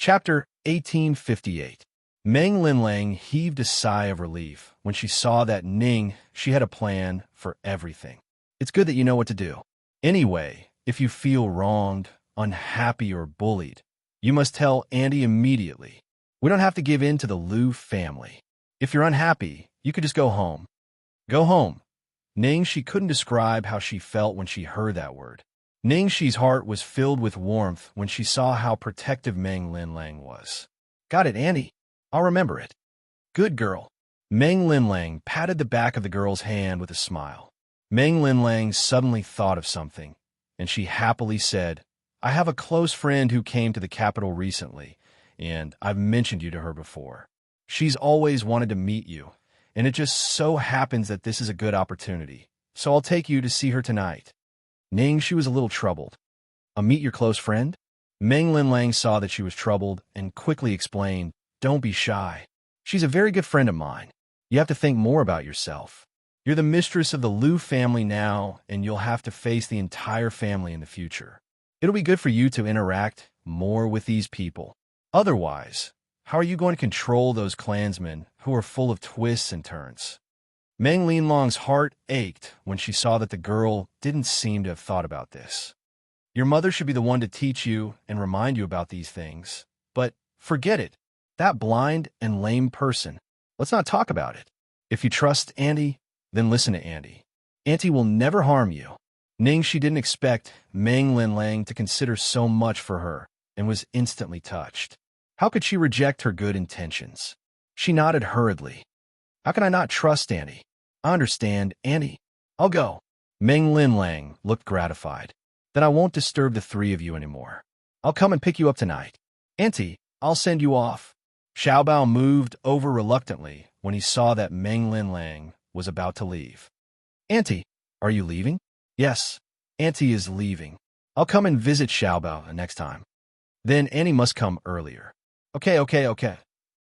Chapter 1858. Meng Linlang heaved a sigh of relief when she saw that she had a plan for everything. It's good that you know what to do. Anyway, if you feel wronged, unhappy, or bullied, you must tell Andy immediately. We don't have to give in to the Liu family. If you're unhappy, you could just go home. Go home. She couldn't describe how she felt when she heard that word. Ningxi's heart was filled with warmth when she saw how protective Meng Linlang was. Got it, Andy. I'll remember it. Good girl. Meng Linlang patted the back of the girl's hand with a smile. Meng Linlang suddenly thought of something, and she happily said, I have a close friend who came to the capital recently, and I've mentioned you to her before. She's always wanted to meet you, and it just so happens that this is a good opportunity, so I'll take you to see her tonight. She was a little troubled. Meet your close friend? Meng Linlang saw that she was troubled and quickly explained, Don't be shy. She's a very good friend of mine. You have to think more about yourself. You're the mistress of the Liu family now, and you'll have to face the entire family in the future. It'll be good for you to interact more with these people. Otherwise, how are you going to control those clansmen who are full of twists and turns? Meng Linlang's heart ached when she saw that the girl didn't seem to have thought about this. Your mother should be the one to teach you and remind you about these things. But forget it. That blind and lame person. Let's not talk about it. If you trust Andy, then listen to Andy. Auntie will never harm you. She didn't expect Meng Linlang to consider so much for her and was instantly touched. How could she reject her good intentions? She nodded hurriedly. How can I not trust Andy? I understand, Andy. I'll go. Meng Linlang looked gratified. Then I won't disturb the three of you anymore. I'll come and pick you up tonight. Auntie, I'll send you off. Xiaobao moved over reluctantly when he saw that Meng Linlang was about to leave. Auntie, are you leaving? Yes, Auntie is leaving. I'll come and visit Xiaobao next time. Then Annie must come earlier. Okay.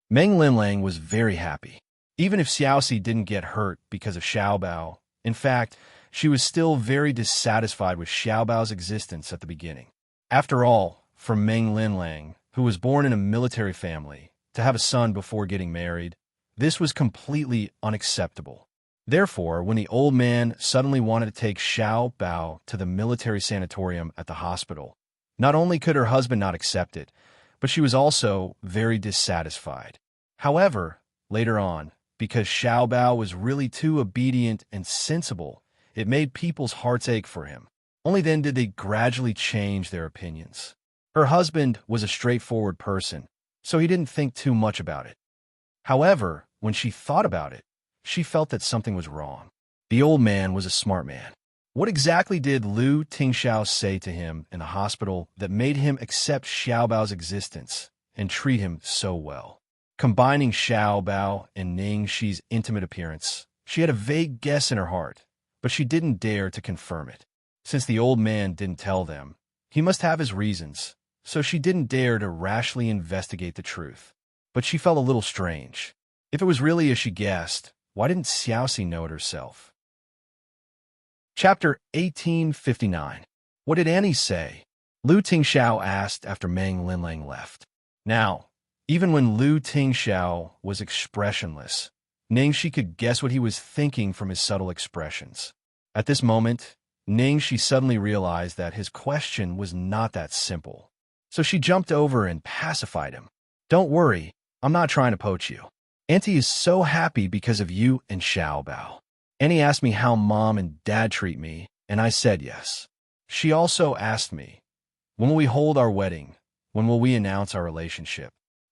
Meng Linlang was very happy. Even if Xiaoxi didn't get hurt because of Xiaobao, in fact, she was still very dissatisfied with Xiaobao's existence at the beginning. After all, for Meng Linlang, who was born in a military family, to have a son before getting married, this was completely unacceptable. Therefore, when the old man suddenly wanted to take Xiaobao to the military sanatorium at the hospital, not only could her husband not accept it, but she was also very dissatisfied. However, later on, because Xiaobao was really too obedient and sensible, it made people's hearts ache for him. Only then did they gradually change their opinions. Her husband was a straightforward person, so he didn't think too much about it. However, when she thought about it, she felt that something was wrong. The old man was a smart man. What exactly did Liu Tingxiao say to him in the hospital that made him accept Xiaobao's existence and treat him so well? Combining Xiaobao and Ningxi's intimate appearance, she had a vague guess in her heart, but she didn't dare to confirm it. Since the old man didn't tell them, he must have his reasons, so she didn't dare to rashly investigate the truth. But she felt a little strange. If it was really as she guessed, why didn't Xiaoxi know it herself? Chapter 1859. What did Annie say? Liu Tingxiao asked after Meng Linlang left. Now, even when Liu Tingxiao was expressionless, Ningxi could guess what he was thinking from his subtle expressions. At this moment, Ningxi suddenly realized that his question was not that simple. So she jumped over and pacified him. Don't worry, I'm not trying to poach you. Auntie is so happy because of you and Xiaobao. Annie asked me how Mom and Dad treat me, and I said yes. She also asked me, when will we hold our wedding? When will we announce our relationship?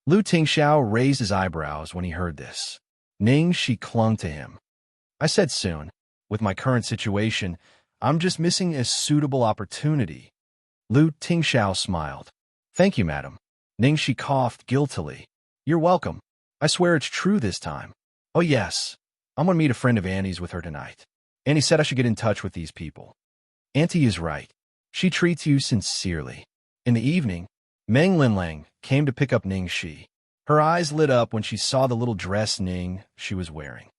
Liu Tingxiao raised his eyebrows when he heard this. She clung to him. I said soon. With my current situation, I'm just missing a suitable opportunity. Liu Tingxiao smiled. Thank you, madam. She coughed guiltily. You're welcome. I swear it's true this time. Oh yes, I'm going to meet a friend of Annie's with her tonight. Annie said I should get in touch with these people. Auntie is right. She treats you sincerely. In the evening, Meng Linlang came to pick up Ningxi. Her eyes lit up when she saw the little dress she was wearing.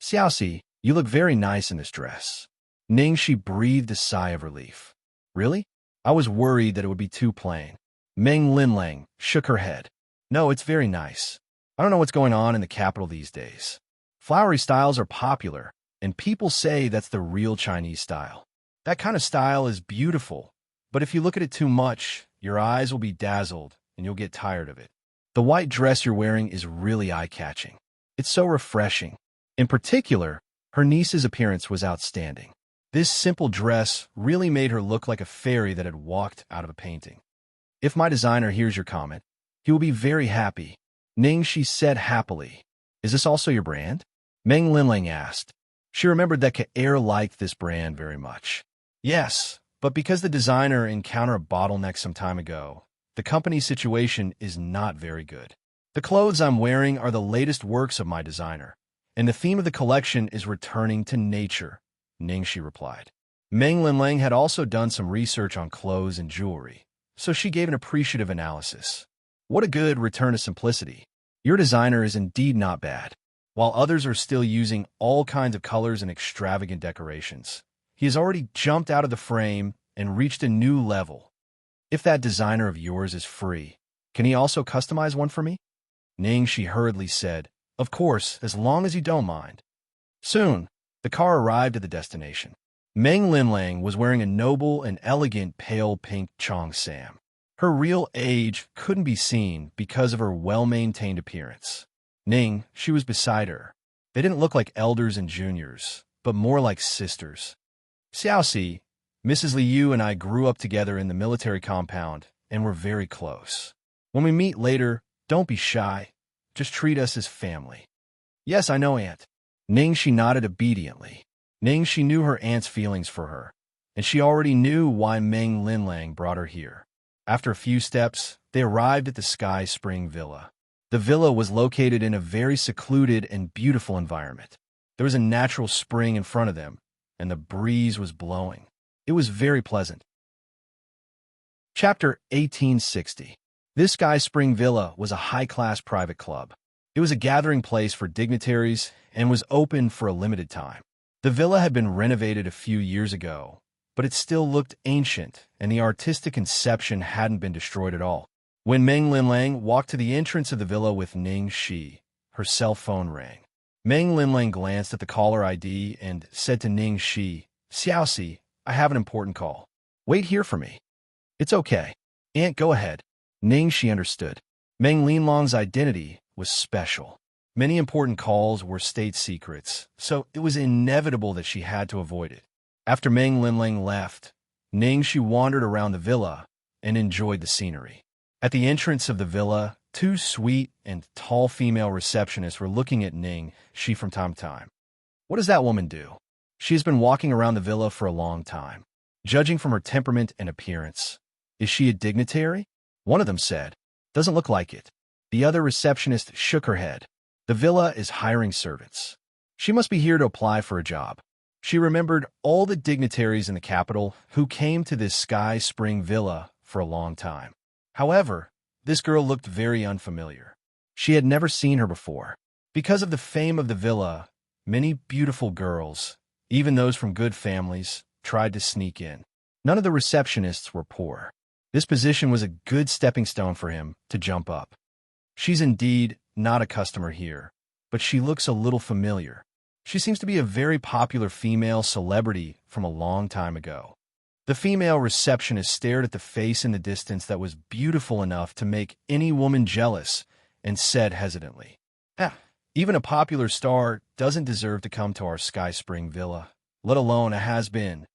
Xiaoxi, you look very nice in this dress. Ningxi breathed a sigh of relief. Really? I was worried that it would be too plain. Meng Linlang shook her head. No, it's very nice. I don't know what's going on in the capital these days. Flowery styles are popular, and people say that's the real Chinese style. That kind of style is beautiful, but if you look at it too much, your eyes will be dazzled and you'll get tired of it. The white dress you're wearing is really eye-catching. It's so refreshing. In particular, her niece's appearance was outstanding. This simple dress really made her look like a fairy that had walked out of a painting. If my designer hears your comment, he will be very happy. Ning, she said happily. Is this also your brand? Meng Linlang asked. She remembered that Kaer liked this brand very much. Yes, but because the designer encountered a bottleneck some time ago, the company's situation is not very good. The clothes I'm wearing are the latest works of my designer, and the theme of the collection is returning to nature, Ning, she replied. Meng Linlang had also done some research on clothes and jewelry, so she gave an appreciative analysis. What a good return to simplicity. Your designer is indeed not bad. While others are still using all kinds of colors and extravagant decorations, he has already jumped out of the frame and reached a new level. If that designer of yours is free, can he also customize one for me? Ning, she hurriedly said, of course, as long as you don't mind. Soon, the car arrived at the destination. Meng Linlang was wearing a noble and elegant pale pink cheongsam. Her real age couldn't be seen because of her well-maintained appearance. Ning, she was beside her. They didn't look like elders and juniors, but more like sisters. Xiaoxi, Mrs. Liu and I grew up together in the military compound and were very close. When we meet later, don't be shy. Just treat us as family. Yes, I know, Aunt. Ning, she nodded obediently. Ning, she knew her aunt's feelings for her, and she already knew why Meng Linlang brought her here. After a few steps, they arrived at the Sky Spring Villa. The villa was located in a very secluded and beautiful environment. There was a natural spring in front of them, and the breeze was blowing. It was very pleasant. Chapter 1860. This Sky Spring Villa was a high-class private club. It was a gathering place for dignitaries and was open for a limited time. The villa had been renovated a few years ago, but it still looked ancient, and the artistic conception hadn't been destroyed at all. When Meng Linlang walked to the entrance of the villa with Ning Shi, her cell phone rang. Meng Linlang glanced at the caller ID and said to Ning Shi, Xiaoxi, I have an important call. Wait here for me. It's okay. Aunt, go ahead. Ning Shi understood. Meng Linlang's identity was special. Many important calls were state secrets, so it was inevitable that she had to avoid it. After Meng Linlang left, Ning Shi wandered around the villa and enjoyed the scenery. At the entrance of the villa, two sweet and tall female receptionists were looking at Ning Shi from time to time. What does that woman do? She has been walking around the villa for a long time. Judging from her temperament and appearance, is she a dignitary? One of them said, doesn't look like it. The other receptionist shook her head. The villa is hiring servants. She must be here to apply for a job. She remembered all the dignitaries in the capital who came to this Sky Spring Villa for a long time. However, this girl looked very unfamiliar. She had never seen her before. Because of the fame of the villa, many beautiful girls, even those from good families, tried to sneak in. None of the receptionists were poor. This position was a good stepping stone for him to jump up. She's indeed not a customer here, but she looks a little familiar. She seems to be a very popular female celebrity from a long time ago. The female receptionist stared at the face in the distance that was beautiful enough to make any woman jealous and said hesitantly, even a popular star doesn't deserve to come to our Sky Spring Villa, let alone a has-been.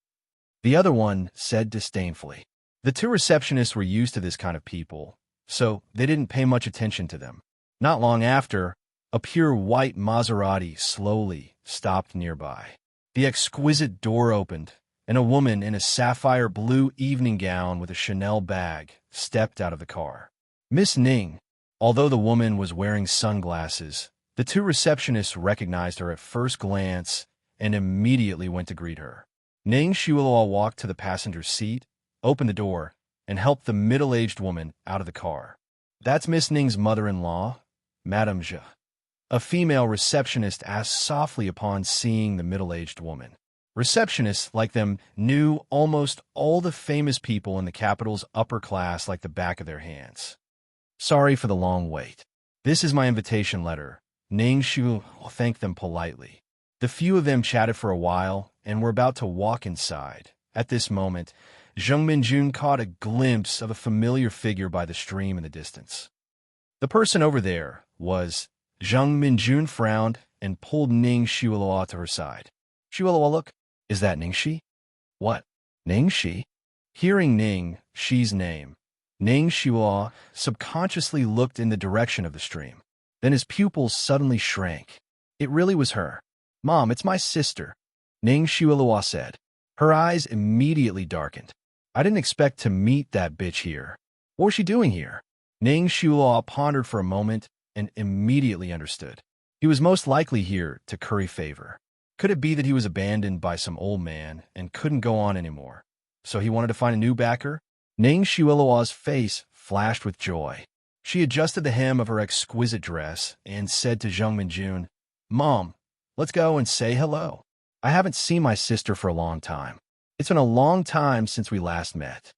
The other one said disdainfully. The two receptionists were used to this kind of people, so they didn't pay much attention to them. Not long after, a pure white Maserati slowly stopped nearby. The exquisite door opened, and a woman in a sapphire blue evening gown with a Chanel bag stepped out of the car. Miss Ning. Although the woman was wearing sunglasses, the two receptionists recognized her at first glance and immediately went to greet her. Ning Shuilua walked to the passenger seat, opened the door, and helped the middle-aged woman out of the car. That's Miss Ning's mother-in-law, Madame Zhe. A female receptionist asked softly upon seeing the middle-aged woman. Receptionists like them knew almost all the famous people in the capital's upper class like the back of their hands. Sorry for the long wait. This is my invitation letter. Ning Shu thanked them politely. The few of them chatted for a while and were about to walk inside. At this moment, Zheng Minjun caught a glimpse of a familiar figure by the stream in the distance. The person over there was Zheng Minjun frowned and pulled Ning Shuilua to her side. Shuilua, look, is that Ning Shi? What? Ning Shi? Hearing Ning Shi's name, Ning Shuilua subconsciously looked in the direction of the stream. Then his pupils suddenly shrank. It really was her. Mom, it's my sister, Ning Shuilua said. Her eyes immediately darkened. I didn't expect to meet that bitch here. What was she doing here? Ning Shuilua pondered for a moment and immediately understood. He was most likely here to curry favor. Could it be that he was abandoned by some old man and couldn't go on anymore? So he wanted to find a new backer? Ning Shuilua's face flashed with joy. She adjusted the hem of her exquisite dress and said to Zheng Minjun, Mom, let's go and say hello. I haven't seen my sister for a long time. It's been a long time since we last met.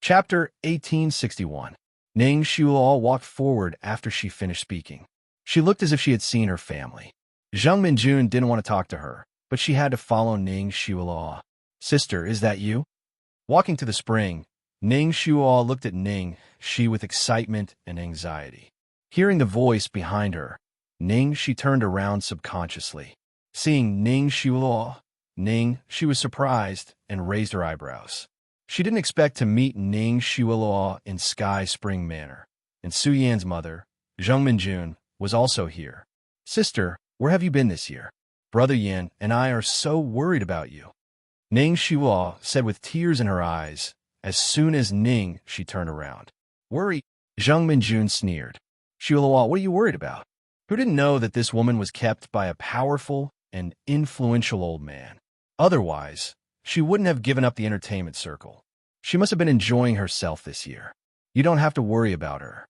Chapter 1861. Ning Shuilua walked forward after she finished speaking. She looked as if she had seen her family. Zheng Minjun didn't want to talk to her, but she had to follow Ning Shuilua. Sister, is that you? Walking to the spring, Ning Shuilua looked at Ning Shi with excitement and anxiety. Hearing the voice behind her, Ning Shi turned around subconsciously. Seeing Ning Shuilua, Ning Shi was surprised and raised her eyebrows. She didn't expect to meet Ning Shuilua in Sky Spring Manor, and Su Yan's mother, Zheng Minjun, was also here. Sister, where have you been this year? Brother Yan and I are so worried about you, Ning Shuilua said with tears in her eyes as soon as Ning Shi turned around. Worry? Zheng Minjun sneered. Shuilua, what are you worried about? Who didn't know that this woman was kept by a powerful and influential old man? Otherwise, she wouldn't have given up the entertainment circle. She must have been enjoying herself this year. You don't have to worry about her.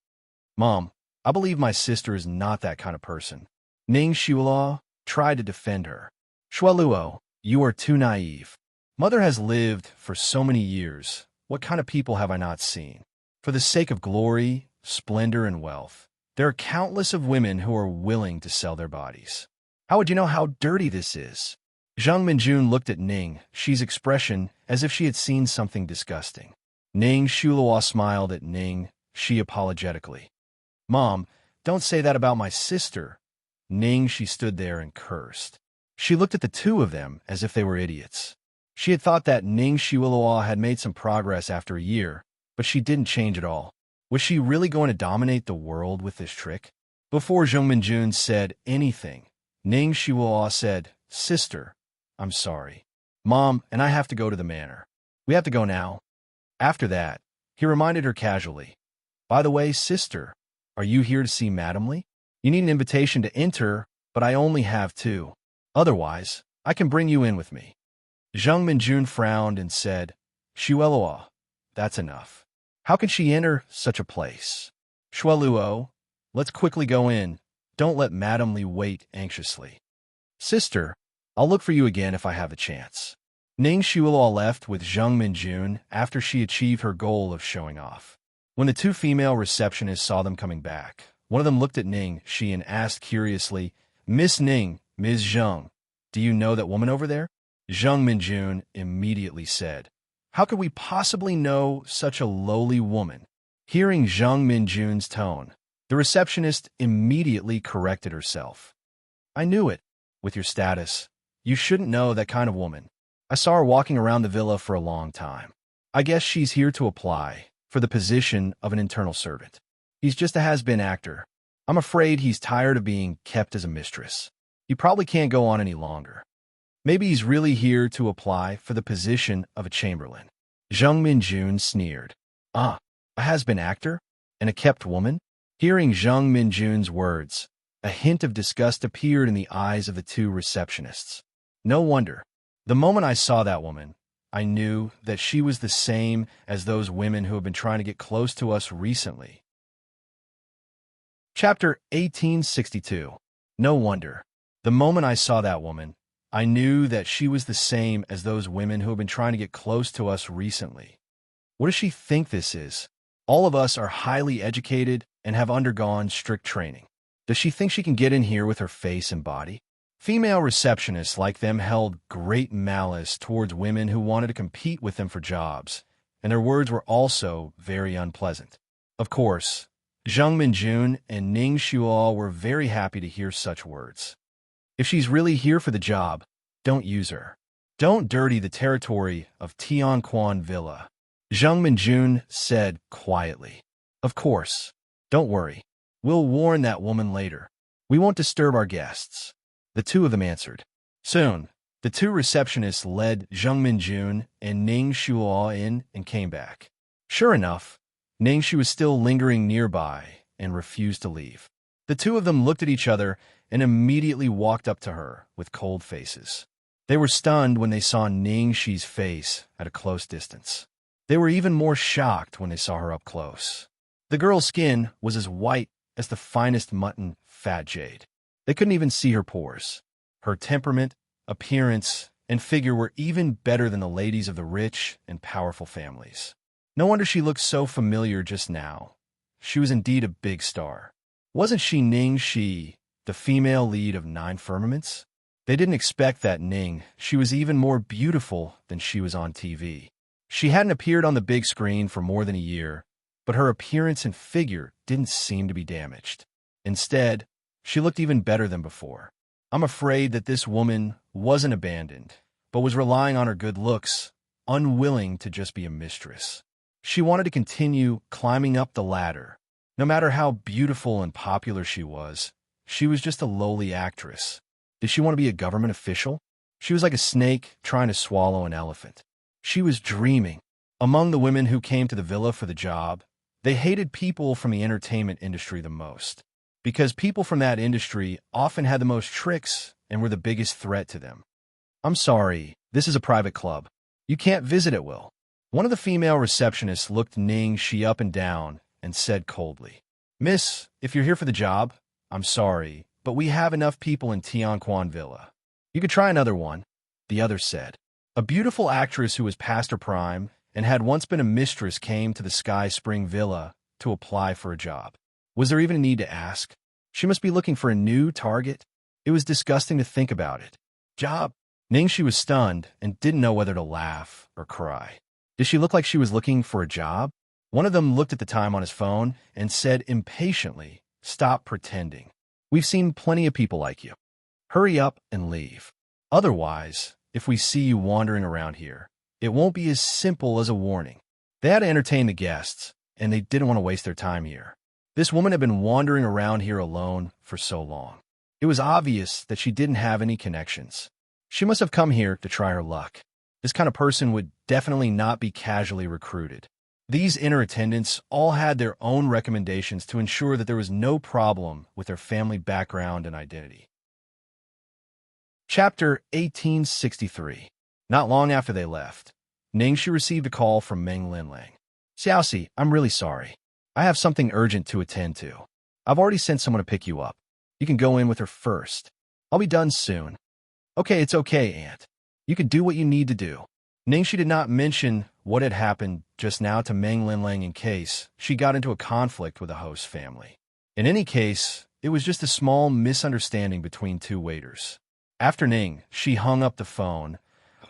Mom, I believe my sister is not that kind of person. Ning Shuilua tried to defend her. Shuiluo, you are too naive. Mother has lived for so many years. What kind of people have I not seen? For the sake of glory, splendor, and wealth, there are countless of women who are willing to sell their bodies. How would you know how dirty this is? Zheng Minjun looked at Ning Shi's expression as if she had seen something disgusting. Ning Shuilua smiled at Ning Shi apologetically. Mom, don't say that about my sister. Ning Shi stood there and cursed. She looked at the two of them as if they were idiots. She had thought that Ning Shuilua had made some progress after a year, but she didn't change at all. Was she really going to dominate the world with this trick? Before Zheng Minjun said anything, Ning Shuilua said, Sister, I'm sorry. Mom and I have to go to the manor. We have to go now. After that, he reminded her casually, By the way, sister, are you here to see Madam Li? You need an invitation to enter, but I only have two. Otherwise, I can bring you in with me. Zheng Minjun frowned and said, Shuilua, that's enough. How can she enter such a place? Shuiluo, let's quickly go in. Don't let Madam Li wait anxiously. Sister, I'll look for you again if I have a chance. Ning Shuilua left with Zheng Minjun after she achieved her goal of showing off. When the two female receptionists saw them coming back, one of them looked at Ning Shi and asked curiously, Miss Ning, Ms. Zheng, do you know that woman over there? Zheng Minjun immediately said, How could we possibly know such a lowly woman? Hearing Zheng Minjun's tone, the receptionist immediately corrected herself. I knew it. With your status, you shouldn't know that kind of woman. I saw her walking around the villa for a long time. I guess she's here to apply for the position of an internal servant. He's just a has-been actor. I'm afraid he's tired of being kept as a mistress. He probably can't go on any longer. Maybe he's really here to apply for the position of a chamberlain. Zheng Minjun sneered. A has-been actor? And a kept woman? Hearing Zheng Minjun's words, a hint of disgust appeared in the eyes of the two receptionists. No wonder. The moment I saw that woman, I knew that she was the same as those women who have been trying to get close to us recently. Chapter 1862. No wonder. The moment I saw that woman, I knew that she was the same as those women who have been trying to get close to us recently. What does she think this is? All of us are highly educated and have undergone strict training. Does she think she can get in here with her face and body? Female receptionists like them held great malice towards women who wanted to compete with them for jobs, and their words were also very unpleasant. Of course, Zhang Minjun and Ning Shuo were very happy to hear such words. If she's really here for the job, don't use her. Don't dirty the territory of Tianquan Villa, Zhang Minjun said quietly. Of course. Don't worry. We'll warn that woman later. We won't disturb our guests. The two of them answered. Soon, the two receptionists led Zhang Minjun and Ning Shuo in and came back. Sure enough, Ning Shu was still lingering nearby and refused to leave. The two of them looked at each other and immediately walked up to her with cold faces. They were stunned when they saw Ning Shi's face at a close distance. They were even more shocked when they saw her up close. The girl's skin was as white as the finest mutton fat jade. They couldn't even see her pores. Her temperament, appearance, and figure were even better than the ladies of the rich and powerful families. No wonder she looked so familiar just now. She was indeed a big star. Wasn't she Ning Shi, the female lead of 9 Firmaments? They didn't expect that Ning. She was even more beautiful than she was on TV. She hadn't appeared on the big screen for more than a year, but her appearance and figure didn't seem to be damaged. Instead, she looked even better than before. I'm afraid that this woman wasn't abandoned, but was relying on her good looks, unwilling to just be a mistress. She wanted to continue climbing up the ladder. No matter how beautiful and popular she was just a lowly actress. Did she want to be a government official? She was like a snake trying to swallow an elephant. She was dreaming. Among the women who came to the villa for the job, they hated people from the entertainment industry the most, because people from that industry often had the most tricks and were the biggest threat to them. I'm sorry, this is a private club. You can't visit at will. One of the female receptionists looked Ning Shi up and down and said coldly, Miss, if you're here for the job, I'm sorry, but we have enough people in Tianquan Villa. You could try another one, the other said. A beautiful actress who was past her prime and had once been a mistress came to the Sky Spring Villa to apply for a job. Was there even a need to ask? She must be looking for a new target. It was disgusting to think about it. Job? Ning Shi was stunned and didn't know whether to laugh or cry. Did she look like she was looking for a job? One of them looked at the time on his phone and said impatiently, Stop pretending. We've seen plenty of people like you. Hurry up and leave. Otherwise, if we see you wandering around here, it won't be as simple as a warning. They had to entertain the guests, and they didn't want to waste their time here. This woman had been wandering around here alone for so long. It was obvious that she didn't have any connections. She must have come here to try her luck. This kind of person would definitely not be casually recruited. These inner attendants all had their own recommendations to ensure that there was no problem with their family background and identity. Chapter 1863. Not long after they left, Ning Shi received a call from Meng Linlang. Xiaoxi, I'm really sorry. I have something urgent to attend to. I've already sent someone to pick you up. You can go in with her first. I'll be done soon. Okay, it's okay, Aunt. You can do what you need to do. Ning Shi did not mention what had happened just now to Meng Linlang in case she got into a conflict with the host family. In any case, it was just a small misunderstanding between two waiters. After Ning, she hung up the phone.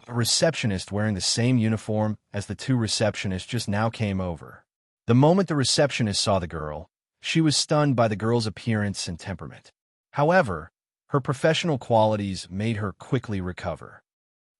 A receptionist wearing the same uniform as the two receptionists just now came over. The moment the receptionist saw the girl, she was stunned by the girl's appearance and temperament. However, her professional qualities made her quickly recover.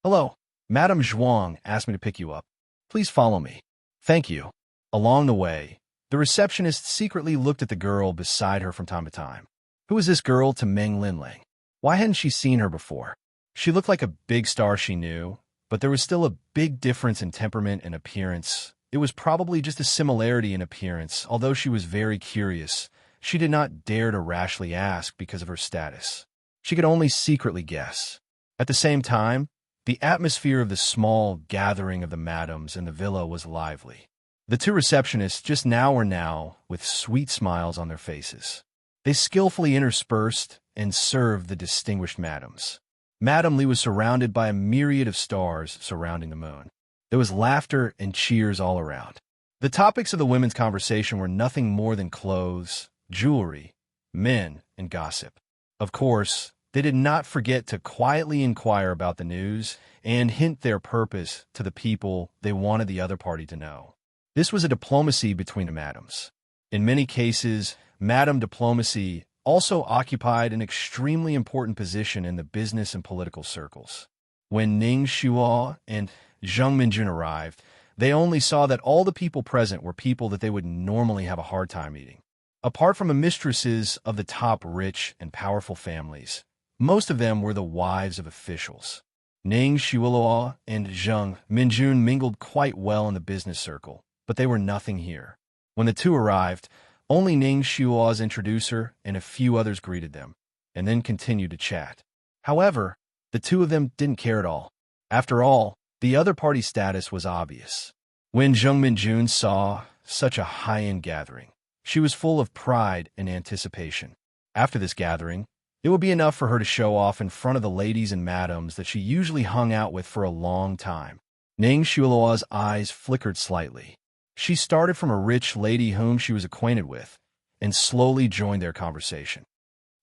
Hello, Madame Zhuang asked me to pick you up. Please follow me. Thank you. Along the way, the receptionist secretly looked at the girl beside her from time to time. Who was this girl to Meng Linlang? Why hadn't she seen her before? She looked like a big star she knew, but there was still a big difference in temperament and appearance. It was probably just a similarity in appearance. Although she was very curious, she did not dare to rashly ask because of her status. She could only secretly guess. At the same time, the atmosphere of the small gathering of the madams in the villa was lively. The two receptionists just now were now with sweet smiles on their faces. They skillfully interspersed and served the distinguished madams. Madame Li was surrounded by a myriad of stars surrounding the moon. There was laughter and cheers all around. The topics of the women's conversation were nothing more than clothes, jewelry, men, and gossip. Of course, they did not forget to quietly inquire about the news and hint their purpose to the people they wanted the other party to know. This was a diplomacy between the madams. In many cases, Madame Diplomacy also occupied an extremely important position in the business and political circles. When Ning Shuo and Zheng Minjun arrived, they only saw that all the people present were people that they would normally have a hard time meeting. Apart from the mistresses of the top rich and powerful families, most of them were the wives of officials. Ning Shuo and Zheng Minjun mingled quite well in the business circle, but they were nothing here. When the two arrived, only Ning Shuo's introducer and a few others greeted them, and then continued to chat. However, the two of them didn't care at all. After all, the other party's status was obvious. When Zheng Minjun saw such a high-end gathering, she was full of pride and anticipation. After this gathering, it would be enough for her to show off in front of the ladies and madams that she usually hung out with for a long time. Ning Shuo's eyes flickered slightly. She started from a rich lady whom she was acquainted with, and slowly joined their conversation.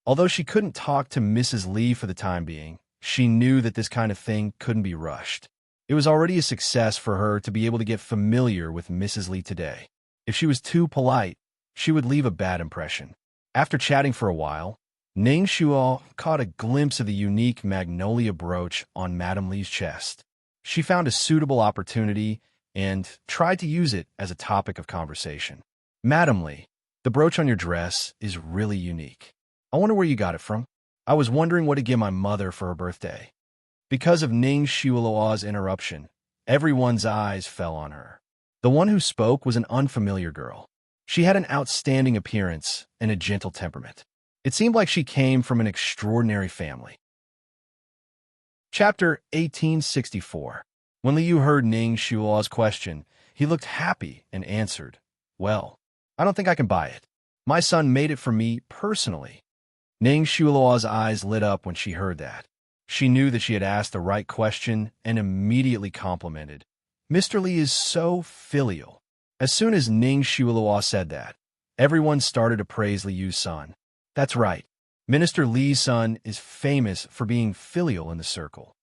Although she couldn't talk to Mrs. Li for the time being, she knew that this kind of thing couldn't be rushed. It was already a success for her to be able to get familiar with Mrs. Li today. If she was too polite, she would leave a bad impression. After chatting for a while, Ning Shuo caught a glimpse of the unique magnolia brooch on Madame Li's chest. She found a suitable opportunity and tried to use it as a topic of conversation. Madame Li, the brooch on your dress is really unique. I wonder where you got it from. I was wondering what to give my mother for her birthday. Because of Ning Shuo's interruption, everyone's eyes fell on her. The one who spoke was an unfamiliar girl. She had an outstanding appearance and a gentle temperament. It seemed like she came from an extraordinary family. Chapter 1864. When Liu heard Ning Shuo's question, he looked happy and answered, "Well, I don't think I can buy it. My son made it for me personally." Ning Shuo's eyes lit up when she heard that. She knew that she had asked the right question and immediately complimented. "Mr. Li is so filial." As soon as Ning Shuo said that, everyone started to praise Liu's son. That's right. Minister Li's son is famous for being filial in the circle.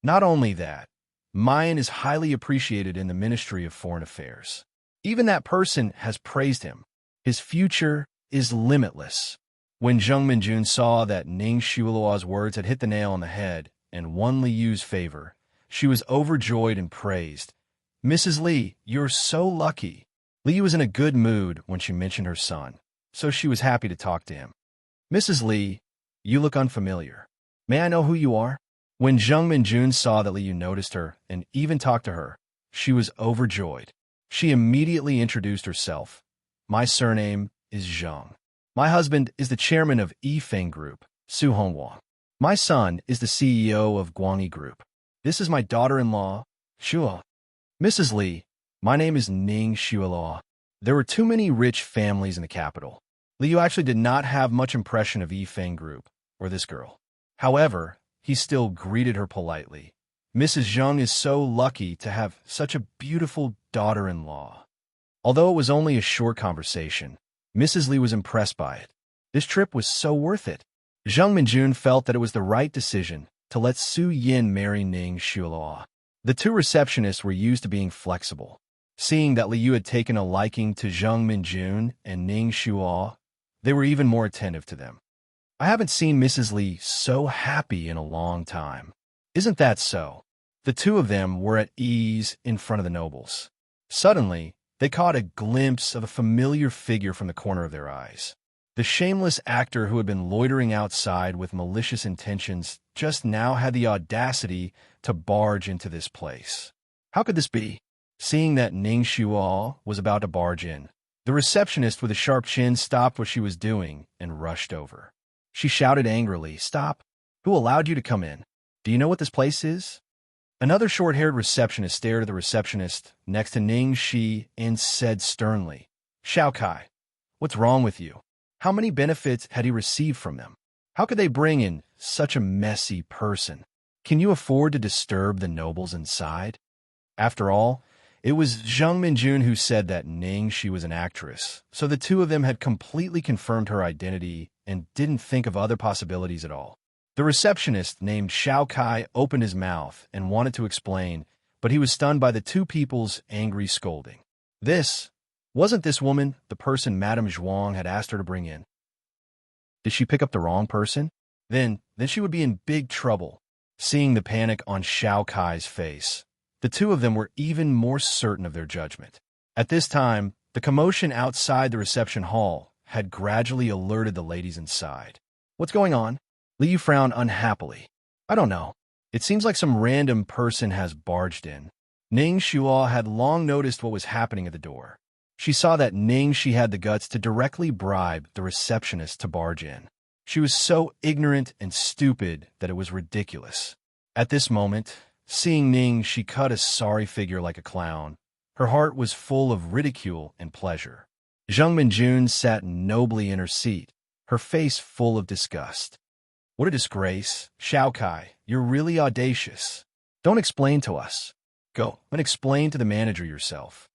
Not only that, Mayan is highly appreciated in the Ministry of Foreign Affairs. Even that person has praised him. His future is limitless. When Zheng Minjun saw that Ning Shuo's words had hit the nail on the head and won Liu's favor, she was overjoyed and praised. "Mrs. Li, you're so lucky." Liu was in a good mood when she mentioned her son, so she was happy to talk to him. "Mrs. Li, you look unfamiliar. May I know who you are?" When Zheng Minjun saw that Liu noticed her and even talked to her, she was overjoyed. She immediately introduced herself. "My surname is Zheng. My husband is the chairman of Yifeng Group, Su Hongwang. My son is the CEO of Guangyi Group. This is my daughter-in-law, Shuo." "Mrs. Li, my name is Ning Shuo." There were too many rich families in the capital. Liu actually did not have much impression of Yifeng Group or this girl. However, he still greeted her politely. "Mrs. Zheng is so lucky to have such a beautiful daughter-in-law." Although it was only a short conversation, Mrs. Li was impressed by it. This trip was so worth it. Zheng Minjun felt that it was the right decision to let Su Yin marry Ning Shuo. The two receptionists were used to being flexible. Seeing that Liu had taken a liking to Zheng Minjun and Ning Shuo, they were even more attentive to them. "I haven't seen Mrs. Li so happy in a long time. Isn't that so?" The two of them were at ease in front of the nobles. Suddenly, they caught a glimpse of a familiar figure from the corner of their eyes. The shameless actor who had been loitering outside with malicious intentions just now had the audacity to barge into this place. How could this be? Seeing that Ning Shuo was about to barge in, the receptionist with a sharp chin stopped what she was doing and rushed over. She shouted angrily, "Stop! Who allowed you to come in? Do you know what this place is?" Another short-haired receptionist stared at the receptionist next to Ning Shi and said sternly, "Xiao Kai, what's wrong with you? How many benefits had he received from them? How could they bring in such a messy person?" Can you afford to disturb the nobles inside? After all, it was Zhang Minjun who said that Ning she was an actress, so the two of them had completely confirmed her identity and didn't think of other possibilities at all. The receptionist named Xiao Kai opened his mouth and wanted to explain, but he was stunned by the two people's angry scolding. Wasn't this woman the person Madame Zhuang had asked her to bring in? Did she pick up the wrong person? Then she would be in big trouble. Seeing the panic on Xiao Kai's face, the two of them were even more certain of their judgment. At this time, the commotion outside the reception hall had gradually alerted the ladies inside. What's going on? Liu frowned unhappily. I don't know. It seems like some random person has barged in. Ning Shuo had long noticed what was happening at the door. She saw that Ning she had the guts to directly bribe the receptionist to barge in. She was so ignorant and stupid that it was ridiculous. At this moment, seeing Ning she cut a sorry figure like a clown. Her heart was full of ridicule and pleasure. Zhang Minjun sat nobly in her seat, her face full of disgust. What a disgrace. Xiao Kai, you're really audacious. Don't explain to us. Go and explain to the manager yourself.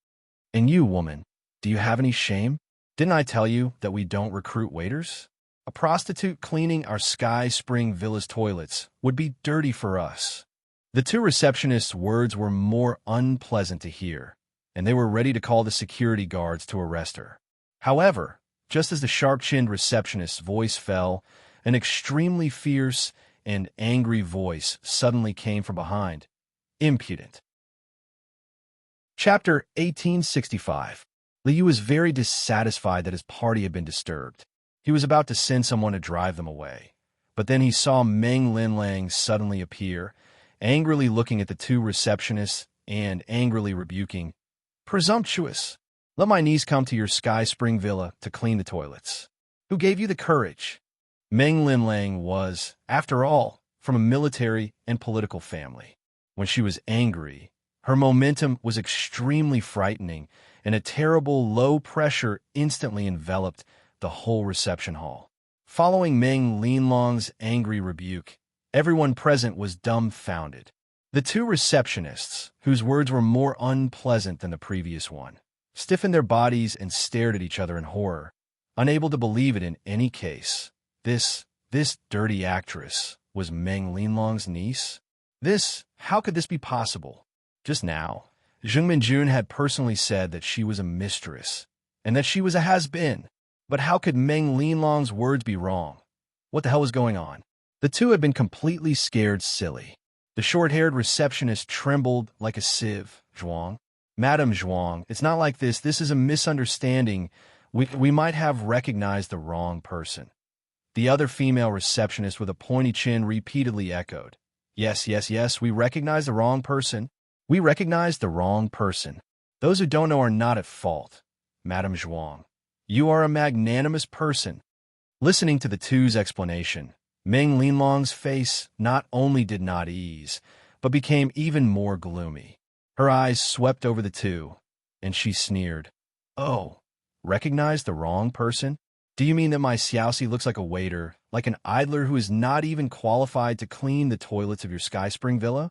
And you, woman, do you have any shame? Didn't I tell you that we don't recruit waiters? A prostitute cleaning our Sky Spring Villa's toilets would be dirty for us. The two receptionists' words were more unpleasant to hear, and they were ready to call the security guards to arrest her. However, just as the sharp-chinned receptionist's voice fell, an extremely fierce and angry voice suddenly came from behind. Impudent. Chapter 1865. Liu was very dissatisfied that his party had been disturbed. He was about to send someone to drive them away, but then he saw Meng Linlang suddenly appear, angrily looking at the two receptionists and angrily rebuking, "Presumptuous! Let my niece come to your Sky Spring Villa to clean the toilets. Who gave you the courage?" Meng Linlang was, after all, from a military and political family. When she was angry, her momentum was extremely frightening, and a terrible low pressure instantly enveloped the whole reception hall. Following Meng Linlong's angry rebuke, everyone present was dumbfounded. The two receptionists, whose words were more unpleasant than the previous one, stiffened their bodies and stared at each other in horror, unable to believe it in any case. This dirty actress was Meng Linlong's niece? How could this be possible? Just now, Zheng Minjun had personally said that she was a mistress, and that she was a has-been. But how could Meng Linlong's words be wrong? What the hell was going on? The two had been completely scared silly. The short-haired receptionist trembled like a sieve. Zhuang? Madame Zhuang, it's not like this. This is a misunderstanding. We might have recognized the wrong person. The other female receptionist with a pointy chin repeatedly echoed. Yes, we recognize the wrong person. We recognize the wrong person. Those who don't know are not at fault. Madame Zhuang, you are a magnanimous person. Listening to the two's explanation, Meng Linlong's face not only did not ease, but became even more gloomy. Her eyes swept over the two, and she sneered. Oh, recognize the wrong person? Do you mean that my Xiaoxi looks like a waiter, like an idler who is not even qualified to clean the toilets of your Sky Spring Villa?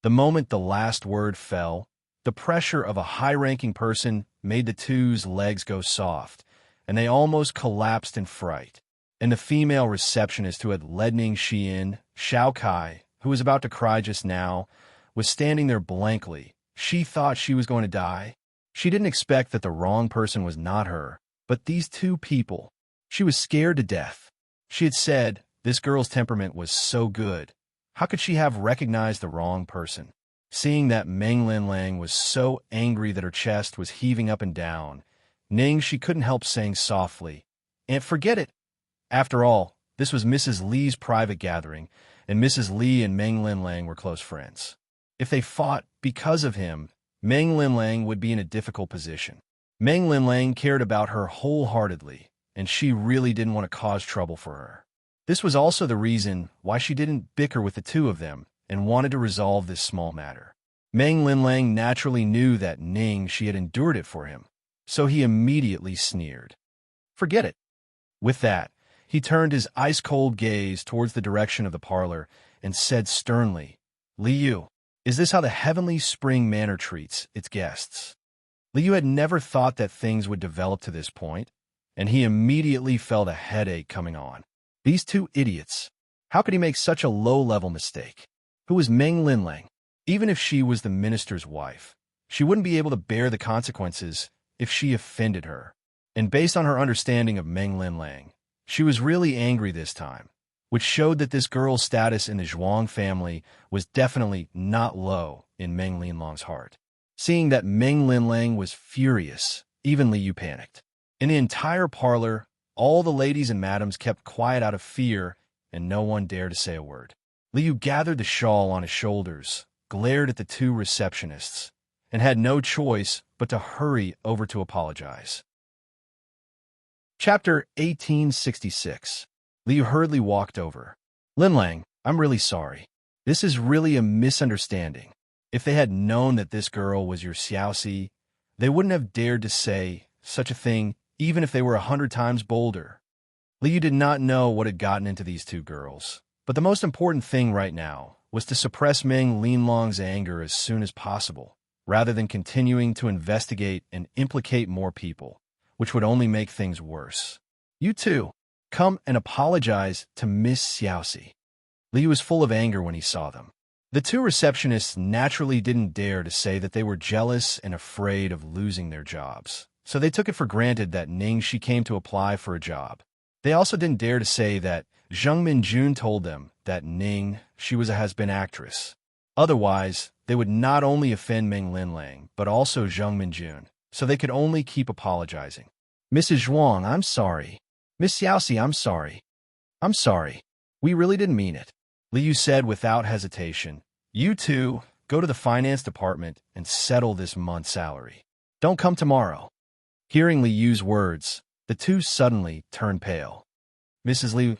The moment the last word fell, the pressure of a high-ranking person made the two's legs go soft, and they almost collapsed in fright. And the female receptionist who had led Ning Shi in, Xiao Kai, who was about to cry just now, was standing there blankly. She thought she was going to die. She didn't expect that the wrong person was not her, but these two people. She was scared to death. She had said this girl's temperament was so good. How could she have recognized the wrong person? Seeing that Meng Linlang was so angry that her chest was heaving up and down, Ning she couldn't help saying softly, "And forget it." After all, this was Mrs. Li's private gathering, and Mrs. Li and Meng Linlang were close friends. If they fought because of him, Meng Linlang would be in a difficult position. Meng Linlang cared about her wholeheartedly, and she really didn't want to cause trouble for her. This was also the reason why she didn't bicker with the two of them and wanted to resolve this small matter. Meng Linlang naturally knew that Ning she had endured it for him, so he immediately sneered. Forget it. With that, he turned his ice-cold gaze towards the direction of the parlor and said sternly, "Liu, is this how the heavenly spring manor treats its guests?" Liu had never thought that things would develop to this point, and he immediately felt a headache coming on. These two idiots. How could he make such a low-level mistake? Who was Meng Linlang? Even if she was the minister's wife, she wouldn't be able to bear the consequences if she offended her. And based on her understanding of Meng Linlang, she was really angry this time, which showed that this girl's status in the Zhuang family was definitely not low in Meng Linlang's heart. Seeing that Meng Linlang was furious, even Liu panicked. In the entire parlor, all the ladies and madams kept quiet out of fear, and no one dared to say a word. Liu gathered the shawl on his shoulders, glared at the two receptionists, and had no choice but to hurry over to apologize. Chapter 1866. Liu hurriedly walked over. "Linlang, I'm really sorry. This is really a misunderstanding. If they had known that this girl was your Xiaoxi, they wouldn't have dared to say such a thing even if they were 100 times bolder." Liu did not know what had gotten into these two girls, but the most important thing right now was to suppress Meng Linlang's anger as soon as possible, rather than continuing to investigate and implicate more people, which would only make things worse. "You two, come and apologize to Miss Xiaoxi." Liu was full of anger when he saw them. The two receptionists naturally didn't dare to say that they were jealous and afraid of losing their jobs, so they took it for granted that Ning Shi came to apply for a job. They also didn't dare to say that Zheng Minjun told them that Ning Shi was a has-been actress. Otherwise, they would not only offend Meng Linlang, but also Zheng Minjun, so they could only keep apologizing. "Mrs. Zhuang, I'm sorry. Miss Xiaoxi, I'm sorry. I'm sorry. We really didn't mean it," Liu said without hesitation. "You two, go to the finance department and settle this month's salary. Don't come tomorrow." Hearing Liu's words, the two suddenly turned pale. "Mrs. Liu,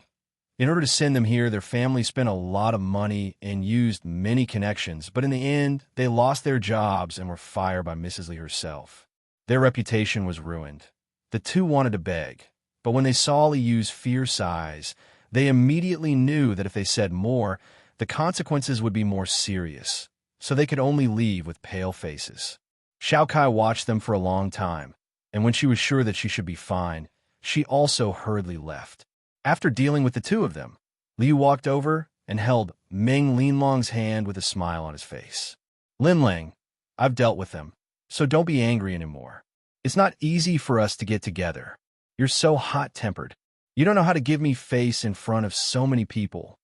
in order to send them here, their family spent a lot of money and used many connections, but in the end, they lost their jobs and were fired by Mrs. Li herself. Their reputation was ruined." The two wanted to beg, but when they saw Liu's fierce eyes, they immediately knew that if they said more, the consequences would be more serious, so they could only leave with pale faces. Xiao Kai watched them for a long time, and when she was sure that she should be fine, she also hurriedly left. After dealing with the two of them, Liu walked over and held Meng Linlang's hand with a smile on his face. "Linlang, I've dealt with them, so don't be angry anymore. It's not easy for us to get together. You're so hot-tempered. You don't know how to give me face in front of so many people."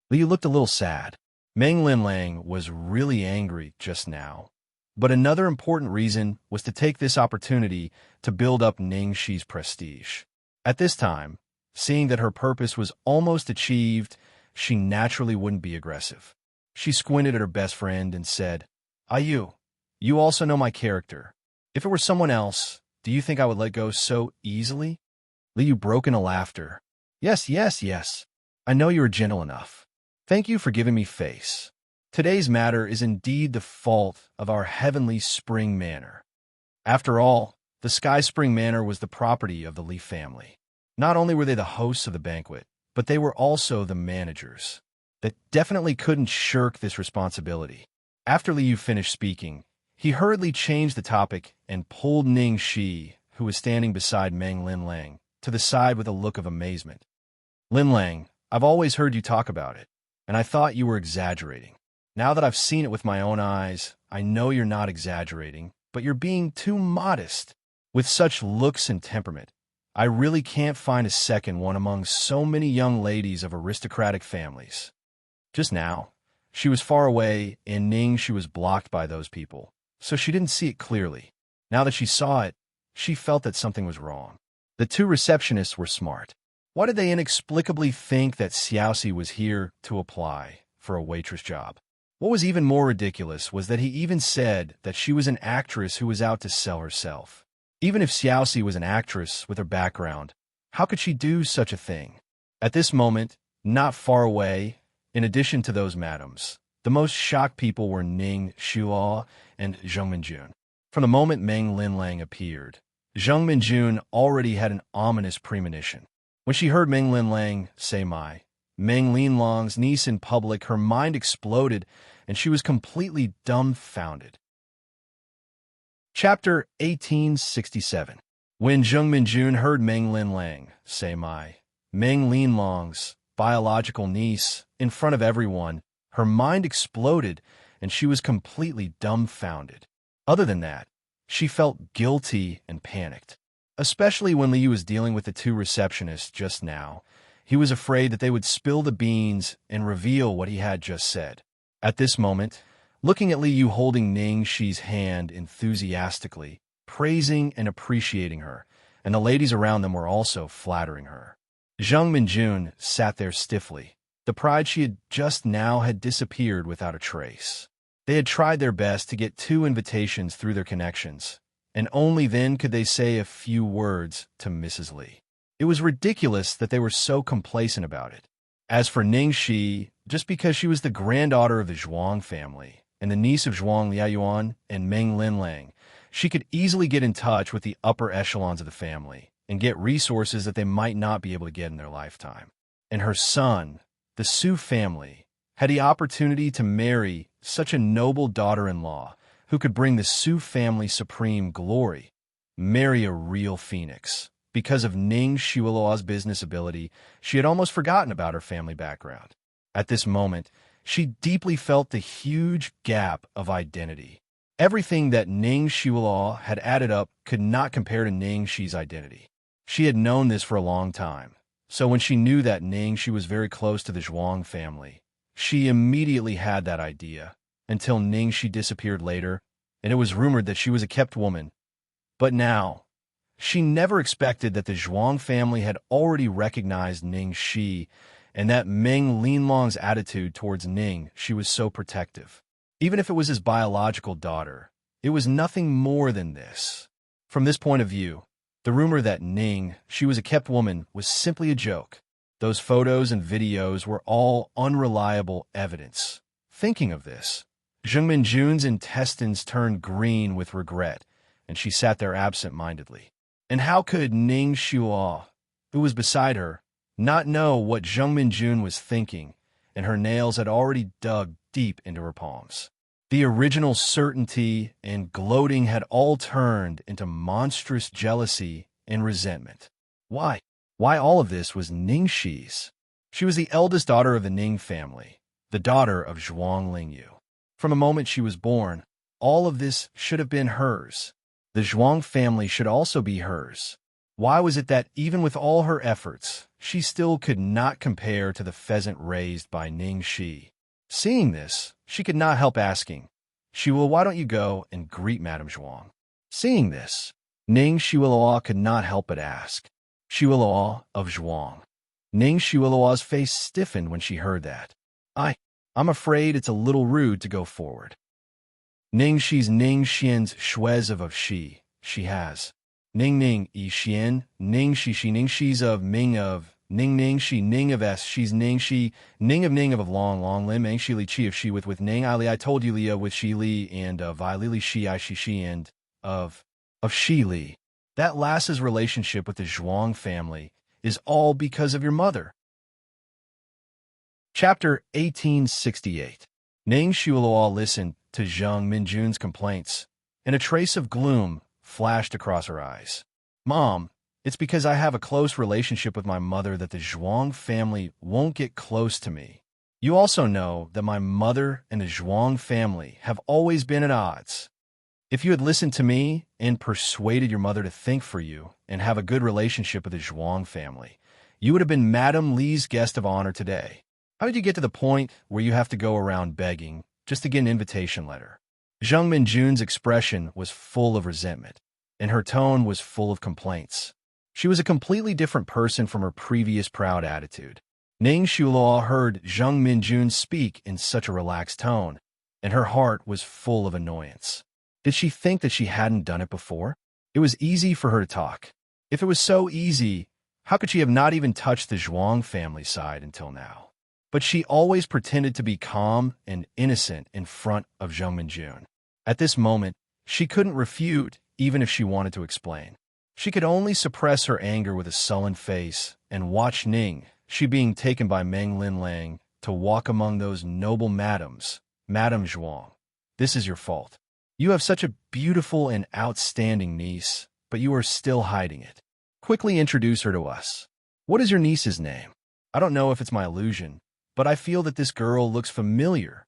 Liu looked a little sad. Meng Linlang was really angry just now. But another important reason was to take this opportunity to build up Ning Shi's prestige. At this time, seeing that her purpose was almost achieved, she naturally wouldn't be aggressive. She squinted at her best friend and said, "You also know my character. If it were someone else, do you think I would let go so easily?" Liu broke into laughter. Yes. I know you are gentle enough. Thank you for giving me face. Today's matter is indeed the fault of our heavenly spring manor. After all, the Sky Spring Manor was the property of the Li family. Not only were they the hosts of the banquet, but they were also the managers. They definitely couldn't shirk this responsibility. After Liu finished speaking, he hurriedly changed the topic and pulled Ning Shi, who was standing beside Meng Linlang, to the side with a look of amazement. "Linlang, I've always heard you talk about it, and I thought you were exaggerating. Now that I've seen it with my own eyes, I know you're not exaggerating, but you're being too modest. With such looks and temperament, I really can't find a second one among so many young ladies of aristocratic families." Just now, she was far away, and Ning Shi was blocked by those people, so she didn't see it clearly. Now that she saw it, she felt that something was wrong. The two receptionists were smart. Why did they inexplicably think that Xiaoxi was here to apply for a waitress job? What was even more ridiculous was that he even said that she was an actress who was out to sell herself. Even if Xiaoxi was an actress with her background, how could she do such a thing? At this moment, not far away, in addition to those madams, the most shocked people were Ning Xiuo and Zheng Minjun. From the moment Meng Linlang appeared, Zheng Minjun already had an ominous premonition. When she heard Meng Linlang say "my," Meng Linlong's niece in public, her mind exploded, and she was completely dumbfounded. Chapter 1867. When Zheng Minjun heard Meng Linlang say Meng Linlong's biological niece in front of everyone, her mind exploded, and she was completely dumbfounded. Other than that, she felt guilty and panicked. Especially when Liu was dealing with the two receptionists just now, he was afraid that they would spill the beans and reveal what he had just said. At this moment, looking at Liu holding Ning Shi's hand enthusiastically, praising and appreciating her, and the ladies around them were also flattering her. Zheng Minjun sat there stiffly. The pride she had just now had disappeared without a trace. They had tried their best to get 2 invitations through their connections, and only then could they say a few words to Mrs. Li. It was ridiculous that they were so complacent about it. As for Ning Shi, just because she was the granddaughter of the Zhuang family and the niece of Zhuang Liaoyuan and Meng Linlang, she could easily get in touch with the upper echelons of the family and get resources that they might not be able to get in their lifetime. And her son, the Su family, had the opportunity to marry such a noble daughter-in-law who could bring the Su family supreme glory, marry a real phoenix. Because of Ning Xiaoluo's business ability, she had almost forgotten about her family background. At this moment, she deeply felt the huge gap of identity. Everything that Ning Xiaoluo had added up could not compare to Ning Shi's identity. She had known this for a long time, so when she knew that Ning Shi was very close to the Zhuang family, she immediately had that idea, until Ning Shi disappeared later, and it was rumored that she was a kept woman. But now, she never expected that the Zhuang family had already recognized Ning Shi, and that Meng Linlong's attitude towards Ning Shi was so protective. Even if it was his biological daughter, it was nothing more than this. From this point of view, the rumor that Ning Shi was a kept woman was simply a joke. Those photos and videos were all unreliable evidence. Thinking of this, Zheng Minjun's intestines turned green with regret, and she sat there absent-mindedly. And how could Ning Xiaoluo, who was beside her, not know what Zheng Minjun was thinking, and her nails had already dug deep into her palms? The original certainty and gloating had all turned into monstrous jealousy and resentment. Why? Why all of this was Ning Shi's? She was the eldest daughter of the Ning family, the daughter of Zhuang Lingyu. From the moment she was born, all of this should have been hers. The Zhuang family should also be hers. Why was it that even with all her efforts, she still could not compare to the pheasant raised by Ning Shi? Seeing this, she could not help asking, "Xiaoluo, why don't you go and greet Madame Zhuang?" Seeing this, Ning Xiaoluo could not help but ask, "Xiaoluo of Zhuang." Ning Xiaoluo's face stiffened when she heard that. I'm afraid it's a little rude to go forward. Ning Shi's Ning Xian's Shuez of Shi, she has. Ning Ning Yi Xian, Ning Shi Ning Shi's of Ming of, Ning Ning Shi Ning of S, she's Ning Shi, Ning of Long Lim, Meng Shi Li Chi of Shi with Ning I Li, I told you Lia with Shi Li, and of I Li Shi I Shi and of Shi Li. That last's relationship with the Zhuang family is all because of your mother. Chapter 1868. Ning Xiaoluo listened to Zheng Minjun's complaints, and a trace of gloom flashed across her eyes. "Mom, it's because I have a close relationship with my mother that the Zhuang family won't get close to me. You also know that my mother and the Zhuang family have always been at odds. If you had listened to me and persuaded your mother to think for you and have a good relationship with the Zhuang family, you would have been Madame Li's guest of honor today. How did you get to the point where you have to go around begging just to get an invitation letter?" Zheng Minjun's expression was full of resentment, and her tone was full of complaints. She was a completely different person from her previous proud attitude. Ning Xiaoluo heard Zheng Minjun speak in such a relaxed tone, and her heart was full of annoyance. Did she think that she hadn't done it before? It was easy for her to talk. If it was so easy, how could she have not even touched the Zhuang family side until now? But she always pretended to be calm and innocent in front of Zheng Minjun. At this moment, she couldn't refute even if she wanted to explain. She could only suppress her anger with a sullen face and watch Ning she being taken by Meng Linlang to walk among those noble madams. Madame Zhuang, this is your fault. You have such a beautiful and outstanding niece, but you are still hiding it. Quickly introduce her to us. What is your niece's name? I don't know if it's my illusion, but I feel that this girl looks familiar.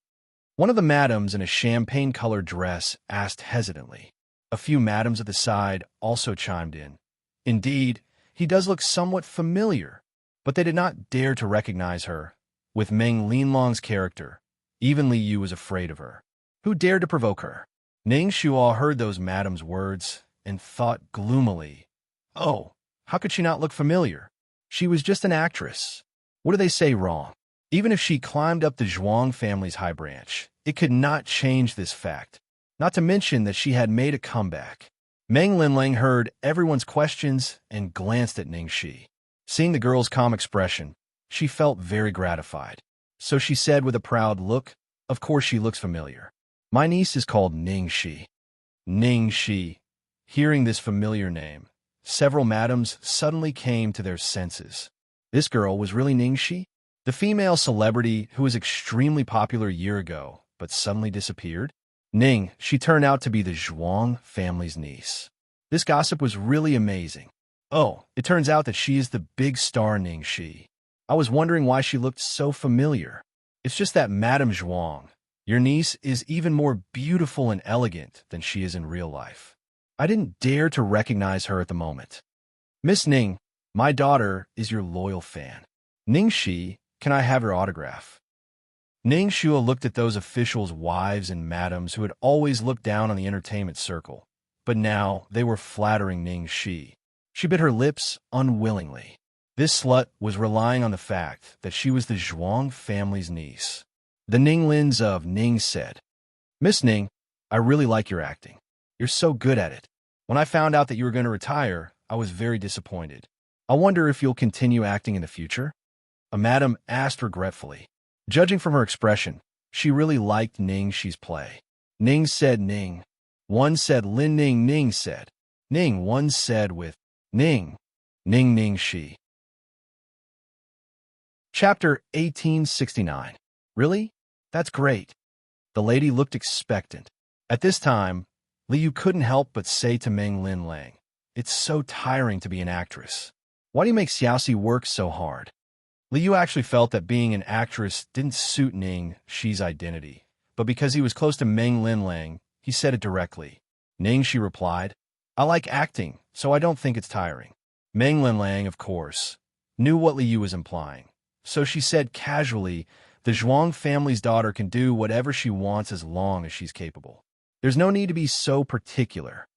One of the madams in a champagne-colored dress asked hesitantly. A few madams at the side also chimed in. Indeed, he does look somewhat familiar, but they did not dare to recognize her. With Meng Linlong's character, even Li Yu was afraid of her. Who dared to provoke her? Ning Shuo heard those madams' words and thought gloomily, oh, how could she not look familiar? She was just an actress. What do they say wrong? Even if she climbed up the Zhuang family's high branch, it could not change this fact. Not to mention that she had made a comeback. Meng Linlang heard everyone's questions and glanced at Ning Shi. Seeing the girl's calm expression, she felt very gratified. So she said with a proud look, of course she looks familiar. My niece is called Ning Shi. Ning Shi. Hearing this familiar name, several madams suddenly came to their senses. This girl was really Ning Shi? The female celebrity who was extremely popular a year ago, but suddenly disappeared? Ning, she turned out to be the Zhuang family's niece. This gossip was really amazing. Oh, it turns out that she is the big star Ning Shi. I was wondering why she looked so familiar. It's just that Madame Zhuang, your niece, is even more beautiful and elegant than she is in real life. I didn't dare to recognize her at the moment. Miss Ning, my daughter is your loyal fan. Ning Shi, can I have your autograph? Ning Shua looked at those officials' wives and madams who had always looked down on the entertainment circle, but now they were flattering Ning Shi. She bit her lips unwillingly. This slut was relying on the fact that she was the Zhuang family's niece. The Ninglins of Ning said, Miss Ning, I really like your acting. You're so good at it. When I found out that you were going to retire, I was very disappointed. I wonder if you'll continue acting in the future? A madam asked regretfully. Judging from her expression, she really liked Ning Shi's play. Ning said Ning. One said Lin Ning. Ning said Ning. One said with Ning. Ning Shi. Chapter 1869. Really? That's great. The lady looked expectant. At this time, Li Yu couldn't help but say to Meng Linlang, it's so tiring to be an actress. Why do you make Xiaoxi work so hard? Li Yu actually felt that being an actress didn't suit Ning Shi's identity, but because he was close to Meng Linlang, he said it directly. Ning Shi replied, I like acting, so I don't think it's tiring. Meng Linlang, of course, knew what Li Yu was implying, so she said casually, the Zhuang family's daughter can do whatever she wants as long as she's capable. There's no need to be so particular.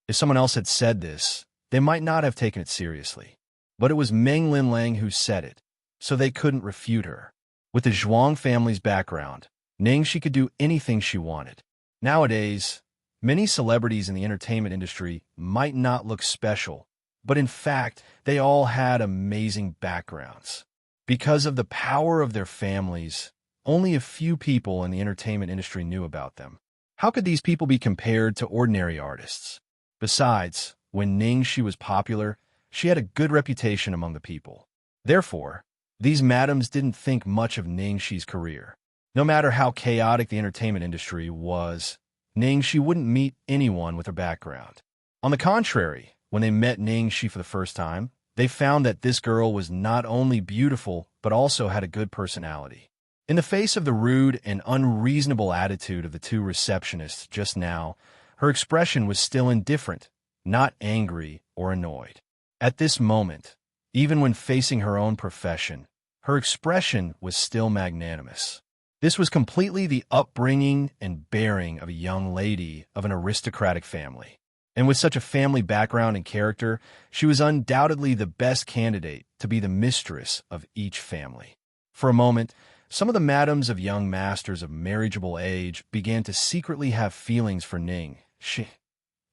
If someone else had said this, they might not have taken it seriously. But it was Meng Linlang who said it, so they couldn't refute her. With the Zhuang family's background, Ning Shi could do anything she wanted. Nowadays, many celebrities in the entertainment industry might not look special, but in fact, they all had amazing backgrounds. Because of the power of their families, only a few people in the entertainment industry knew about them. How could these people be compared to ordinary artists? Besides, when Ning Shi was popular, she had a good reputation among the people. Therefore, these madams didn't think much of Ning Shi's career. No matter how chaotic the entertainment industry was, Ning Shi wouldn't meet anyone with her background. On the contrary, when they met Ning Shi for the first time, they found that this girl was not only beautiful, but also had a good personality. In the face of the rude and unreasonable attitude of the two receptionists just now, her expression was still indifferent, not angry or annoyed. At this moment, even when facing her own profession, her expression was still magnanimous. This was completely the upbringing and bearing of a young lady of an aristocratic family. And with such a family background and character, she was undoubtedly the best candidate to be the mistress of each family. For a moment, some of the madams of young masters of marriageable age began to secretly have feelings for Ning Shi.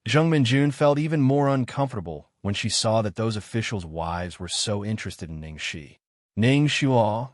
Zheng Minjun felt even more uncomfortable when she saw that those officials' wives were so interested in Ning Shi. Ning Shuo,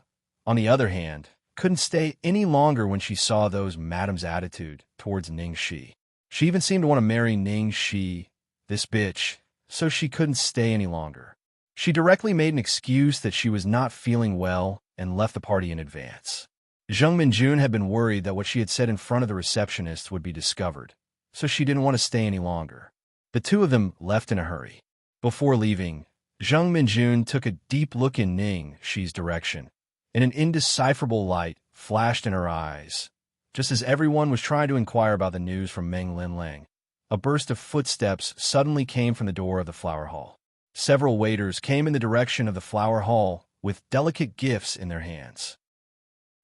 on the other hand, couldn't stay any longer when she saw those madams' attitude towards Ning Shi. She even seemed to want to marry Ning Shi, this bitch, so she couldn't stay any longer. She directly made an excuse that she was not feeling well and left the party in advance. Zheng Minjun had been worried that what she had said in front of the receptionist would be discovered, so she didn't want to stay any longer. The two of them left in a hurry. Before leaving, Zheng Minjun took a deep look in Ning Shi's direction, and an indecipherable light flashed in her eyes. Just as everyone was trying to inquire about the news from Meng Linlang, a burst of footsteps suddenly came from the door of the flower hall. Several waiters came in the direction of the flower hall with delicate gifts in their hands.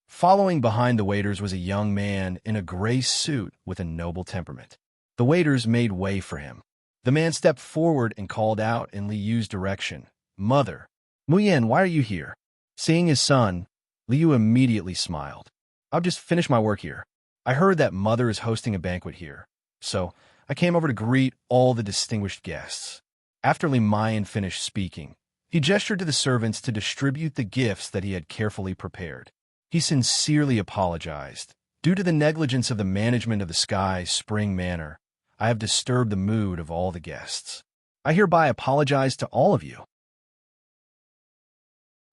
Following behind the waiters was a young man in a gray suit with a noble temperament. The waiters made way for him. The man stepped forward and called out in Li Yu's direction, "Mother." "Muyan, why are you here?" Seeing his son, Li Yu immediately smiled. "I've just finished my work here. I heard that Mother is hosting a banquet here, so I came over to greet all the distinguished guests." After Li Mayan finished speaking, he gestured to the servants to distribute the gifts that he had carefully prepared. He sincerely apologized. "Due to the negligence of the management of the Sky Spring Manor, I have disturbed the mood of all the guests. I hereby apologize to all of you."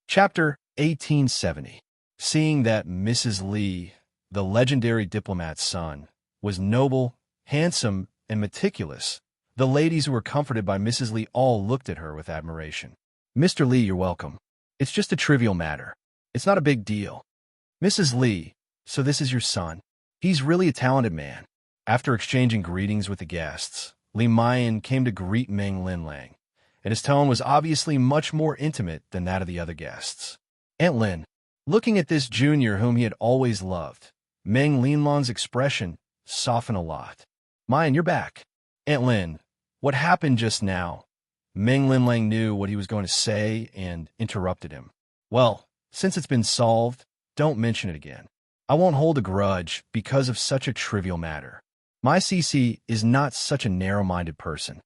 Chapter 1870. Seeing that Mrs. Li, the legendary diplomat's son, was noble, handsome, and meticulous, the ladies who were comforted by Mrs. Li all looked at her with admiration. "Mr. Li, you're welcome. It's just a trivial matter. It's not a big deal." "Mrs. Li, so this is your son? He's really a talented man." After exchanging greetings with the guests, Li Mayan came to greet Meng Linlang, and his tone was obviously much more intimate than that of the other guests. "Aunt Lin." Looking at this junior whom he had always loved, Meng Linlang's expression softened a lot. "Mayan, you're back." "Aunt Lin, what happened just now?" Meng Linlang knew what he was going to say and interrupted him. "Well, since it's been solved, don't mention it again. I won't hold a grudge because of such a trivial matter. My Cici is not such a narrow-minded person."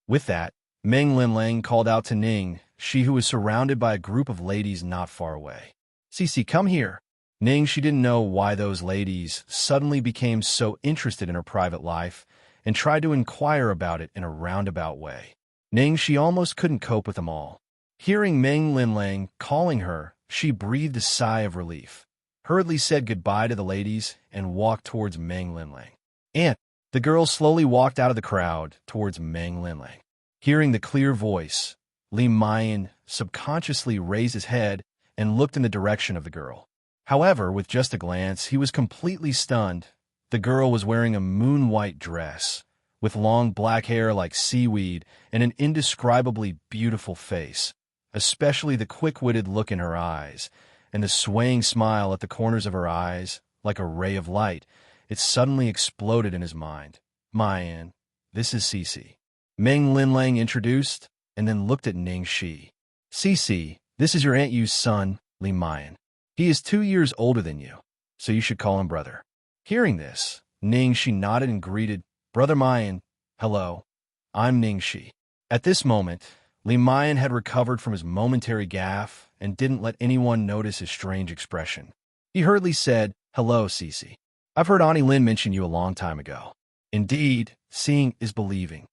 With that, Meng Linlang called out to Ning, she who was surrounded by a group of ladies not far away. "Cici, come here." Ning, she didn't know why those ladies suddenly became so interested in her private life and tried to inquire about it in a roundabout way. Ning, she almost couldn't cope with them all. Hearing Meng Linlang calling her, she breathed a sigh of relief, hurriedly said goodbye to the ladies, and walked towards Meng Linlang. "Aunt." The girl slowly walked out of the crowd towards Meng Linlang. Hearing the clear voice, Li Mayan subconsciously raised his head and looked in the direction of the girl. However, with just a glance, he was completely stunned. The girl was wearing a moon-white dress, with long black hair like seaweed and an indescribably beautiful face, especially the quick-witted look in her eyes, and the swaying smile at the corners of her eyes, like a ray of light. It suddenly exploded in his mind. "Mayan, this is Cici." Meng Linlang introduced, and then looked at Ning Shi. "Cici, this is your Aunt Yu's son, Li Mayan. He is 2 years older than you, so you should call him brother." Hearing this, Ning Shi nodded and greeted, "Brother Mayan, hello, I'm Ning Shi." At this moment, Li Mayan had recovered from his momentary gaffe and didn't let anyone notice his strange expression. He hurriedly said, "Hello, Cici. I've heard Auntie Lin mention you a long time ago." Indeed, seeing is believing.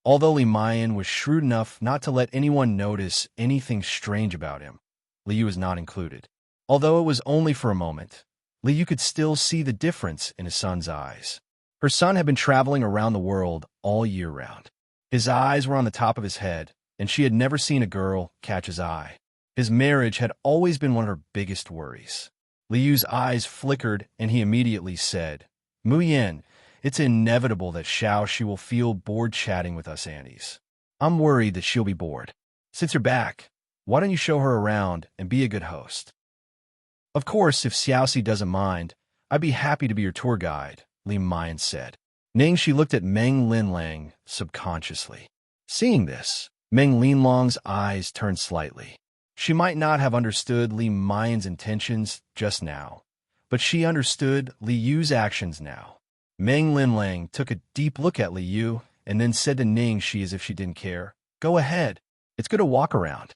Although Li Mayan was shrewd enough not to let anyone notice anything strange about him, Li Yu was not included. Although it was only for a moment, Li Yu could still see the difference in his son's eyes. Her son had been traveling around the world all year round. His eyes were on the top of his head, and she had never seen a girl catch his eye. His marriage had always been one of her biggest worries. Li Yu's eyes flickered, and he immediately said, "Mu Yin, it's inevitable that she will feel bored chatting with us aunties. I'm worried that she'll be bored. Since you're back, why don't you show her around and be a good host?" "Of course, if Xiaoxi doesn't mind, I'd be happy to be your tour guide," Li Mayan said. Ning Shi looked at Meng Linlang subconsciously. Seeing this, Meng Linlang's eyes turned slightly. She might not have understood Li Mayan's intentions just now, but she understood Li Yu's actions now. Meng Linlang took a deep look at Li Yu and then said to Ning Shi as if she didn't care, "Go ahead. It's good to walk around."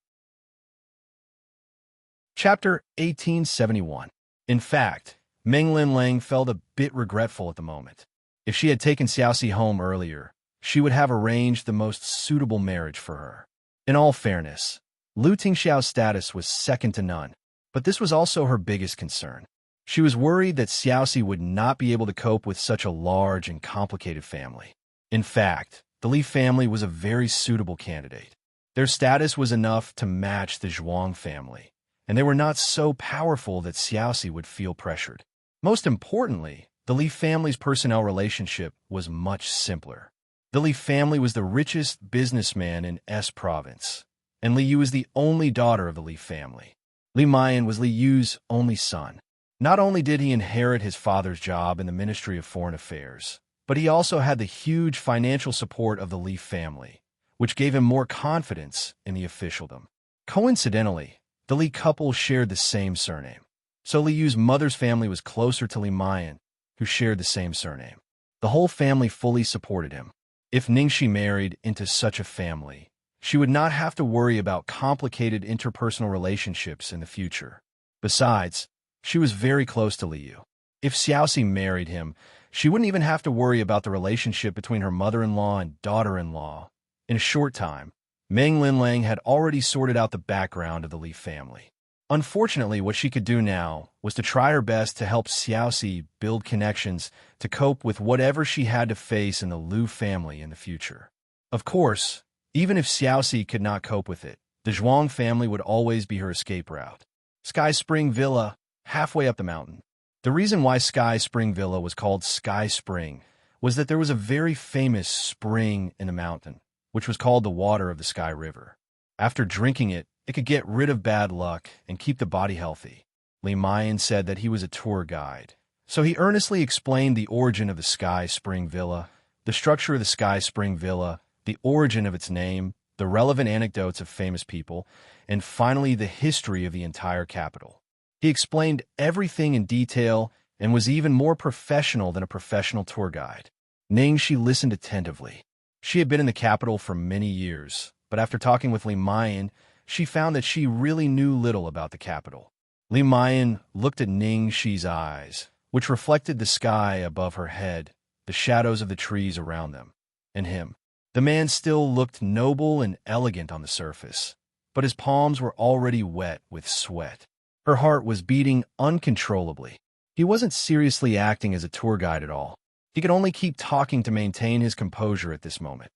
Chapter 1871. In fact, Meng Linlang felt a bit regretful at the moment. If she had taken Xiaoxi home earlier, she would have arranged the most suitable marriage for her. In all fairness, Lu Tingxiao's status was second to none, but this was also her biggest concern. She was worried that Xiaoxi would not be able to cope with such a large and complicated family. In fact, the Li family was a very suitable candidate. Their status was enough to match the Zhuang family, and they were not so powerful that Xiaoxi would feel pressured. Most importantly, the Li family's personnel relationship was much simpler. The Li family was the richest businessman in S province, and Li Yu was the only daughter of the Li family. Li Mayan was Li Yu's only son. Not only did he inherit his father's job in the Ministry of Foreign Affairs, but he also had the huge financial support of the Li family, which gave him more confidence in the officialdom. Coincidentally, the Li couple shared the same surname, so Li Yu's mother's family was closer to Li Mayan, who shared the same surname. The whole family fully supported him. If Ningxi married into such a family, she would not have to worry about complicated interpersonal relationships in the future. Besides, she was very close to Li Yu. If Xiaoxi married him, she wouldn't even have to worry about the relationship between her mother-in-law and daughter-in-law. In a short time, Meng Linlang had already sorted out the background of the Li family. Unfortunately, what she could do now was to try her best to help Xiaoxi build connections to cope with whatever she had to face in the Lu family in the future. Of course, even if Xiaoxi could not cope with it, the Zhuang family would always be her escape route. Sky Spring Villa, halfway up the mountain. The reason why Sky Spring Villa was called Sky Spring was that there was a very famous spring in the mountain, which was called the water of the Sky River. After drinking it, it could get rid of bad luck and keep the body healthy. Li Mayan said that he was a tour guide, so he earnestly explained the origin of the Sky Spring Villa, the structure of the Sky Spring Villa, the origin of its name, the relevant anecdotes of famous people, and finally the history of the entire capital. He explained everything in detail and was even more professional than a professional tour guide. Ningxi listened attentively. She had been in the capital for many years, but after talking with Li Mayan, she found that she really knew little about the capital. Li Mayan looked at Ningxi's eyes, which reflected the sky above her head, the shadows of the trees around them, and him. The man still looked noble and elegant on the surface, but his palms were already wet with sweat. Her heart was beating uncontrollably. He wasn't seriously acting as a tour guide at all. He could only keep talking to maintain his composure at this moment.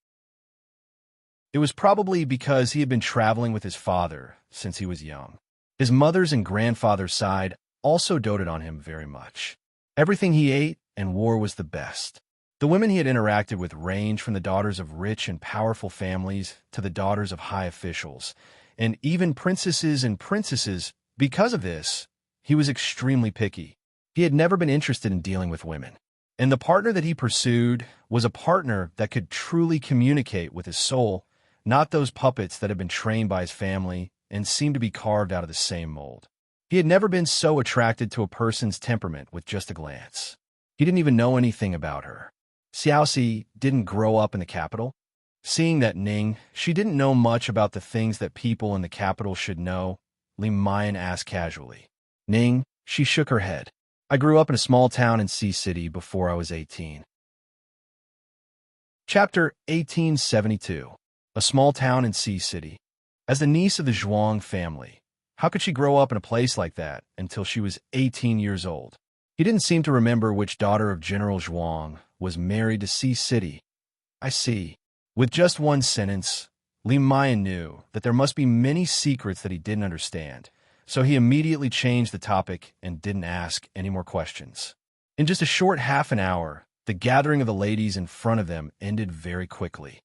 It was probably because he had been traveling with his father since he was young. His mother's and grandfather's side also doted on him very much. Everything he ate and wore was the best. The women he had interacted with ranged from the daughters of rich and powerful families to the daughters of high officials, and even princesses and princesses. Because of this, he was extremely picky. He had never been interested in dealing with women, and the partner that he pursued was a partner that could truly communicate with his soul, not those puppets that had been trained by his family and seemed to be carved out of the same mold. He had never been so attracted to a person's temperament with just a glance. He didn't even know anything about her. Xiaoxi didn't grow up in the capital. Seeing that she didn't know much about the things that people in the capital should know, Li Mayan asked casually. She shook her head. I grew up in a small town in Sea City before I was 18. Chapter 1872. A small town in Sea City. As the niece of the Zhuang family, how could she grow up in a place like that until she was 18 years old? He didn't seem to remember which daughter of General Zhuang was married to Sea City. I see. With just one sentence, Li Mayan knew that there must be many secrets that he didn't understand, so he immediately changed the topic and didn't ask any more questions. In just a short half an hour, the gathering of the ladies in front of them ended very quickly.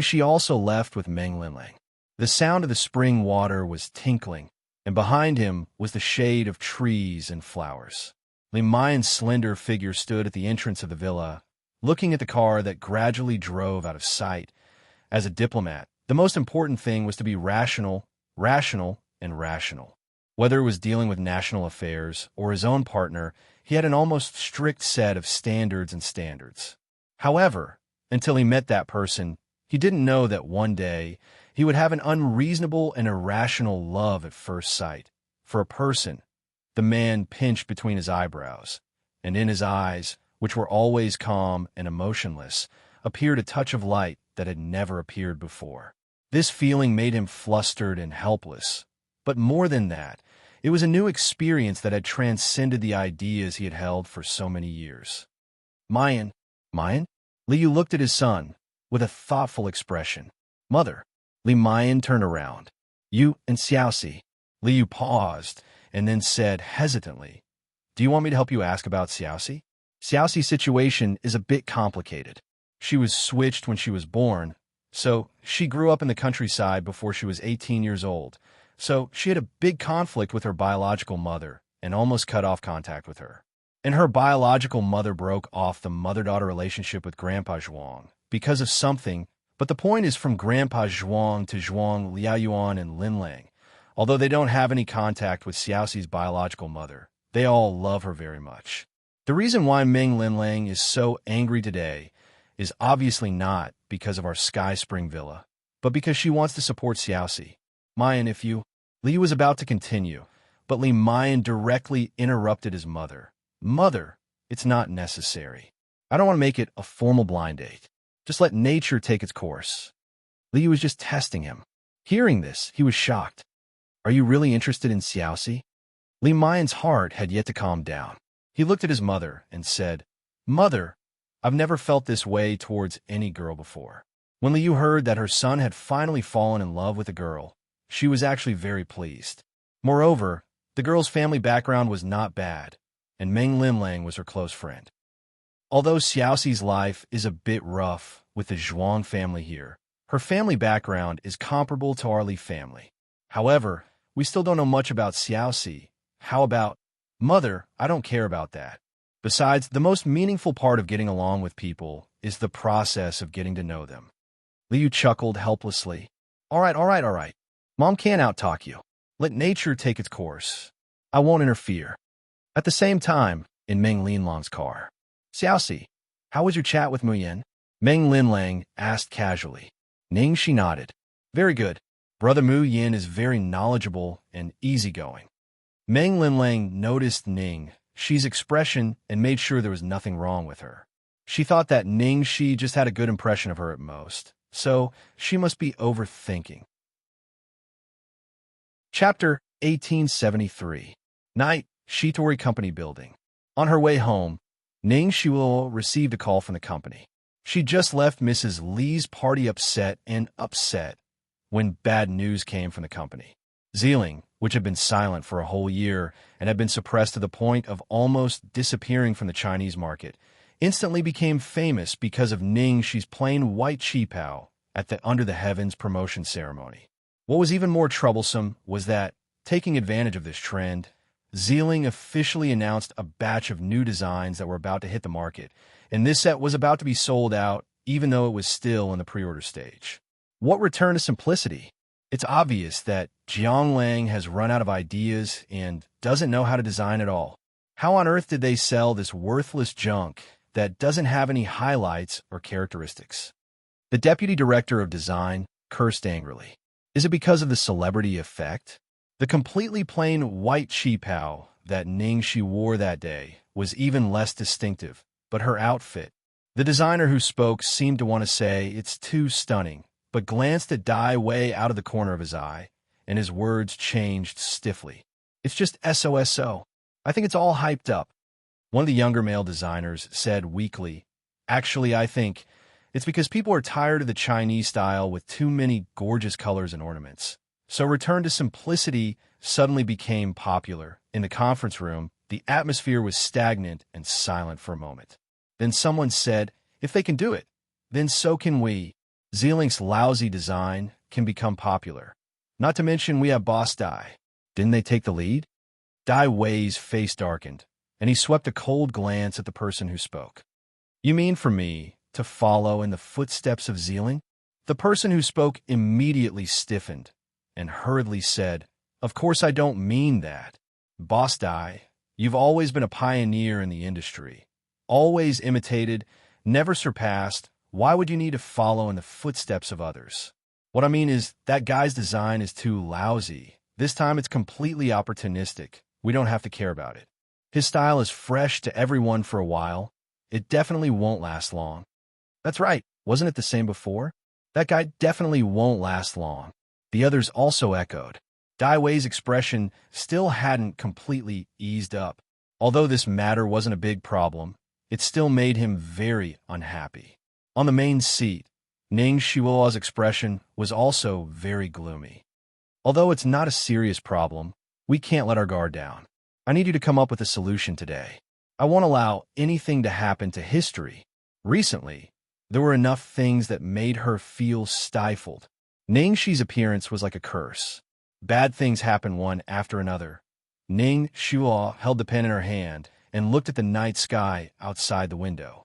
She also left with Meng Linlang. The sound of the spring water was tinkling, and behind him was the shade of trees and flowers. Li Mayan's slender figure stood at the entrance of the villa, looking at the car that gradually drove out of sight. As a diplomat, the most important thing was to be rational, and rational. Whether it was dealing with national affairs or his own partner, he had an almost strict set of standards. However, until he met that person, he didn't know that one day he would have an unreasonable and irrational love at first sight for a person. The man pinched between his eyebrows, and in his eyes, which were always calm and emotionless, appeared a touch of light that had never appeared before. This feeling made him flustered and helpless. But more than that, it was a new experience that had transcended the ideas he had held for so many years. Mayan. Mayan? Liu looked at his son with a thoughtful expression. Mother. Li Mayan turned around. You and Xiaoxi. Liu paused and then said hesitantly, Do you want me to help you ask about Xiaoxi? Xiaoxi's situation is a bit complicated. She was switched when she was born, so she grew up in the countryside before she was 18 years old. So she had a big conflict with her biological mother and almost cut off contact with her. And her biological mother broke off the mother-daughter relationship with Grandpa Zhuang because of something, but the point is from Grandpa Zhuang to Zhuang, Liaoyuan, and Linlang. Although they don't have any contact with Xiaoxi's biological mother, they all love her very much. The reason why Meng Linlang is so angry today is obviously not because of our Sky Spring Villa, but because she wants to support Xiaoxi. Mayan, if you... Li was about to continue, but Li Mayan directly interrupted his mother. Mother, it's not necessary. I don't want to make it a formal blind date. Just let nature take its course. Li was just testing him. Hearing this, he was shocked. Are you really interested in Xiaoxi? Li Mayan's heart had yet to calm down. He looked at his mother and said, Mother, I've never felt this way towards any girl before. When Liu heard that her son had finally fallen in love with a girl, she was actually very pleased. Moreover, the girl's family background was not bad, and Meng Linlang was her close friend. Although Xiaoxi's life is a bit rough with the Zhuang family here, her family background is comparable to our Li family. However, we still don't know much about Xiaoxi. How about, Mother, I don't care about that. Besides, the most meaningful part of getting along with people is the process of getting to know them. Liu chuckled helplessly. All right. Mom can't out-talk you. Let nature take its course. I won't interfere. At the same time, in Meng Linlang's car. Xiaoxi, how was your chat with Muyan? Meng Linlang asked casually. Ning, she nodded. Very good. Brother Mu Yin is very knowledgeable and easygoing. Meng Linlang noticed Ning, Shi's expression, and made sure there was nothing wrong with her. She thought that Ning Shi just had a good impression of her at most, so she must be overthinking. Chapter 1873. Night, Shitori Company Building. On her way home, Ning Shiluo received a call from the company. She just left Mrs. Li's party upset when bad news came from the company. Zealing, which had been silent for a whole year and had been suppressed to the point of almost disappearing from the Chinese market, instantly became famous because of Ning Shi's plain white qipao at the Under the Heavens promotion ceremony. What was even more troublesome was that, taking advantage of this trend, Zealing officially announced a batch of new designs that were about to hit the market, and this set was about to be sold out even though it was still in the pre-order stage. What return to simplicity? It's obvious that Jiang Lang has run out of ideas and doesn't know how to design at all. How on earth did they sell this worthless junk that doesn't have any highlights or characteristics? The deputy director of design cursed angrily. Is it because of the celebrity effect? The completely plain white qipao that Ning Shi wore that day was even less distinctive, but her outfit. The designer who spoke seemed to want to say it's too stunning, but glanced at Dai Wei out of the corner of his eye, and his words changed stiffly. It's just SOSO. I think it's all hyped up. One of the younger male designers said weakly, Actually, I think it's because people are tired of the Chinese style with too many gorgeous colors and ornaments. So return to simplicity suddenly became popular. In the conference room, the atmosphere was stagnant and silent for a moment. Then someone said, If they can do it, then so can we. Zealing's lousy design can become popular. Not to mention we have Boss Dai. Didn't they take the lead? Dai Wei's face darkened, and he swept a cold glance at the person who spoke. You mean for me to follow in the footsteps of Zealing? The person who spoke immediately stiffened and hurriedly said, Of course I don't mean that. Boss Dai, you've always been a pioneer in the industry. Always imitated, never surpassed. Why would you need to follow in the footsteps of others? What I mean is, that guy's design is too lousy. This time it's completely opportunistic. We don't have to care about it. His style is fresh to everyone for a while. It definitely won't last long. That's right. Wasn't it the same before? That guy definitely won't last long. The others also echoed. Dai Wei's expression still hadn't completely eased up. Although this matter wasn't a big problem, it still made him very unhappy. On the main seat, Ning Shiluo's expression was also very gloomy. Although it's not a serious problem, we can't let our guard down. I need you to come up with a solution today. I won't allow anything to happen to history. Recently, there were enough things that made her feel stifled. Ning Shi's appearance was like a curse. Bad things happened one after another. Ning Shiluo held the pen in her hand and looked at the night sky outside the window.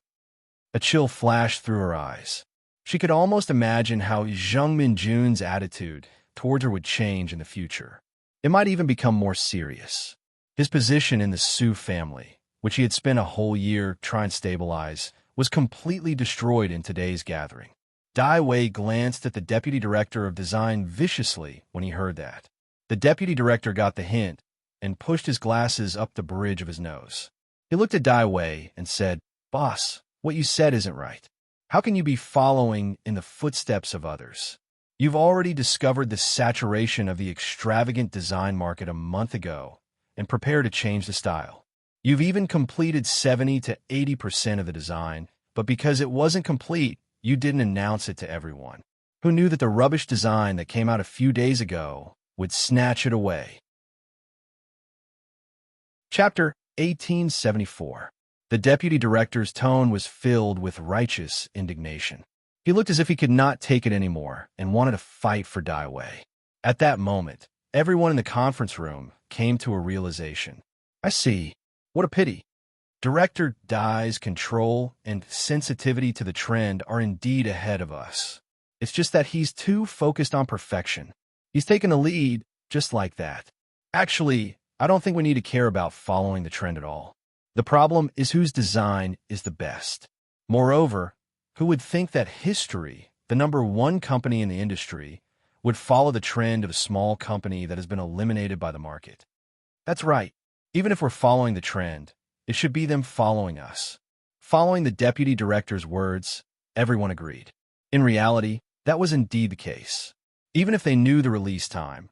A chill flashed through her eyes. She could almost imagine how Zhang Minjun's attitude towards her would change in the future. It might even become more serious. His position in the Su family, which he had spent a whole year trying to stabilize, was completely destroyed in today's gathering. Dai Wei glanced at the deputy director of design viciously when he heard that. The deputy director got the hint and pushed his glasses up the bridge of his nose. He looked at Dai Wei and said, "Boss, what you said isn't right. How can you be following in the footsteps of others? You've already discovered the saturation of the extravagant design market a month ago and prepared to change the style. You've even completed 70 to 80% of the design, but because it wasn't complete, you didn't announce it to everyone. Who knew that the rubbish design that came out a few days ago would snatch it away?" Chapter 1874. The deputy director's tone was filled with righteous indignation. He looked as if he could not take it anymore and wanted to fight for Dai Wei. At that moment, everyone in the conference room came to a realization. I see. What a pity. Director Dai's control and sensitivity to the trend are indeed ahead of us. It's just that he's too focused on perfection. He's taken the lead just like that. Actually, I don't think we need to care about following the trend at all. The problem is whose design is the best. Moreover, who would think that history, the #1 company in the industry, would follow the trend of a small company that has been eliminated by the market? That's right. Even if we're following the trend, it should be them following us. Following the deputy director's words, everyone agreed. In reality, that was indeed the case. Even if they knew the release time,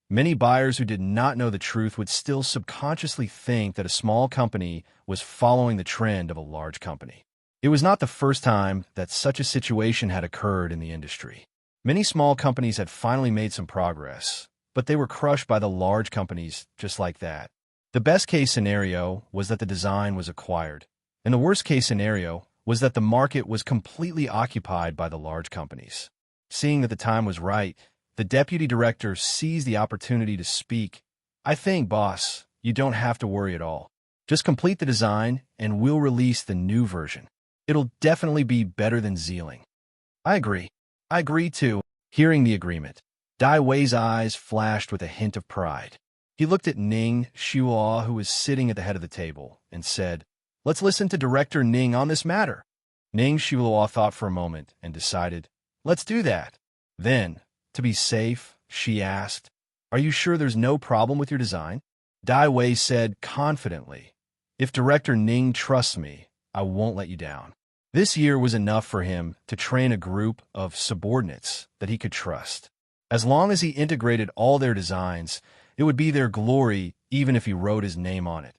many buyers who did not know the truth would still subconsciously think that a small company was following the trend of a large company. It was not the first time that such a situation had occurred in the industry. Many small companies had finally made some progress, but they were crushed by the large companies just like that. The best-case scenario was that the design was acquired, and the worst-case scenario was that the market was completely occupied by the large companies. Seeing that the time was right, the deputy director seized the opportunity to speak. I think, boss, you don't have to worry at all. Just complete the design, and we'll release the new version. It'll definitely be better than Zealing. I agree. I agree too. Hearing the agreement, Dai Wei's eyes flashed with a hint of pride. He looked at Ning Shiluo, who was sitting at the head of the table, and said, "Let's listen to Director Ning on this matter." Ning Shiluo thought for a moment and decided, "Let's do that." Then, to be safe, she asked, "Are you sure there's no problem with your design?" Dai Wei said confidently, "If Director Ning trusts me, I won't let you down." This year was enough for him to train a group of subordinates that he could trust. As long as he integrated all their designs, it would be their glory even if he wrote his name on it.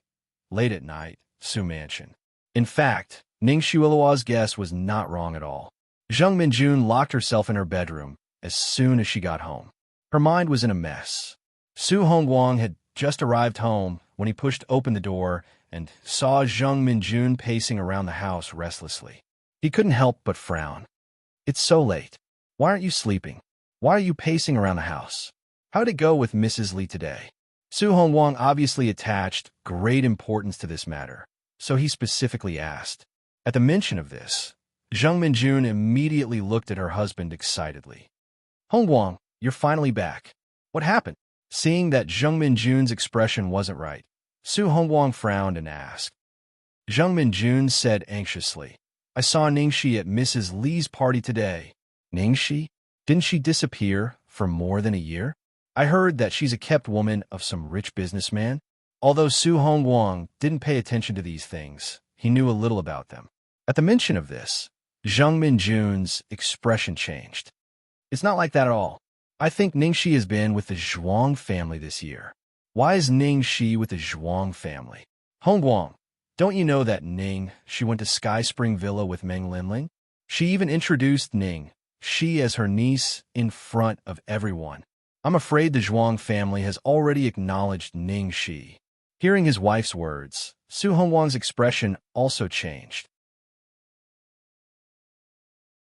Late at night, Su Mansion. In fact, Ning Shiluo's guess was not wrong at all. Zhang Minjun locked herself in her bedroom as soon as she got home. Her mind was in a mess. Su Hongguang had just arrived home when he pushed open the door and saw Zhang Minjun pacing around the house restlessly. He couldn't help but frown. "It's so late. Why aren't you sleeping? Why are you pacing around the house? How'd it go with Mrs. Li today?" Su Hongguang obviously attached great importance to this matter, so he specifically asked. At the mention of this, Zhang Minjun immediately looked at her husband excitedly. "Hongguang, you're finally back. What happened?" Seeing that Zhang Minjun's expression wasn't right, Su Hongguang frowned and asked. Zhang Minjun said anxiously, "I saw Ningxi at Mrs. Li's party today." "Ningxi? Didn't she disappear for more than a year? I heard that she's a kept woman of some rich businessman." Although Su Hongguang didn't pay attention to these things, he knew a little about them. At the mention of this, Zhang Minjun's expression changed. It's not like that at all. I think Ningxi has been with the Zhuang family this year. Why is Ningxi with the Zhuang family? Hongguang, don't you know that she went to Sky Spring Villa with Meng Linling? She even introduced Ningxi as her niece in front of everyone. I'm afraid the Zhuang family has already acknowledged Ningxi. Hearing his wife's words, Su Hongguang's expression also changed.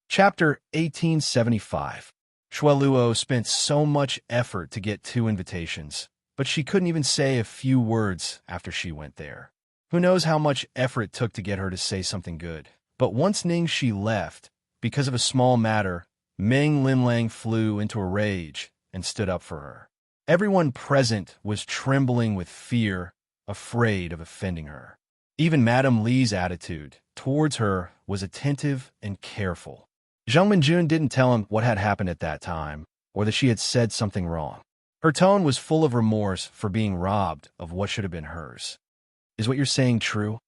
Chapter 1875. Shueluo spent so much effort to get 2 invitations, but she couldn't even say a few words after she went there. Who knows how much effort it took to get her to say something good. But once Ningxi left, because of a small matter, Meng Linlang flew into a rage and stood up for her. Everyone present was trembling with fear, afraid of offending her. Even Madame Li's attitude towards her was attentive and careful. Zhang Minjun didn't tell him what had happened at that time, or that she had said something wrong. Her tone was full of remorse for being robbed of what should have been hers. Is what you're saying true?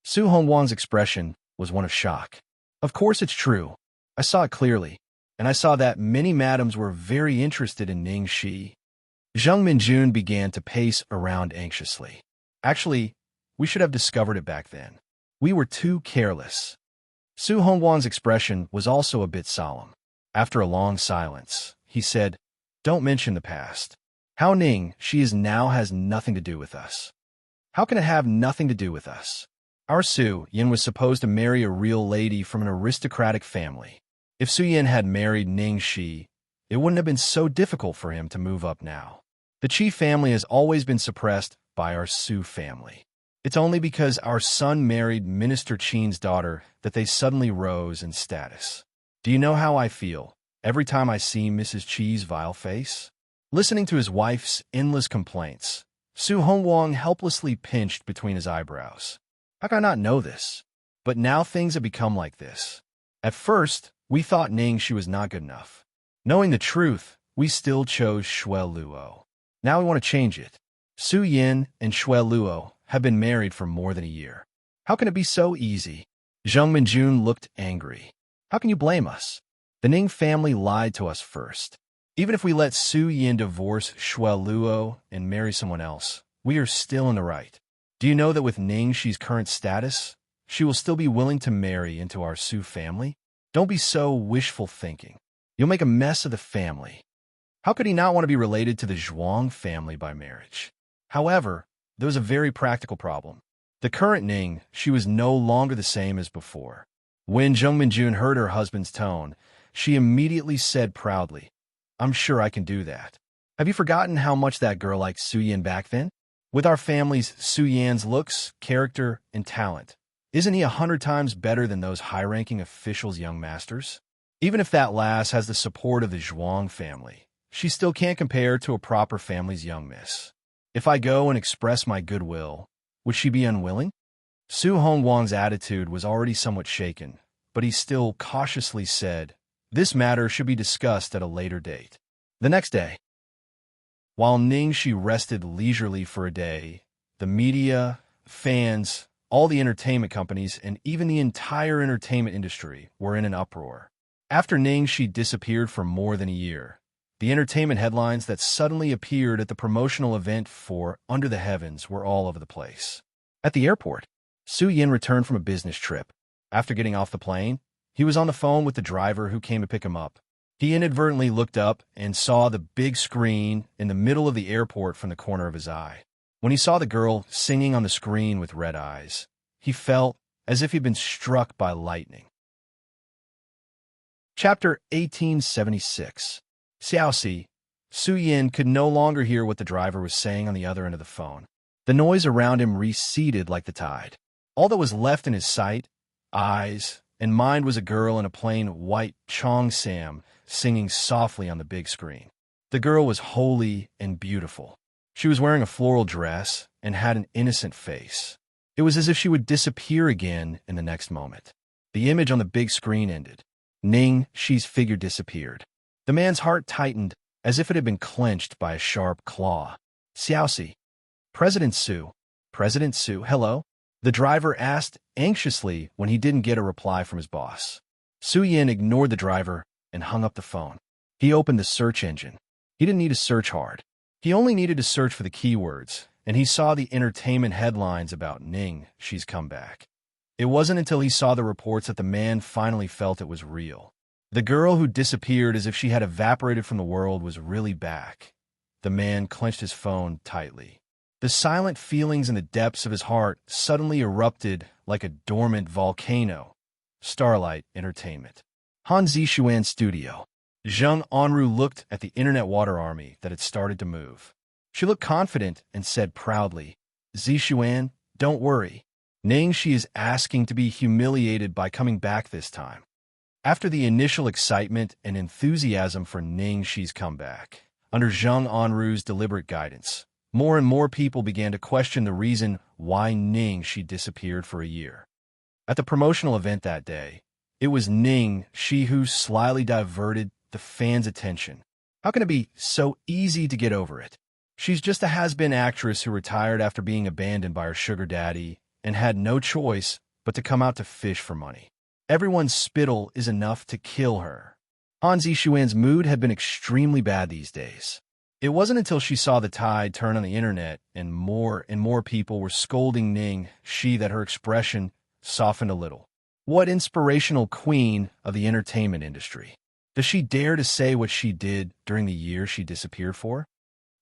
Su Hongguang's expression was one of shock. Of course it's true. I saw it clearly, and I saw that many madams were very interested in Ningxi. Zhang Minjun began to pace around anxiously. Actually, we should have discovered it back then. We were too careless. Su Hongguang's expression was also a bit solemn. After a long silence, he said, "Don't mention the past. How Ningxi is now has nothing to do with us." How can it have nothing to do with us? Our Su Yin was supposed to marry a real lady from an aristocratic family. If Su Yin had married Ningxi, it wouldn't have been so difficult for him to move up now. The Qi family has always been suppressed by our Su family. It's only because our son married Minister Qin's daughter that they suddenly rose in status. Do you know how I feel every time I see Mrs. Qi's vile face? Listening to his wife's endless complaints, Su Hongguang helplessly pinched between his eyebrows. How can I not know this? But now things have become like this. At first, we thought Ningxi was not good enough. Knowing the truth, we still chose Shueluo. Now we want to change it. Su Yin and Shueluo have been married for more than a year. How can it be so easy? Zhang Minjun looked angry. How can you blame us? The Ning family lied to us first. Even if we let Su Yin divorce Shueluo and marry someone else, we are still in the right. Do you know that with Ningxi's current status, she will still be willing to marry into our Su family? Don't be so wishful thinking. You'll make a mess of the family. How could he not want to be related to the Zhuang family by marriage? However, there was a very practical problem. The current Ning, she was no longer the same as before. When Zhang Minjun heard her husband's tone, she immediately said proudly, "I'm sure I can do that." Have you forgotten how much that girl liked Su Yin back then? With our family's Su Yan's looks, character, and talent, isn't he 100 times better than those high-ranking officials' young masters? Even if that lass has the support of the Zhuang family, she still can't compare to a proper family's young miss. If I go and express my goodwill, would she be unwilling? Su Hongguang's attitude was already somewhat shaken, but he still cautiously said, "This matter should be discussed at a later date." The next day, while Ningxi rested leisurely for a day, the media, fans, all the entertainment companies, and even the entire entertainment industry were in an uproar. After Ningxi disappeared for more than a year, the entertainment headlines that suddenly appeared at the promotional event for Under the Heavens were all over the place. At the airport, Su Yin returned from a business trip. After getting off the plane, he was on the phone with the driver who came to pick him up. He inadvertently looked up and saw the big screen in the middle of the airport from the corner of his eye. When he saw the girl singing on the screen with red eyes, he felt as if he'd been struck by lightning. Chapter 1876. Xiaoxi. Su Yin could no longer hear what the driver was saying on the other end of the phone. The noise around him receded like the tide. All that was left in his sight, eyes, and mind was a girl in a plain white cheongsam singing softly on the big screen. The girl was holy and beautiful. She was wearing a floral dress and had an innocent face. It was as if she would disappear again in the next moment. The image on the big screen ended. Ningxi's figure disappeared. The man's heart tightened as if it had been clenched by a sharp claw. "Xiaoxi." President Su, hello?" The driver asked anxiously when he didn't get a reply from his boss. Su Yin ignored the driver and hung up the phone. He opened the search engine. He didn't need to search hard. He only needed to search for the keywords, and he saw the entertainment headlines about Ning, she's come back. It wasn't until he saw the reports that the man finally felt it was real. The girl who disappeared as if she had evaporated from the world was really back. The man clenched his phone tightly. The silent feelings in the depths of his heart suddenly erupted like a dormant volcano. Starlight Entertainment. Han Zixuan Studio. Zheng Anru looked at the internet water army that had started to move. She looked confident and said proudly, "Zixuan, don't worry. Ning she is asking to be humiliated by coming back this time." After the initial excitement and enthusiasm for Ning she's come back, under Zheng Anru's deliberate guidance, more and more people began to question the reason why Ning she disappeared for a year. At the promotional event that day, it was Ning she who slyly diverted the fans' attention. How can it be so easy to get over it? She's just a has-been actress who retired after being abandoned by her sugar daddy and had no choice but to come out to fish for money. Everyone's spittle is enough to kill her. Han Zixuan's mood had been extremely bad these days. It wasn't until she saw the tide turn on the internet and more people were scolding Ning she that her expression softened a little. What inspirational queen of the entertainment industry. Does she dare to say what she did during the year she disappeared for?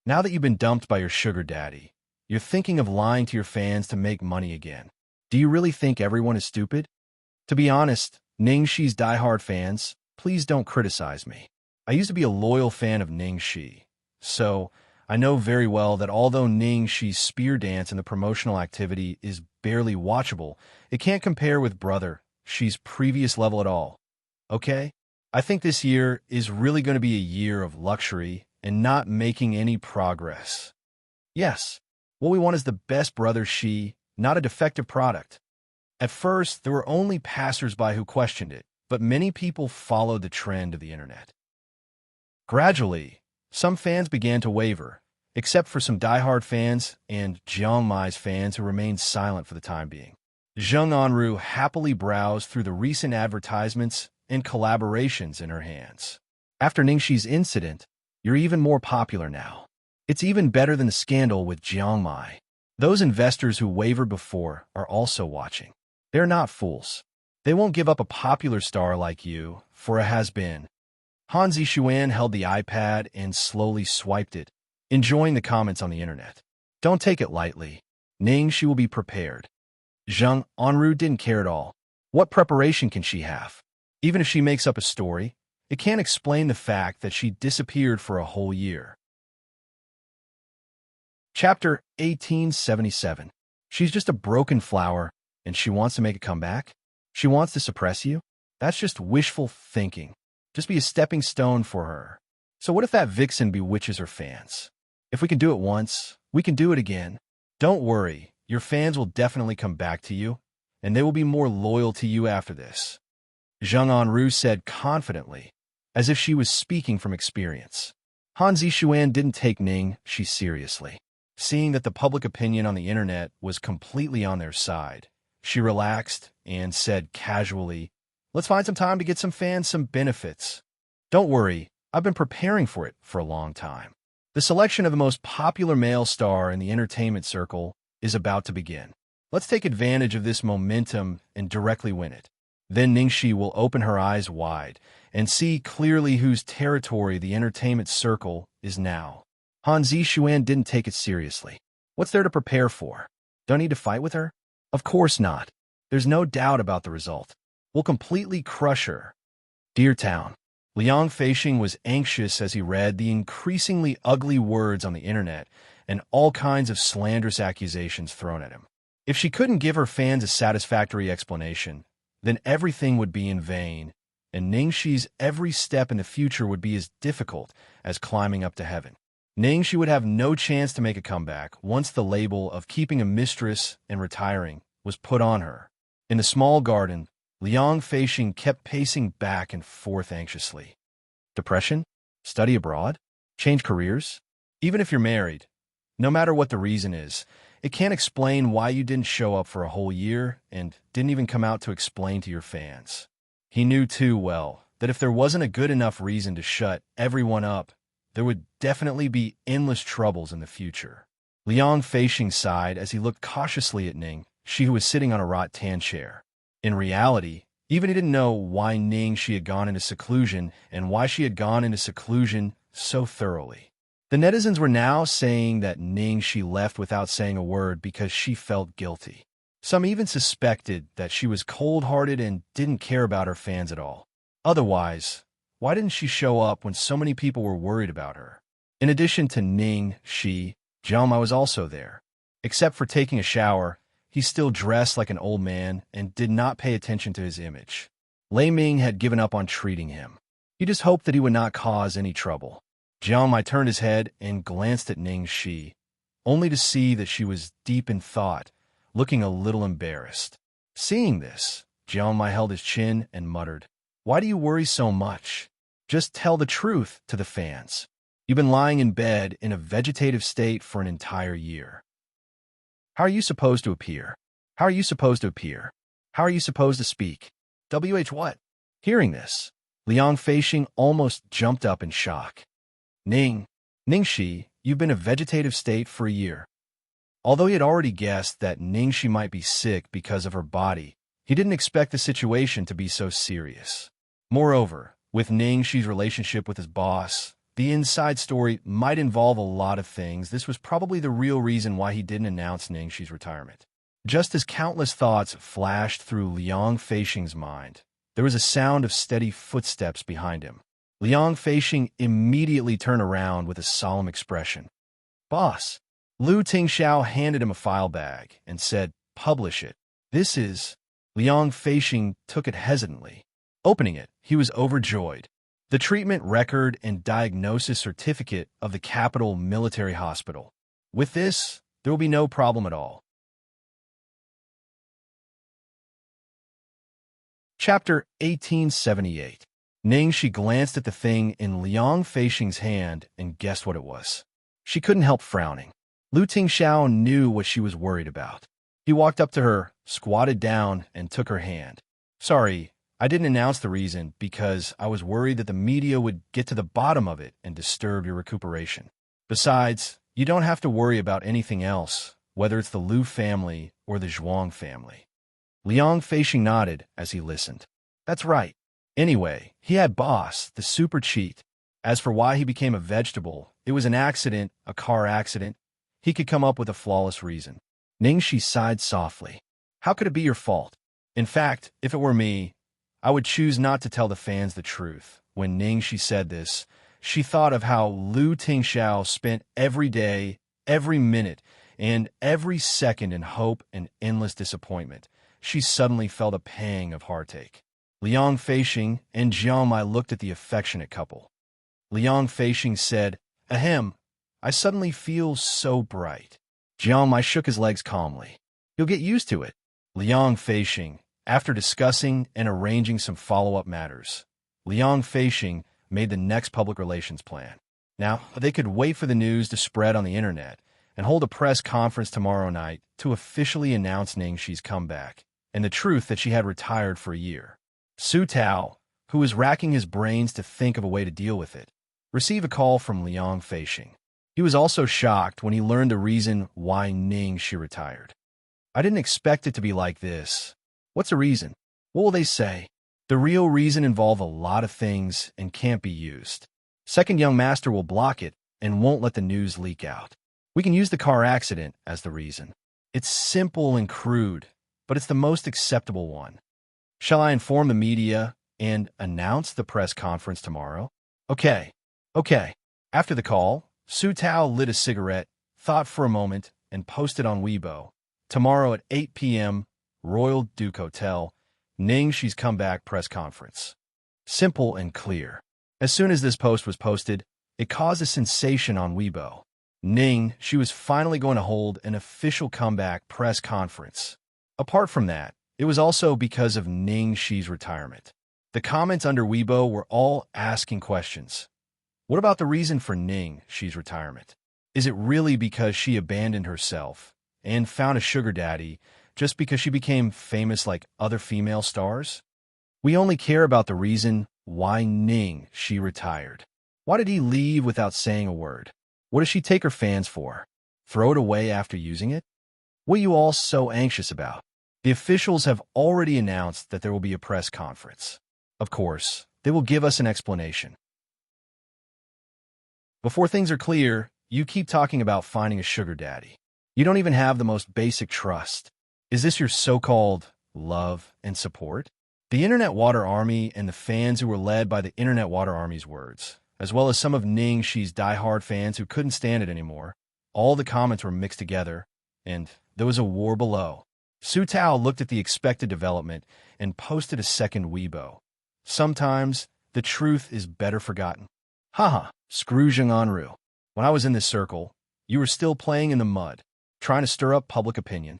Now that you've been dumped by your sugar daddy, you're thinking of lying to your fans to make money again. Do you really think everyone is stupid? To be honest, Ning Shi's diehard fans, please don't criticize me. I used to be a loyal fan of Ning Shi, so I know very well that although Ning Shi's spear dance in the promotional activity is barely watchable, it can't compare with Brother Shi's previous level at all. Okay? I think this year is really going to be a year of luxury and not making any progress. Yes, what we want is the best Brother Shi, not a defective product. At first, there were only passers-by who questioned it, but many people followed the trend of the internet. Gradually, some fans began to waver, except for some diehard fans and Jiang Mai's fans who remained silent for the time being. Zheng Anru happily browsed through the recent advertisements and collaborations in her hands. After Ningxi's incident, you're even more popular now. It's even better than the scandal with Jiang Mai. Those investors who wavered before are also watching. They're not fools. They won't give up a popular star like you for a has-been. Han Zixuan held the iPad and slowly swiped it, enjoying the comments on the internet. Don't take it lightly. Ning she will be prepared. Zheng Anru didn't care at all. What preparation can she have? Even if she makes up a story, it can't explain the fact that she disappeared for a whole year. Chapter 1877. She's just a broken flower, and she wants to make a comeback? She wants to suppress you? That's just wishful thinking. Just be a stepping stone for her. So what if that vixen bewitches her fans? If we can do it once, we can do it again. Don't worry, your fans will definitely come back to you, and they will be more loyal to you after this. Zheng Anru said confidently, as if she was speaking from experience. Han Zixuan didn't take Ning Shi seriously. Seeing that the public opinion on the internet was completely on their side, she relaxed and said casually, "Let's find some time to get some fans some benefits. Don't worry, I've been preparing for it for a long time." The selection of the most popular male star in the entertainment circle is about to begin. Let's take advantage of this momentum and directly win it. Then Ningxi will open her eyes wide and see clearly whose territory the entertainment circle is now. Han Zixuan didn't take it seriously. What's there to prepare for? Don't need to fight with her? Of course not. There's no doubt about the result. We'll completely crush her. Dear Town. Liang Feixing was anxious as he read the increasingly ugly words on the internet and all kinds of slanderous accusations thrown at him. If she couldn't give her fans a satisfactory explanation, then everything would be in vain, and Ningxi's every step in the future would be as difficult as climbing up to heaven. Ningxi would have no chance to make a comeback once the label of keeping a mistress and retiring was put on her. In the small garden, Liang Feixing kept pacing back and forth anxiously. Depression? Study abroad? Change careers? Even if you're married, no matter what the reason is, it can't explain why you didn't show up for a whole year and didn't even come out to explain to your fans. He knew too well that if there wasn't a good enough reason to shut everyone up, there would definitely be endless troubles in the future. Liang Feixing sighed as he looked cautiously at Ning, she who was sitting on a rattan chair. In reality, even he didn't know why Ning she had gone into seclusion and why she had gone into seclusion so thoroughly. The netizens were now saying that Ning she left without saying a word because she felt guilty. Some even suspected that she was cold-hearted and didn't care about her fans at all. Otherwise, why didn't she show up when so many people were worried about her? In addition to Ning, Jiao Mai was also there. Except for taking a shower, he still dressed like an old man and did not pay attention to his image. Lei Ming had given up on treating him. He just hoped that he would not cause any trouble. Jiao Mai turned his head and glanced at Ning Shi, only to see that she was deep in thought, looking a little embarrassed. Seeing this, Jiao Mai held his chin and muttered, "Why do you worry so much? Just tell the truth to the fans. You've been lying in bed in a vegetative state for an entire year. How are you supposed to appear? How are you supposed to appear? How are you supposed to speak? What?" Hearing this, Liang Feixing almost jumped up in shock. Ning Shi, you've been in a vegetative state for a year." Although he had already guessed that Ning Shi might be sick because of her body, he didn't expect the situation to be so serious. Moreover, with Ning Shi's relationship with his boss, the inside story might involve a lot of things. This was probably the real reason why he didn't announce Ning Shi's retirement. Just as countless thoughts flashed through Liang Feixing's mind, there was a sound of steady footsteps behind him. Liang Feixing immediately turned around with a solemn expression. "Boss." Lu Tingxiao handed him a file bag and said, "Publish it." "This is..." Liang Feixing took it hesitantly. Opening it, he was overjoyed. The treatment record and diagnosis certificate of the Capital Military Hospital. With this, there will be no problem at all. Chapter 1878. Ning Shi glanced at the thing in Liang Feixing's hand and guessed what it was. She couldn't help frowning. Lu Tingxiao knew what she was worried about. He walked up to her, squatted down, and took her hand. "Sorry, I didn't announce the reason because I was worried that the media would get to the bottom of it and disturb your recuperation. Besides, you don't have to worry about anything else, whether it's the Lu family or the Zhuang family." Liang Feixing nodded as he listened. "That's right. Anyway, he had boss, the super cheat. As for why he became a vegetable, it was an accident, a car accident. He could come up with a flawless reason." Ning Shi sighed softly. "How could it be your fault? In fact, if it were me, I would choose not to tell the fans the truth." When Ning Shi said this, she thought of how Lu Tingxiao spent every day, every minute, and every second in hope and endless disappointment. She suddenly felt a pang of heartache. Liang Feixing and Jiao Mai looked at the affectionate couple. Liang Feixing said, "Ahem, I suddenly feel so bright." Jiao Mai shook his legs calmly. "You'll get used to it." Liang Feixing, after discussing and arranging some follow-up matters, Liang Feixing made the next public relations plan. Now, they could wait for the news to spread on the internet and hold a press conference tomorrow night to officially announce Ning Shi's comeback and the truth that she had retired for a year. Su Tao, who was racking his brains to think of a way to deal with it, received a call from Liang Feixing. He was also shocked when he learned the reason why Ning Shi retired. "I didn't expect it to be like this." "What's the reason?" "What will they say?" "The real reason involves a lot of things and can't be used. Second young master will block it and won't let the news leak out. We can use the car accident as the reason. It's simple and crude, but it's the most acceptable one. Shall I inform the media and announce the press conference tomorrow?" Okay. After the call, Su Tao lit a cigarette, thought for a moment, and posted on Weibo, "Tomorrow at 8 p.m., Royal Duke Hotel, Ning Shi's comeback press conference." Simple and clear. As soon as this post was posted, it caused a sensation on Weibo. Ning Shi was finally going to hold an official comeback press conference. Apart from that, it was also because of Ning Shi's retirement. The comments under Weibo were all asking questions. What about the reason for Ning Shi's retirement? Is it really because she abandoned herself and found a sugar daddy just because she became famous like other female stars? We only care about the reason why Ning Shi retired. Why did he leave without saying a word? What does she take her fans for? Throw it away after using it? What are you all so anxious about? The officials have already announced that there will be a press conference. Of course, they will give us an explanation. Before things are clear, you keep talking about finding a sugar daddy. You don't even have the most basic trust. Is this your so-called love and support? The Internet Water Army and the fans who were led by the Internet Water Army's words, as well as some of Ning Shi's diehard fans who couldn't stand it anymore, all the comments were mixed together, and there was a war below. Su Tao looked at the expected development and posted a second Weibo. Sometimes, the truth is better forgotten. Haha, screw Zheng Anru. When I was in this circle, you were still playing in the mud, trying to stir up public opinion.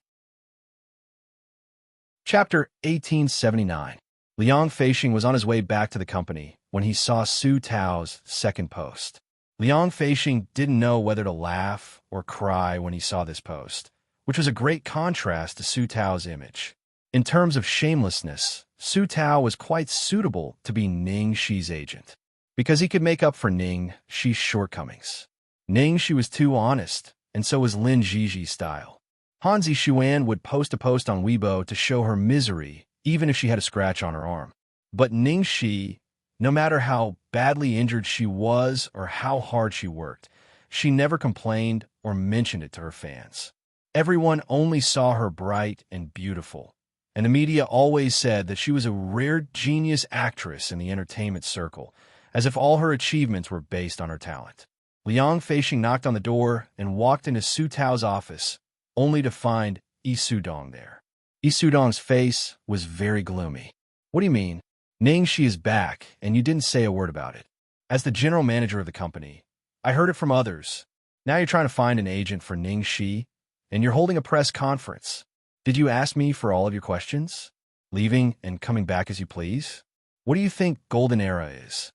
Chapter 1879. Liang Feixing was on his way back to the company when he saw Su Tao's second post. Liang Feixing didn't know whether to laugh or cry when he saw this post, which was a great contrast to Su Tao's image. In terms of shamelessness, Su Tao was quite suitable to be Ning Shi's agent, because he could make up for Ning Shi's shortcomings. Ning Shi was too honest, and so was Lin Ziji's style. Hanzi Xuan would post a post on Weibo to show her misery, even if she had a scratch on her arm. But Ning Shi, no matter how badly injured she was or how hard she worked, she never complained or mentioned it to her fans. Everyone only saw her bright and beautiful, and the media always said that she was a rare genius actress in the entertainment circle, as if all her achievements were based on her talent. Liang Feixing knocked on the door and walked into Su Tao's office, only to find Yi Sudong there. Yi Sudong's face was very gloomy. What do you mean? Ning Shi is back, and you didn't say a word about it. As the general manager of the company, I heard it from others. Now you're trying to find an agent for Ning Shi, and you're holding a press conference. Did you ask me for all of your questions? Leaving and coming back as you please? What do you think golden era is?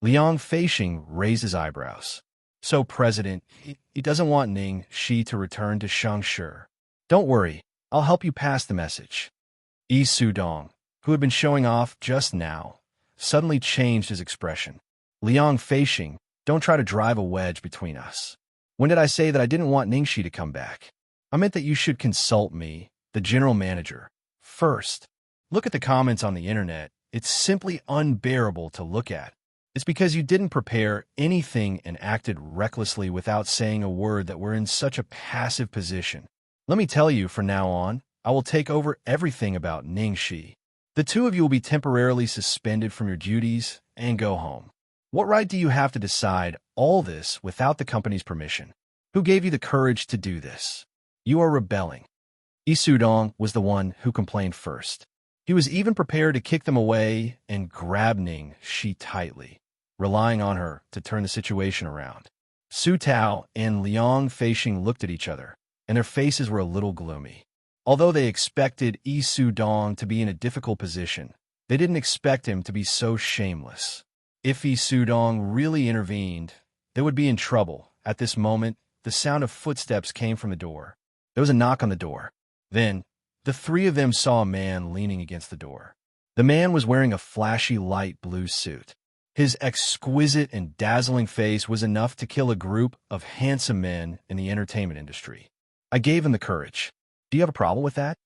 Liang Feixing raised his eyebrows. So, President, he doesn't want Ning Shi to return to Shangshi. Don't worry, I'll help you pass the message. Yi Sudong, who had been showing off just now, suddenly changed his expression. Liang Feixing, don't try to drive a wedge between us. When did I say that I didn't want Ning Shi to come back? I meant that you should consult me, the general manager, first. Look at the comments on the internet. It's simply unbearable to look at. It's because you didn't prepare anything and acted recklessly without saying a word that we're in such a passive position. Let me tell you, from now on, I will take over everything about Ning Shi. The two of you will be temporarily suspended from your duties and go home. What right do you have to decide all this without the company's permission? Who gave you the courage to do this? You are rebelling. Yi Sudong was the one who complained first. He was even prepared to kick them away and grab Ning Shi tightly, relying on her to turn the situation around. Su Tao and Liang Feixing looked at each other, and their faces were a little gloomy. Although they expected Yi Sudong to be in a difficult position, they didn't expect him to be so shameless. If Yi Sudong really intervened, they would be in trouble. At this moment, the sound of footsteps came from the door. There was a knock on the door. Then, the three of them saw a man leaning against the door. The man was wearing a flashy light blue suit. His exquisite and dazzling face was enough to kill a group of handsome men in the entertainment industry. I gave him the courage. Do you have a problem with that?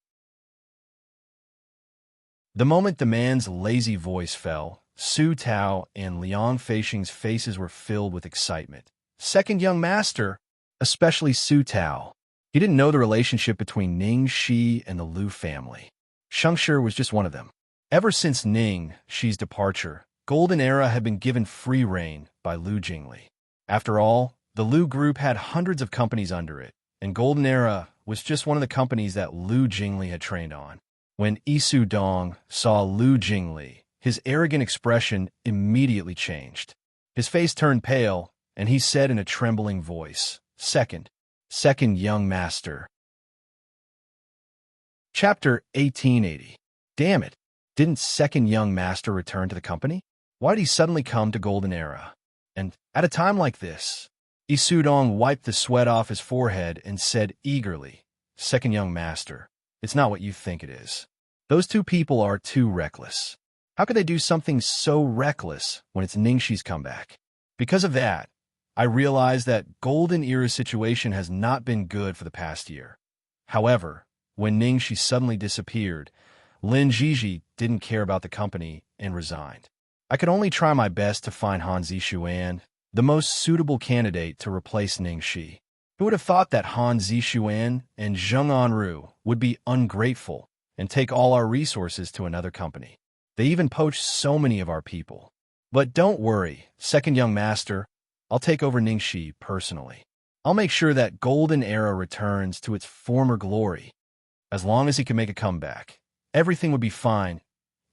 The moment the man's lazy voice fell, Su Tao and Liang Feixing's faces were filled with excitement. Second young master, especially Su Tao. He didn't know the relationship between Ning Shi and the Liu family. Shangshi was just one of them. Ever since Ning Shi's departure, Golden Era had been given free rein by Liu Jingli. After all, the Liu Group had hundreds of companies under it, and Golden Era was just one of the companies that Liu Jingli had trained on. When Yi Sudong saw Liu Jingli, his arrogant expression immediately changed. His face turned pale, and he said in a trembling voice, Second young master. Chapter 1880. Damn it, didn't second young master return to the company? Why did he suddenly come to Golden Era? And at a time like this, Yi Sudong wiped the sweat off his forehead and said eagerly, Second young master, it's not what you think it is. Those two people are too reckless. How could they do something so reckless when it's Ningxi's comeback? Because of that, I realized that Golden Era's situation has not been good for the past year. However, when Ningxi suddenly disappeared, Lin Jiji didn't care about the company and resigned. I could only try my best to find Han Zixuan, the most suitable candidate to replace Ningxi. Who would have thought that Han Zixuan and Zheng Anru would be ungrateful and take all our resources to another company? They even poached so many of our people. But don't worry, second young master, I'll take over Ningxi personally. I'll make sure that Golden Era returns to its former glory. As long as he can make a comeback, everything would be fine.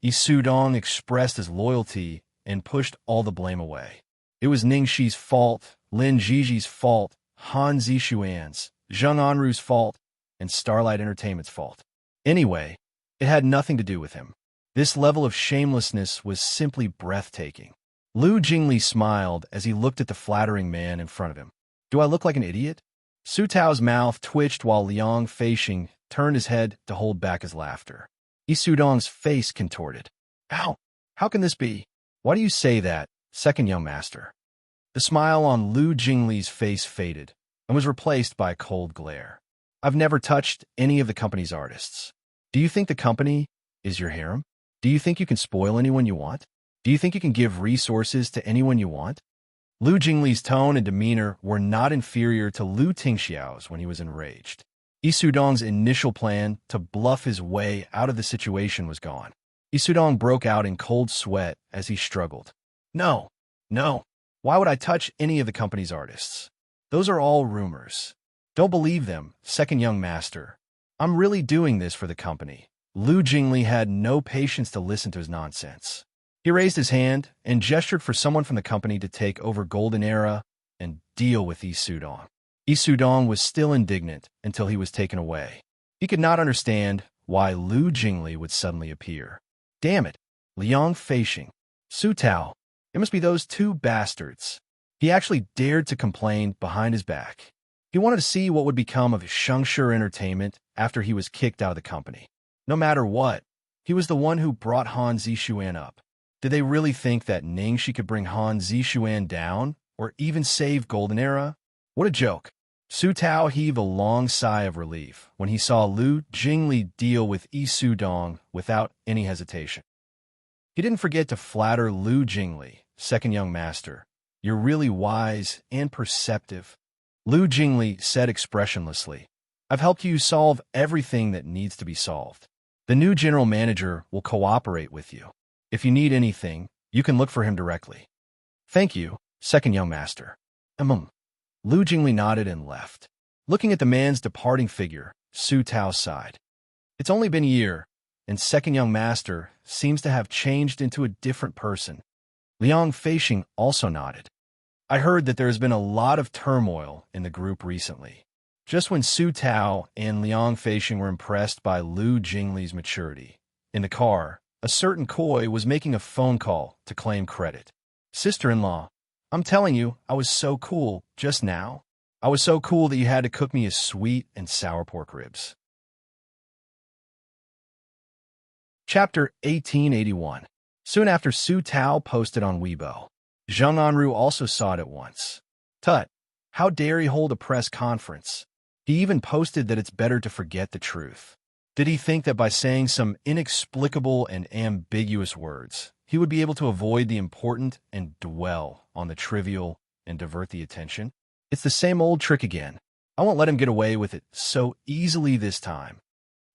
Yi Sudong expressed his loyalty and pushed all the blame away. It was Ningxi's fault, Lin Jiji's fault, Han Zixuan's, Zheng Anru's fault, and Starlight Entertainment's fault. Anyway, it had nothing to do with him. This level of shamelessness was simply breathtaking. Lu Jingli smiled as he looked at the flattering man in front of him. Do I look like an idiot? Su Tao's mouth twitched while Liang Feixing turned his head to hold back his laughter. Yi Sudong's face contorted. How? How can this be? Why do you say that, second young master? The smile on Lu Jingli's face faded and was replaced by a cold glare. I've never touched any of the company's artists. Do you think the company is your harem? Do you think you can spoil anyone you want? Do you think you can give resources to anyone you want? Lu Jingli's tone and demeanor were not inferior to Lu Tingxiao's when he was enraged. Yi Sudong's initial plan to bluff his way out of the situation was gone. Yi Sudong broke out in cold sweat as he struggled. No, no. Why would I touch any of the company's artists? Those are all rumors. Don't believe them, second young master. I'm really doing this for the company. Lu Jingli had no patience to listen to his nonsense. He raised his hand and gestured for someone from the company to take over Golden Era and deal with Yi Sudong. Yi Sudong was still indignant until he was taken away. He could not understand why Lu Jingli would suddenly appear. Damn it, Liang Feixing, Su Tao, it must be those two bastards. He actually dared to complain behind his back. He wanted to see what would become of Shengshi Entertainment after he was kicked out of the company. No matter what, he was the one who brought Han Zixuan up. Did they really think that Ningxi could bring Han Zixuan down or even save Golden Era? What a joke. Su Tao heaved a long sigh of relief when he saw Lu Jingli deal with Yi Sudong without any hesitation. He didn't forget to flatter Lu Jingli, second young master. You're really wise and perceptive. Lu Jingli said expressionlessly, I've helped you solve everything that needs to be solved. The new general manager will cooperate with you. If you need anything, you can look for him directly. Thank you, second young master. Lu Jingli nodded and left. Looking at the man's departing figure, Su Tao sighed. It's only been a year, and second young master seems to have changed into a different person. Liang Feixing also nodded. I heard that there has been a lot of turmoil in the group recently. Just when Su Tao and Liang Feixing were impressed by Lu Jingli's maturity, in the car, a certain Koi was making a phone call to claim credit. Sister-in-law, I'm telling you, I was so cool just now. I was so cool that you had to cook me a sweet and sour pork ribs. Chapter 1881. Soon after Su Tao posted on Weibo, Zheng Anru also saw it at once. Tut, how dare he hold a press conference? He even posted that it's better to forget the truth. Did he think that by saying some inexplicable and ambiguous words, he would be able to avoid the important and dwell on the trivial and divert the attention? It's the same old trick again. I won't let him get away with it so easily this time.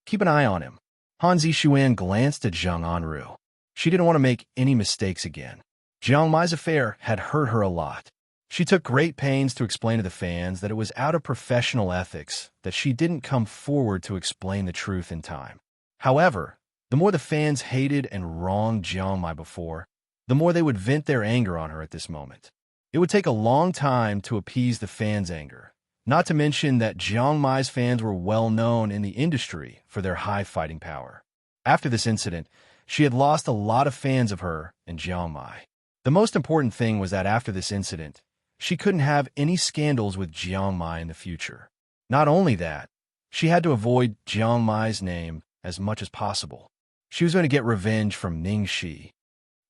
Keep an eye on him. Han Zixuan glanced at Zheng Anru. She didn't want to make any mistakes again. Jiang Mai's affair had hurt her a lot. She took great pains to explain to the fans that it was out of professional ethics that she didn't come forward to explain the truth in time. However, the more the fans hated and wronged Jiang Mai before, the more they would vent their anger on her at this moment. It would take a long time to appease the fans' anger, not to mention that Jiang Mai's fans were well known in the industry for their high fighting power. After this incident, she had lost a lot of fans of her and Jiang Mai. The most important thing was that after this incident, she couldn't have any scandals with Jiang Mai in the future. Not only that, she had to avoid Jiang Mai's name as much as possible. She was going to get revenge from Ning Shi.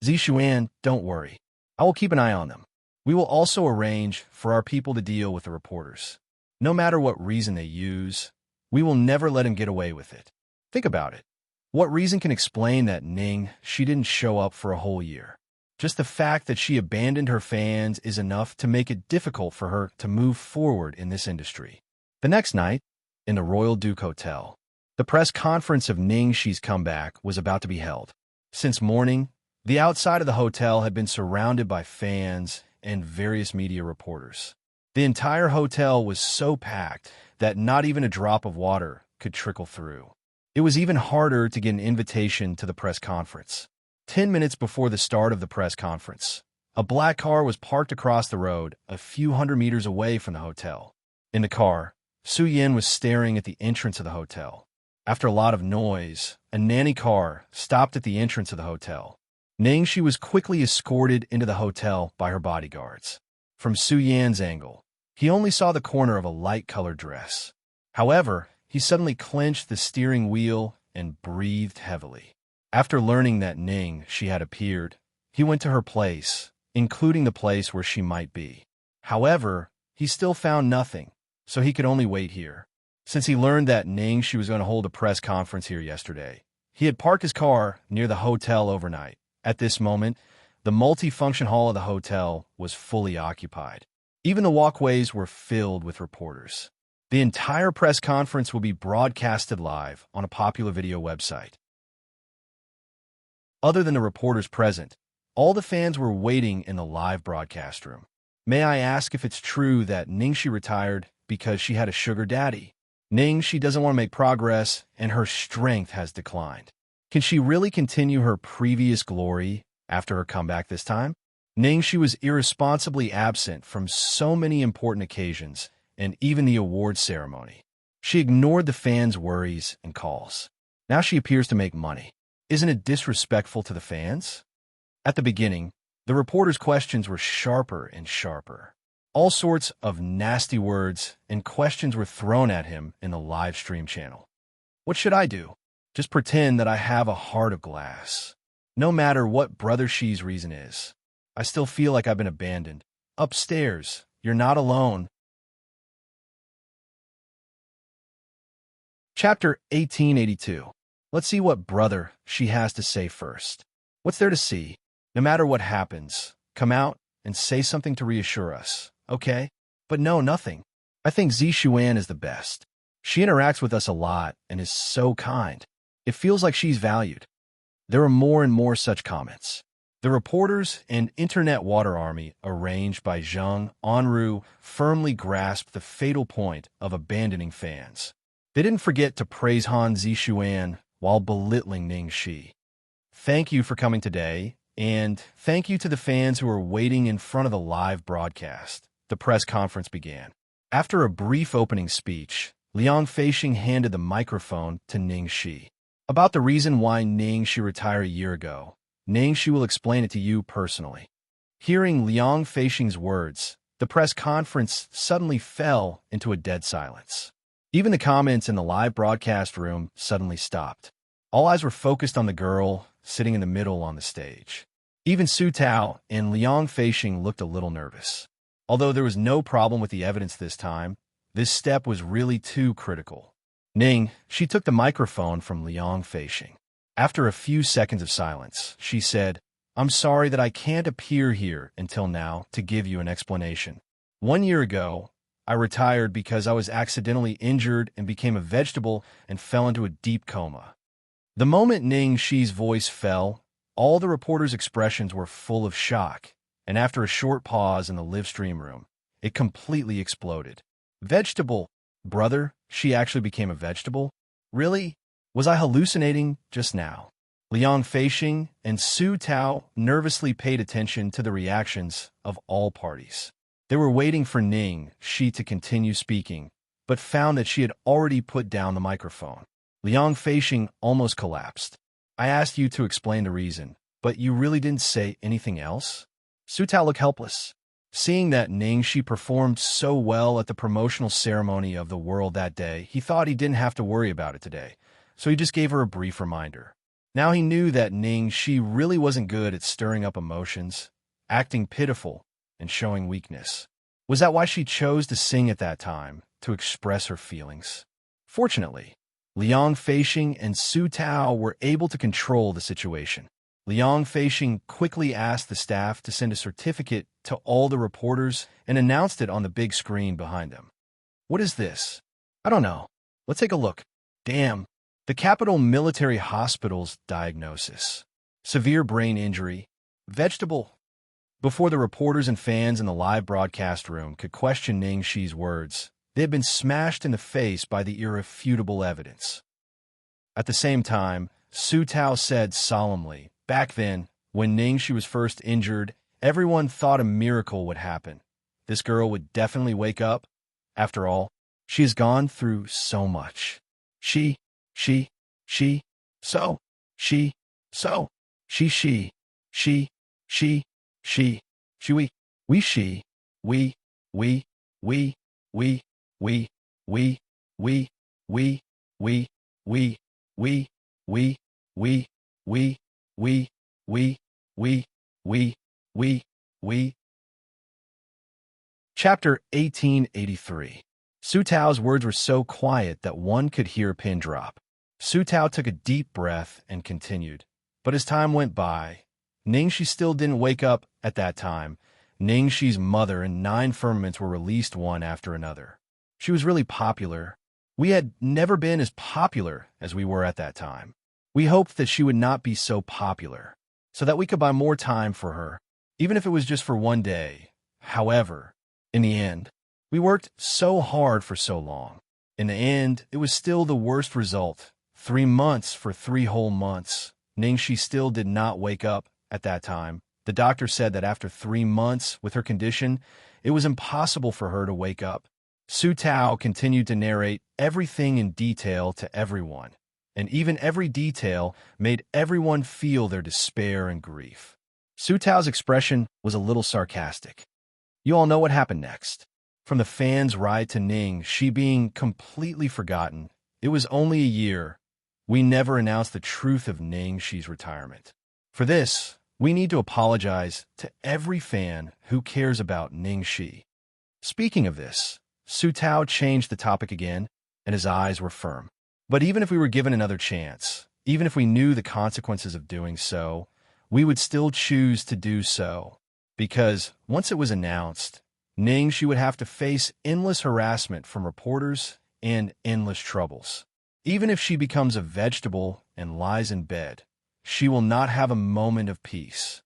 Zishuan, don't worry. I will keep an eye on them. We will also arrange for our people to deal with the reporters. No matter what reason they use, we will never let him get away with it. Think about it. What reason can explain that Ning Shi didn't show up for a whole year? Just the fact that she abandoned her fans is enough to make it difficult for her to move forward in this industry. The next night, in the Royal Duke Hotel, the press conference of Ning Shi's comeback was about to be held. Since morning, the outside of the hotel had been surrounded by fans and various media reporters. The entire hotel was so packed that not even a drop of water could trickle through. It was even harder to get an invitation to the press conference. 10 minutes before the start of the press conference, a black car was parked across the road a few hundred meters away from the hotel. In the car, Su Yin was staring at the entrance of the hotel. After a lot of noise, a nanny car stopped at the entrance of the hotel. Ning Shi was quickly escorted into the hotel by her bodyguards. From Su Yan's angle, he only saw the corner of a light-colored dress. However, he suddenly clenched the steering wheel and breathed heavily. After learning that Ning Shi had appeared, he went to her place, including the place where she might be. However, he still found nothing, so he could only wait here. Since he learned that Ning Shi was going to hold a press conference here yesterday, he had parked his car near the hotel overnight. At this moment, the multifunction hall of the hotel was fully occupied. Even the walkways were filled with reporters. The entire press conference will be broadcasted live on a popular video website. Other than the reporters present, all the fans were waiting in the live broadcast room. May I ask if it's true that Ning Shi retired because she had a sugar daddy? Ning Shi doesn't want to make progress, and her strength has declined. Can she really continue her previous glory after her comeback this time? Ning Shi was irresponsibly absent from so many important occasions, and even the awards ceremony. She ignored the fans' worries and calls. Now she appears to make money. Isn't it disrespectful to the fans? At the beginning, the reporters' questions were sharper and sharper. All sorts of nasty words and questions were thrown at him in the live stream channel. What should I do? Just pretend that I have a heart of glass. No matter what Brother Shi's reason is, I still feel like I've been abandoned. Upstairs, you're not alone. Chapter 1882. Let's see what Brother Shi has to say first. What's there to see? No matter what happens, come out and say something to reassure us, okay? But no, nothing. I think Zishuan is the best. She interacts with us a lot and is so kind. It feels like she's valued. There are more and more such comments. The reporters and internet water army, arranged by Zheng Anru, firmly grasped the fatal point of abandoning fans. They didn't forget to praise Han Zishuan while belittling Ning Shi. Thank you for coming today, and thank you to the fans who are waiting in front of the live broadcast. The press conference began. After a brief opening speech, Liang Feixing handed the microphone to Ning Shi. About the reason why Ning Shi retired a year ago, Ning Shi will explain it to you personally. Hearing Liang Feixing's words, the press conference suddenly fell into a dead silence. Even the comments in the live broadcast room suddenly stopped. All eyes were focused on the girl sitting in the middle on the stage. Even Su Tao and Liang Feixing looked a little nervous. Although there was no problem with the evidence this time, this step was really too critical. Ning, she took the microphone from Liang Feixing. After a few seconds of silence, she said, "I'm sorry that I can't appear here until now to give you an explanation. 1 year ago, I retired because I was accidentally injured and became a vegetable and fell into a deep coma." The moment Ning Shi's voice fell, all the reporters' expressions were full of shock, and after a short pause in the live stream room, it completely exploded. Vegetable? Brother, she actually became a vegetable? Really? Was I hallucinating just now? Liang Feixing and Su Tao nervously paid attention to the reactions of all parties. They were waiting for Ning Shi to continue speaking, but found that she had already put down the microphone. Liang Feixing almost collapsed. "I asked you to explain the reason, but you really didn't say anything else?" Su Tao looked helpless. Seeing that Ning Shi performed so well at the promotional ceremony of the world that day, he thought he didn't have to worry about it today, so he just gave her a brief reminder. Now he knew that Ning Shi really wasn't good at stirring up emotions, acting pitiful, and showing weakness. Was that why she chose to sing at that time, to express her feelings? Fortunately, Liang Feixing and Su Tao were able to control the situation. Liang Feixing quickly asked the staff to send a certificate to all the reporters and announced it on the big screen behind them. What is this? I don't know. Let's take a look. Damn. The Capital Military Hospital's diagnosis. Severe brain injury. Vegetable. Before the reporters and fans in the live broadcast room could question Ning Shi's words, they had been smashed in the face by the irrefutable evidence. At the same time, Su Tao said solemnly, back then, when Ning Shi was first injured, everyone thought a miracle would happen. This girl would definitely wake up. After all, she has gone through so much. She, we, we. Chapter 1883. Su Tao's words were so quiet that one could hear a pin drop. Su Tao took a deep breath and continued. But as time went by, Ning Shi still didn't wake up at that time. Ning Shi's mother and 9 firmaments were released one after another. She was really popular. We had never been as popular as we were at that time. We hoped that she would not be so popular, so that we could buy more time for her, even if it was just for one day. However, in the end, we worked so hard for so long. In the end, it was still the worst result. 3 months for 3 whole months. Ning Shi still did not wake up at that time. The doctor said that after 3 months with her condition, it was impossible for her to wake up. Su Tao continued to narrate everything in detail to everyone, and even every detail made everyone feel their despair and grief. Su Tao's expression was a little sarcastic. You all know what happened next. From the fans' ride to Ning Shi being completely forgotten, it was only a year. We never announced the truth of Ning Shi's retirement. For this, we need to apologize to every fan who cares about Ning Shi. Speaking of this, Su Tao changed the topic again, and his eyes were firm. But even if we were given another chance, even if we knew the consequences of doing so, we would still choose to do so. Because once it was announced, Ning Shi would have to face endless harassment from reporters and endless troubles. Even if she becomes a vegetable and lies in bed, she will not have a moment of peace.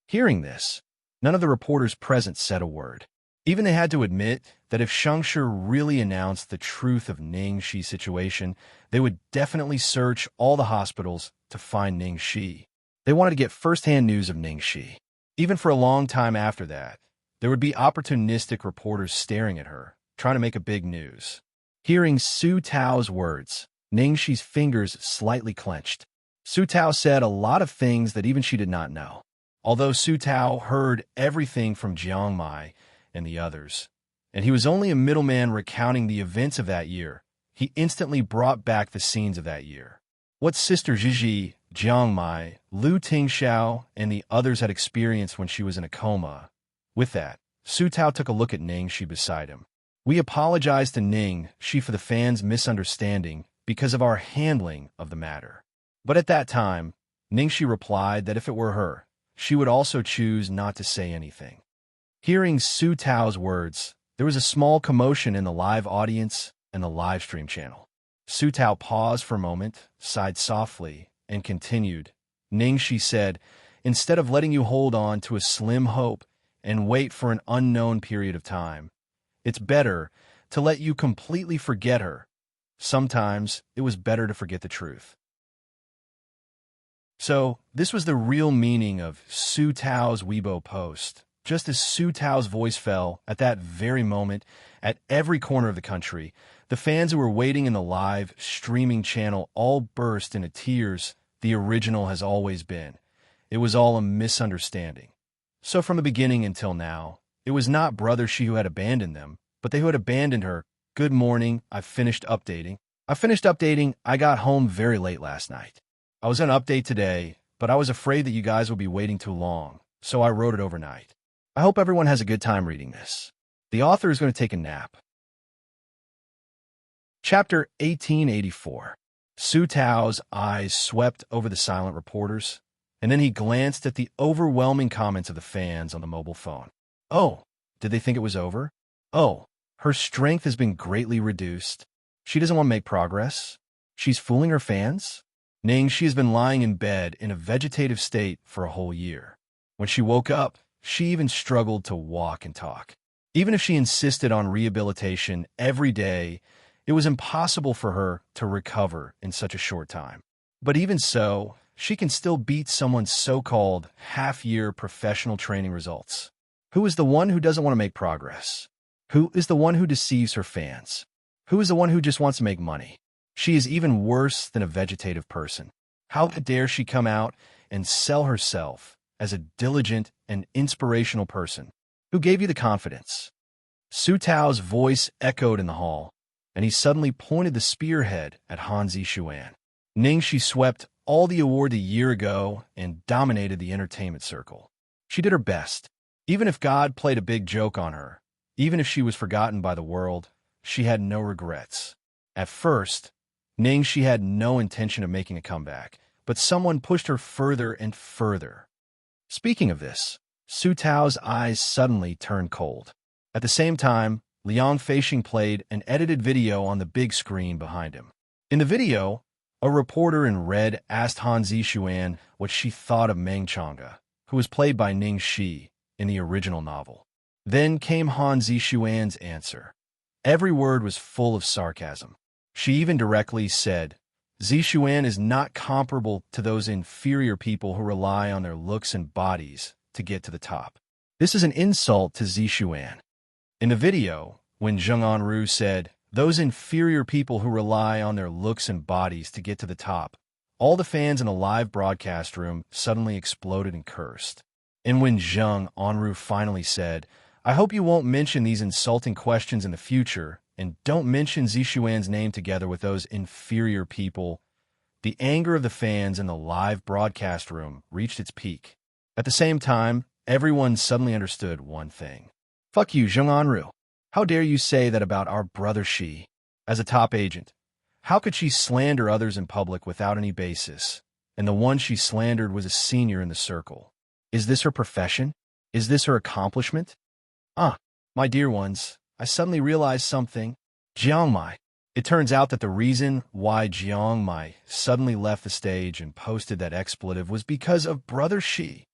Hearing this, none of the reporters present said a word. Even they had to admit that if Shengshi really announced the truth of Ning Shi's situation, they would definitely search all the hospitals to find Ning Shi. They wanted to get first-hand news of Ning Shi. Even for a long time after that, there would be opportunistic reporters staring at her, trying to make a big news. Hearing Su Tao's words, Ning Shi's fingers slightly clenched. Su Tao said a lot of things that even she did not know. Although Su Tao heard everything from Jiang Mai and the others, and he was only a middleman recounting the events of that year, he instantly brought back the scenes of that year. What Sister Zhizhi, Jiang Mai, Lu Tingxiao, and the others had experienced when she was in a coma. With that, Su Tao took a look at Ning Shi beside him. We apologized to Ning Shi for the fans' misunderstanding because of our handling of the matter. But at that time, Ning Shi replied that if it were her, she would also choose not to say anything. Hearing Su Tao's words, there was a small commotion in the live audience and the live stream channel. Su Tao paused for a moment, sighed softly, and continued. Ning Shi said, instead of letting you hold on to a slim hope and wait for an unknown period of time, it's better to let you completely forget her. Sometimes it was better to forget the truth. So, this was the real meaning of Su Tao's Weibo post. Just as Su Tao's voice fell at that very moment, at every corner of the country, the fans who were waiting in the live streaming channel all burst into tears. The original has always been. It was all a misunderstanding. So from the beginning until now, it was not Brother Shi who had abandoned them, but they who had abandoned her. Good morning, I finished updating. I got home very late last night. I was going to update today, but I was afraid that you guys would be waiting too long, so I wrote it overnight. I hope everyone has a good time reading this. The author is going to take a nap. Chapter 1884. Su Tao's eyes swept over the silent reporters, and then he glanced at the overwhelming comments of the fans on the mobile phone. Oh, did they think it was over? Oh, her strength has been greatly reduced. She doesn't want to make progress. She's fooling her fans? Ning, she has been lying in bed in a vegetative state for a whole year. When she woke up, she even struggled to walk and talk. Even if she insisted on rehabilitation every day, it was impossible for her to recover in such a short time. But even so, she can still beat someone's so-called half-year professional training results. Who is the one who doesn't want to make progress? Who is the one who deceives her fans? Who is the one who just wants to make money? She is even worse than a vegetative person. How dare she come out and sell herself as a diligent and inspirational person? Who gave you the confidence? Su Tao's voice echoed in the hall, and he suddenly pointed the spearhead at Han Zixuan. Ning, she swept all the award a year ago and dominated the entertainment circle. She did her best. Even if God played a big joke on her, even if she was forgotten by the world, she had no regrets. At first, Ning, she had no intention of making a comeback, but someone pushed her further and further. Speaking of this, Su Tao's eyes suddenly turned cold. At the same time, Liang Feixing played an edited video on the big screen behind him. In the video, a reporter in red asked Han Zixuan what she thought of Meng Chang'e, who was played by Ning Shi in the original novel. Then came Han Zixuan's answer. Every word was full of sarcasm. She even directly said, Zixuan is not comparable to those inferior people who rely on their looks and bodies to get to the top. This is an insult to Zixuan. In the video, when Zheng Anru said, those inferior people who rely on their looks and bodies to get to the top, all the fans in the live broadcast room suddenly exploded and cursed. And when Zheng Anru finally said, I hope you won't mention these insulting questions in the future, and don't mention Zixuan's name together with those inferior people, the anger of the fans in the live broadcast room reached its peak. At the same time, everyone suddenly understood one thing. Fuck you, Zheng Anru. How dare you say that about our brother Shi? As a top agent, how could she slander others in public without any basis? And the one she slandered was a senior in the circle. Is this her profession? Is this her accomplishment? My dear ones, I suddenly realized something. Jiang Mai. It turns out that the reason why Jiang Mai suddenly left the stage and posted that expletive was because of brother Shi.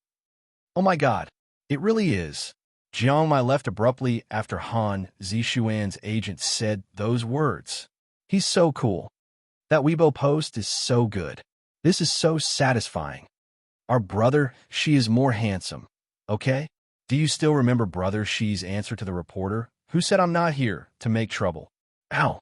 Oh my god, it really is. Jiang Mai left abruptly after Han Zixuan's agent said those words. He's so cool. That Weibo post is so good. This is so satisfying. Our brother Shi is more handsome. Okay? Do you still remember brother Shi's answer to the reporter, who said I'm not here to make trouble? Ow.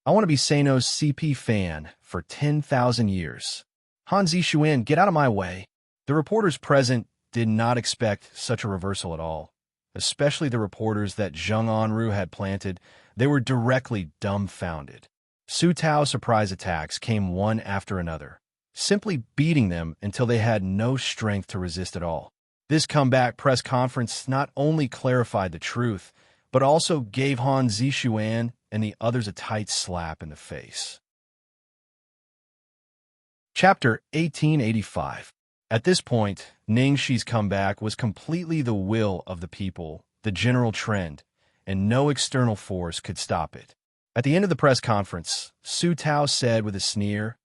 I want to be Sano's CP fan for 10,000 years. Han Zixuan, get out of my way. The reporters present did not expect such a reversal at all, especially the reporters that Zheng Anru had planted. They were directly dumbfounded. Su Tao's surprise attacks came one after another, simply beating them until they had no strength to resist at all. This comeback press conference not only clarified the truth, but also gave Han Zixuan and the others a tight slap in the face. Chapter 1885. At this point, Ning Shi's comeback was completely the will of the people, the general trend, and no external force could stop it. At the end of the press conference, Su Tao said with a sneer,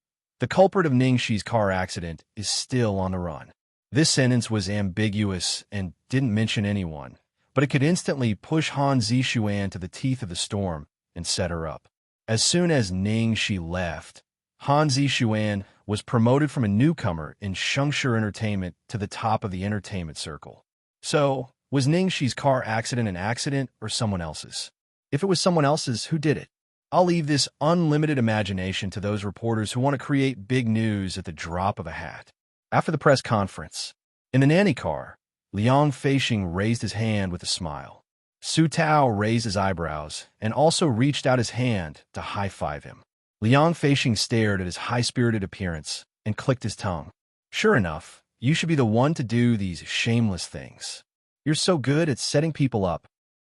the culprit of Ning Shi's car accident is still on the run. This sentence was ambiguous and didn't mention anyone, but it could instantly push Han Zixuan to the teeth of the storm and set her up. As soon as Ning Shi left, Han Zixuan was promoted from a newcomer in Shengshi Entertainment to the top of the entertainment circle. So, was Ning Shi's car accident an accident or someone else's? If it was someone else's, who did it? I'll leave this unlimited imagination to those reporters who want to create big news at the drop of a hat. After the press conference, in the nanny car, Liang Feixing raised his hand with a smile. Su Tao raised his eyebrows and also reached out his hand to high-five him. Liang Feixing stared at his high-spirited appearance and clicked his tongue. Sure enough, you should be the one to do these shameless things. You're so good at setting people up.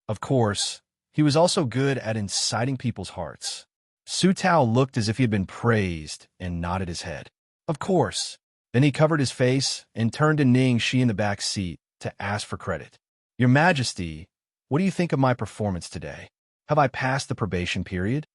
Of course, he was also good at inciting people's hearts. Su Tao looked as if he had been praised and nodded his head. Of course. Then he covered his face and turned to Ning Shi in the back seat to ask for credit. Your Majesty, what do you think of my performance today? Have I passed the probation period?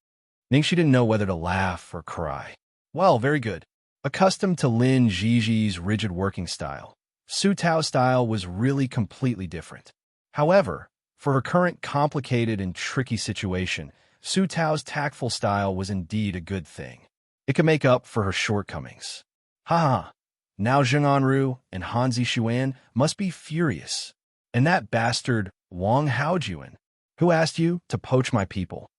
Ning Shi didn't know whether to laugh or cry. Well, very good. Accustomed to Lin Ziji's rigid working style, Su Tao's style was really completely different. However, for her current complicated and tricky situation, Su Tao's tactful style was indeed a good thing. It could make up for her shortcomings. Ha! Now Zheng Anru and Han Zixuan must be furious. And that bastard Wang Haojuan, who asked you to poach my people.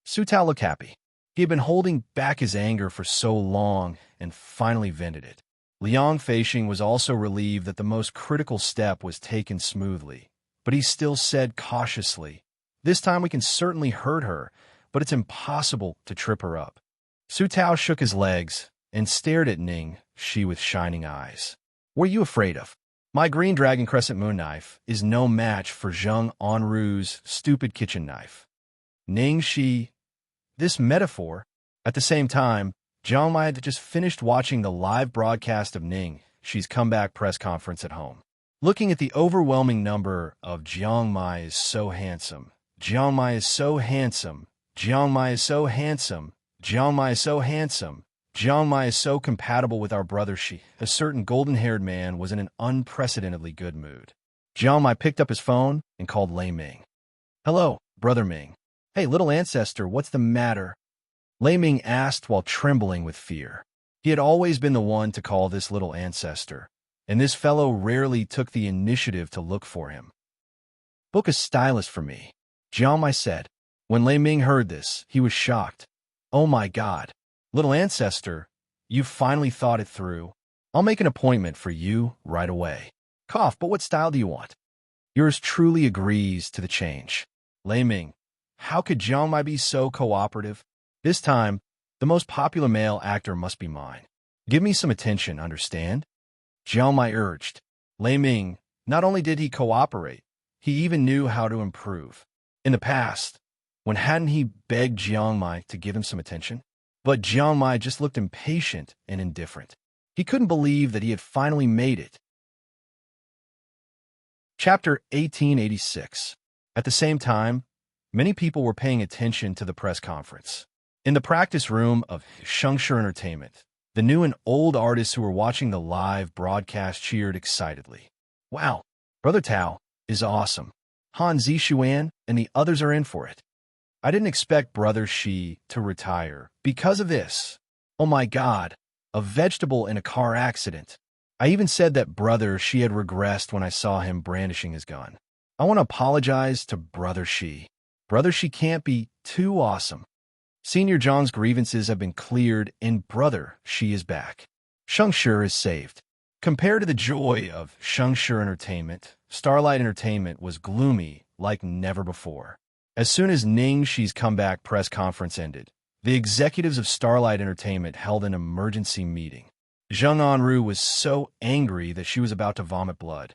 Su Tao looked happy. He had been holding back his anger for so long and finally vented it. Liang Feixing was also relieved that the most critical step was taken smoothly, but he still said cautiously, this time we can certainly hurt her, but it's impossible to trip her up. Su Tao shook his legs and stared at Ning Shi with shining eyes. What are you afraid of? My green dragon crescent moon knife is no match for Zheng Anru's stupid kitchen knife. Ning Shi, this metaphor. At the same time, Jiang Mai had just finished watching the live broadcast of Ning Shi's comeback press conference at home. Looking at the overwhelming number of Jiang Mai is so handsome, Jiang Mai is so handsome, Jiang Mai is so handsome, Jiang Mai is so handsome, Jiang Mai is so compatible with our brother Shi. A certain golden-haired man was in an unprecedentedly good mood. Jiang Mai picked up his phone and called Lei Ming. Hello, Brother Ming. Hey, little ancestor, what's the matter? Lei Ming asked while trembling with fear. He had always been the one to call this little ancestor, and this fellow rarely took the initiative to look for him. Book a stylist for me, Jiang Mai said. When Lei Ming heard this, he was shocked. Oh my God. Little ancestor, you've finally thought it through. I'll make an appointment for you right away. Cough, but what style do you want? Yours truly agrees to the change. Lei Ming, how could Jiang Mai be so cooperative? This time, the most popular male actor must be mine. Give me some attention, understand? Jiang Mai urged. Lei Ming, not only did he cooperate, he even knew how to improve. In the past, when hadn't he begged Jiang Mai to give him some attention? But Jiang Mai just looked impatient and indifferent. He couldn't believe that he had finally made it. Chapter 1886. At the same time, many people were paying attention to the press conference. In the practice room of Shengshi Entertainment, the new and old artists who were watching the live broadcast cheered excitedly. Wow, Brother Tao is awesome. Han Zixuan and the others are in for it. I didn't expect Brother Shi to retire because of this. Oh my God, a vegetable in a car accident. I even said that Brother Shi had regressed when I saw him brandishing his gun. I want to apologize to Brother Shi. Brother Shi can't be too awesome. Senior Zhang's grievances have been cleared and Brother Shi is back. Shengshi is saved. Compared to the joy of Shengshi Entertainment, Starlight Entertainment was gloomy like never before. As soon as Ning Shi's comeback press conference ended, the executives of Starlight Entertainment held an emergency meeting. Zheng Anru was so angry that she was about to vomit blood.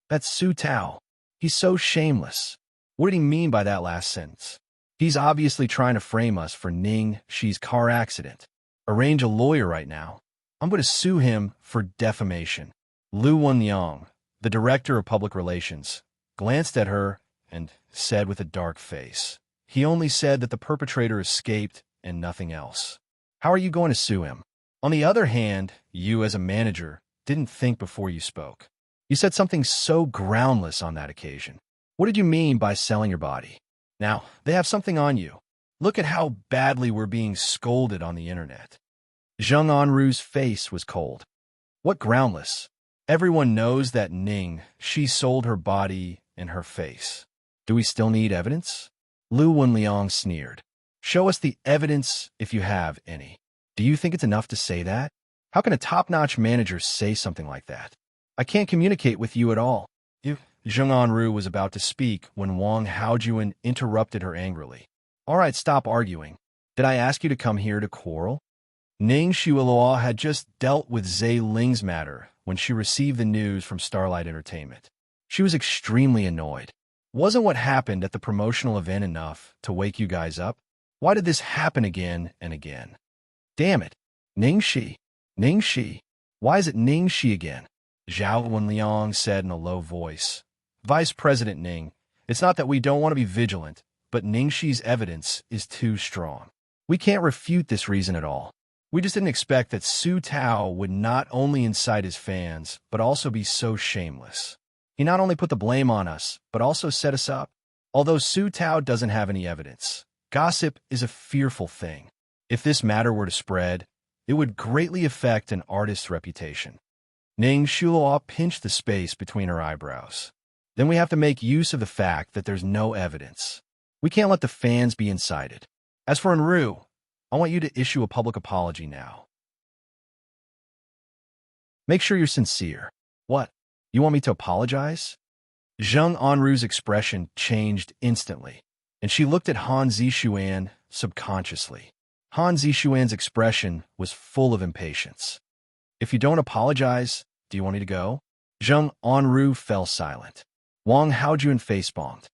That's Su Tao. He's so shameless. What did he mean by that last sentence? He's obviously trying to frame us for Ning Shi's car accident. Arrange a lawyer right now. I'm going to sue him for defamation. Lu Wenliang, the director of public relations, glanced at her and said with a dark face, he only said that the perpetrator escaped and nothing else. How are you going to sue him? On the other hand, you as a manager didn't think before you spoke. You said something so groundless on that occasion. What did you mean by selling your body? Now, they have something on you. Look at how badly we're being scolded on the internet. Zheng Anru's face was cold. What groundless? Everyone knows that Ning Shi sold her body and her face. Do we still need evidence? Lu Wenliang sneered. Show us the evidence if you have any. Do you think it's enough to say that? How can a top-notch manager say something like that? I can't communicate with you at all. Zheng Anru was about to speak when Wang Haojuan interrupted her angrily. All right, stop arguing. Did I ask you to come here to quarrel? Ning Xiaoluo had just dealt with Zhe Ling's matter when she received the news from Starlight Entertainment. She was extremely annoyed. Wasn't what happened at the promotional event enough to wake you guys up? Why did this happen again and again? Damn it. Ning Shi. Ning Shi. Why is it Ning Shi again? Zhao Wenliang said in a low voice. Vice President Ning, it's not that we don't want to be vigilant, but Ning Shi's evidence is too strong. We can't refute this reason at all. We just didn't expect that Su Tao would not only incite his fans, but also be so shameless. He not only put the blame on us, but also set us up. Although Su Tao doesn't have any evidence, gossip is a fearful thing. If this matter were to spread, it would greatly affect an artist's reputation. Ning Xiaoluo pinched the space between her eyebrows. Then we have to make use of the fact that there's no evidence. We can't let the fans be incited. As for Enru, I want you to issue a public apology now. Make sure you're sincere. What? You want me to apologize? Zheng Anru's expression changed instantly, and she looked at Han Zixuan subconsciously. Han Zixuan's expression was full of impatience. If you don't apologize, do you want me to go? Zheng Anru fell silent. Wang Haojuan face-bombed.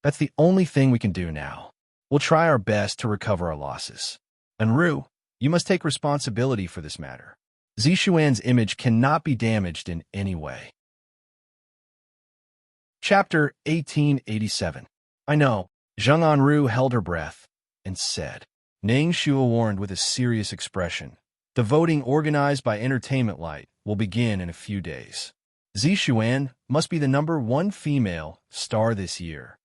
That's the only thing we can do now. We'll try our best to recover our losses. Enru, you must take responsibility for this matter. Zixuan's image cannot be damaged in any way. Chapter 1887. I know. Zheng Anru held her breath and said. Ning Xue warned with a serious expression. The voting organized by Entertainment Light will begin in a few days. Zixuan must be the #1 female star this year.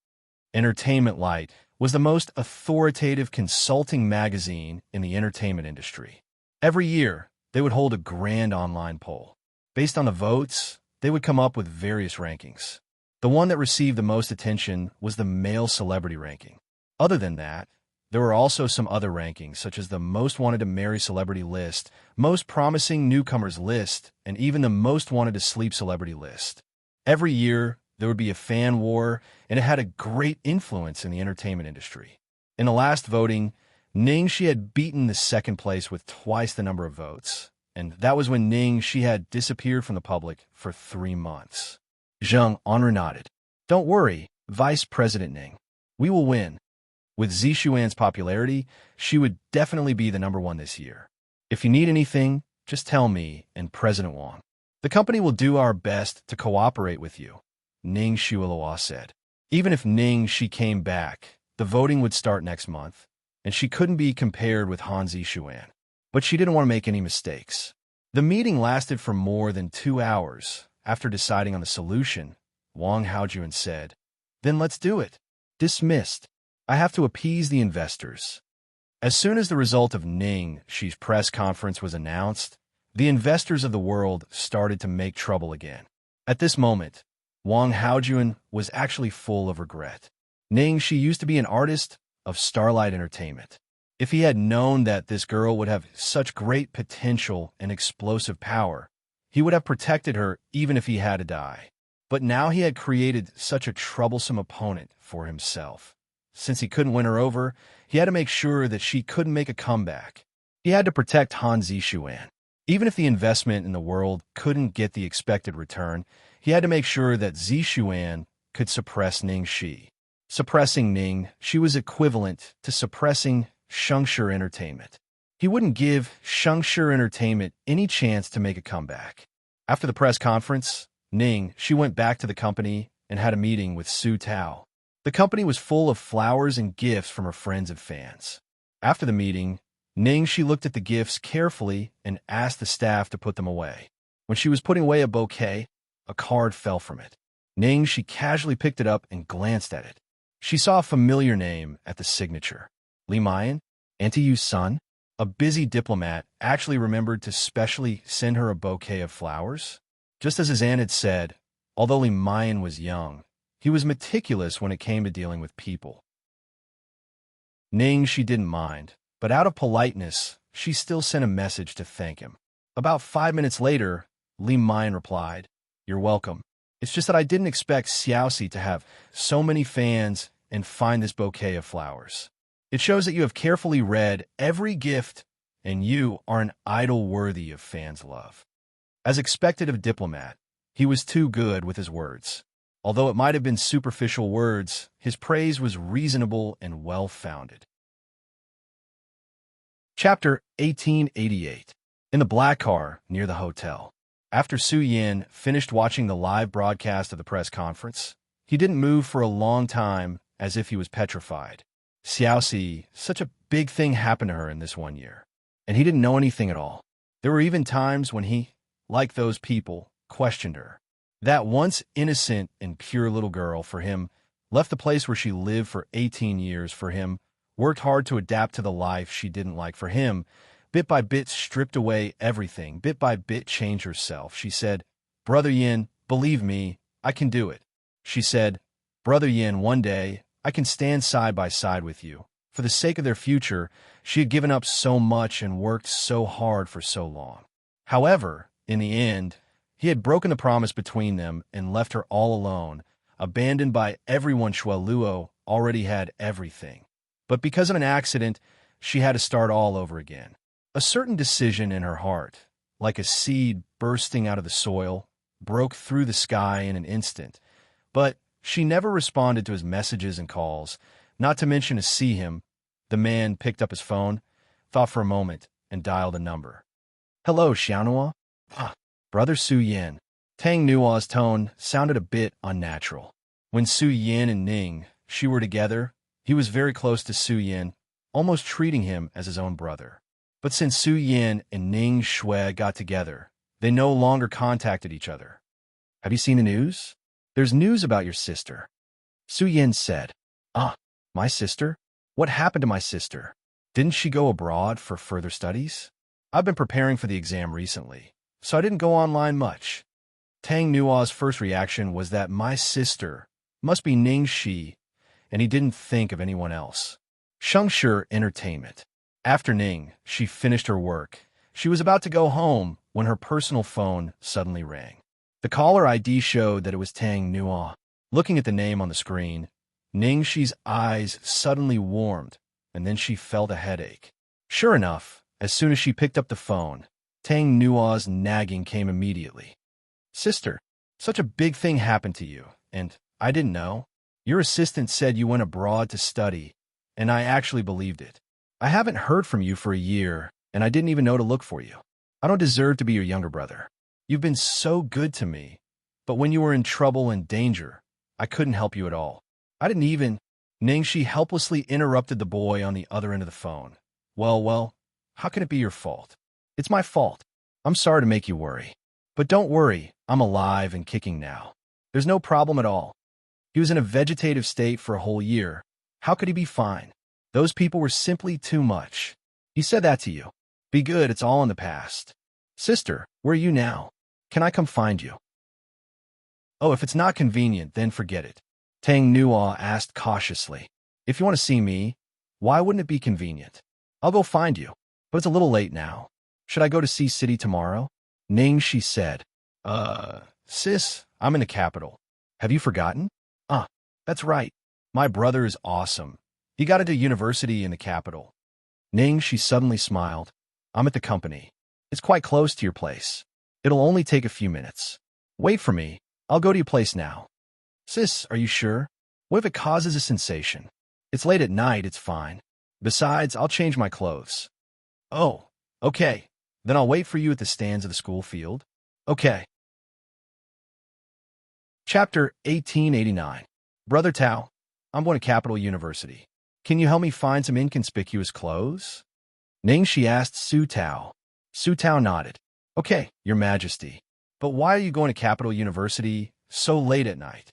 Entertainment Light was the most authoritative consulting magazine in the entertainment industry. Every year, they would hold a grand online poll. Based on the votes, they would come up with various rankings. The one that received the most attention was the male celebrity ranking. Other than that, there were also some other rankings, such as the Most Wanted to Marry Celebrity list, Most Promising Newcomers list, and even the Most Wanted to Sleep Celebrity list. Every year, there would be a fan war, and it had a great influence in the entertainment industry. In the last voting, Ning Shi had beaten the second place with twice the number of votes, and that was when Ning Shi had disappeared from the public for 3 months. Zheng Anru nodded. Don't worry, Vice President Ning. We will win. With Zixuan's popularity, she would definitely be the #1 this year. If you need anything, just tell me and President Wang. The company will do our best to cooperate with you, Ning Xiaoluo said. Even if Ning Shi came back, the voting would start next month, and she couldn't be compared with Han Zixuan. But she didn't want to make any mistakes. The meeting lasted for more than 2 hours. After deciding on the solution, Wang Haojuan said, Then let's do it. Dismissed. I have to appease the investors. As soon as the result of Ning Shi's press conference was announced, the investors of the world started to make trouble again. At this moment, Wang Haojuan was actually full of regret. Ning Shi used to be an artist of Starlight Entertainment. If he had known that this girl would have such great potential and explosive power, he would have protected her even if he had to die. But now he had created such a troublesome opponent for himself. Since he couldn't win her over, he had to make sure that she couldn't make a comeback. He had to protect Han Zixuan. Even if the investment in the world couldn't get the expected return, he had to make sure that Zixuan could suppress Ning Shi. Suppressing Ning Shi was equivalent to suppressing Shengshi Entertainment. He wouldn't give Shengshi Entertainment any chance to make a comeback. After the press conference, Ning Shi went back to the company and had a meeting with Su Tao. The company was full of flowers and gifts from her friends and fans. After the meeting, Ning Shi looked at the gifts carefully and asked the staff to put them away. When she was putting away a bouquet, a card fell from it. Ning Shi casually picked it up and glanced at it. She saw a familiar name at the signature. Li Mayan, Auntie Yu's son? A busy diplomat actually remembered to specially send her a bouquet of flowers? Just as his aunt had said, although Li Mayan was young, he was meticulous when it came to dealing with people. Ning Shi didn't mind, but out of politeness, she still sent a message to thank him. About 5 minutes later, Li Mayan replied, You're welcome. It's just that I didn't expect Xiaoxi to have so many fans and find this bouquet of flowers. It shows that you have carefully read every gift, and you are an idol worthy of fans' love. As expected of a diplomat, he was too good with his words. Although it might have been superficial words, his praise was reasonable and well-founded. Chapter 1888. In the black car near the hotel. After Su Yin finished watching the live broadcast of the press conference, he didn't move for a long time, as if he was petrified. Xiaoxi, such a big thing happened to her in this 1 year, and he didn't know anything at all. There were even times when he, like those people, questioned her. That once innocent and pure little girl, for him, left the place where she lived for 18 years for him, worked hard to adapt to the life she didn't like for him, bit by bit stripped away everything, bit by bit changed herself. She said, "Brother Yin, believe me, I can do it." She said, "Brother Yin, one day, I can stand side by side with you." For the sake of their future, she had given up so much and worked so hard for so long. However, in the end, he had broken the promise between them and left her all alone, abandoned by everyone. Shualuo already had everything. But because of an accident, she had to start all over again. A certain decision in her heart, like a seed bursting out of the soil, broke through the sky in an instant. But she never responded to his messages and calls, not to mention to see him. The man picked up his phone, thought for a moment, and dialed a number. "Hello, Xiaonhua." "Ah, Brother Su Yin." Tang Nua's tone sounded a bit unnatural. When Su Yin and Ning, she were together, he was very close to Su Yin, almost treating him as his own brother. But since Su Yin and Ning Shui got together, they no longer contacted each other. "Have you seen the news? There's news about your sister." Su Yin said. "Ah, my sister? What happened to my sister? Didn't she go abroad for further studies? I've been preparing for the exam recently, so I didn't go online much." Tang Nua's first reaction was that my sister must be Ning Shi, and he didn't think of anyone else. Shengshi Entertainment. After Ning, she finished her work. She was about to go home when her personal phone suddenly rang. The caller ID showed that it was Tang Nua. Looking at the name on the screen, Ning Shi's eyes suddenly warmed, and then she felt a headache. Sure enough, as soon as she picked up the phone, Tang Nua's nagging came immediately. "Sister, such a big thing happened to you, and I didn't know. Your assistant said you went abroad to study, and I actually believed it. I haven't heard from you for a year, and I didn't even know to look for you. I don't deserve to be your younger brother. You've been so good to me, but when you were in trouble and danger, I couldn't help you at all. I didn't even—" Ningxi helplessly interrupted the boy on the other end of the phone. Well, how can it be your fault? It's my fault. I'm sorry to make you worry. But don't worry, I'm alive and kicking now. There's no problem at all. He was in a vegetative state for a whole year. How could he be fine? Those people were simply too much. He said that to you. Be good, it's all in the past. Sister, where are you now? Can I come find you? Oh, if it's not convenient, then forget it. Tang Nua asked cautiously. If you want to see me, why wouldn't it be convenient? I'll go find you, but it's a little late now. Should I go to Sea City tomorrow? Ning, she said. Sis, I'm in the capital. Have you forgotten? That's right. My brother is awesome. He got into university in the capital. Ning, she suddenly smiled. I'm at the company. It's quite close to your place. It'll only take a few minutes. Wait for me. I'll go to your place now. Sis, are you sure? What if it causes a sensation? It's late at night, it's fine. Besides, I'll change my clothes. Oh, okay. Then I'll wait for you at the stands of the school field. Okay. Chapter 1889. Brother Tao, I'm going to Capital University. Can you help me find some inconspicuous clothes? Ning, she asked Su Tao. Su Tao nodded. Okay, Your Majesty. But why are you going to Capital University so late at night?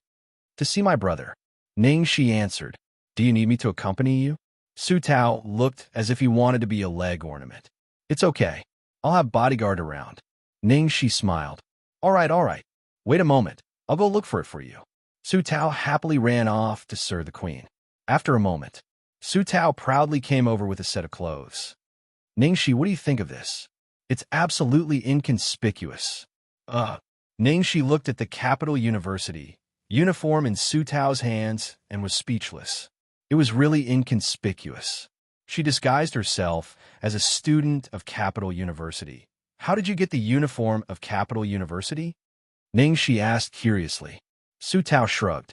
To see my brother. Ning, she answered. Do you need me to accompany you? Su Tao looked as if he wanted to be a leg ornament. It's okay. I'll have bodyguard around. Ning, she smiled. All right. Wait a moment. I'll go look for it for you. Su Tao happily ran off to serve the queen. After a moment, Su Tao proudly came over with a set of clothes. Ningxi, what do you think of this? It's absolutely inconspicuous. Ningxi looked at the Capital University uniform in Su Tao's hands and was speechless. It was really inconspicuous. She disguised herself as a student of Capital University. How did you get the uniform of Capital University? Ningxi asked curiously. Su Tao shrugged.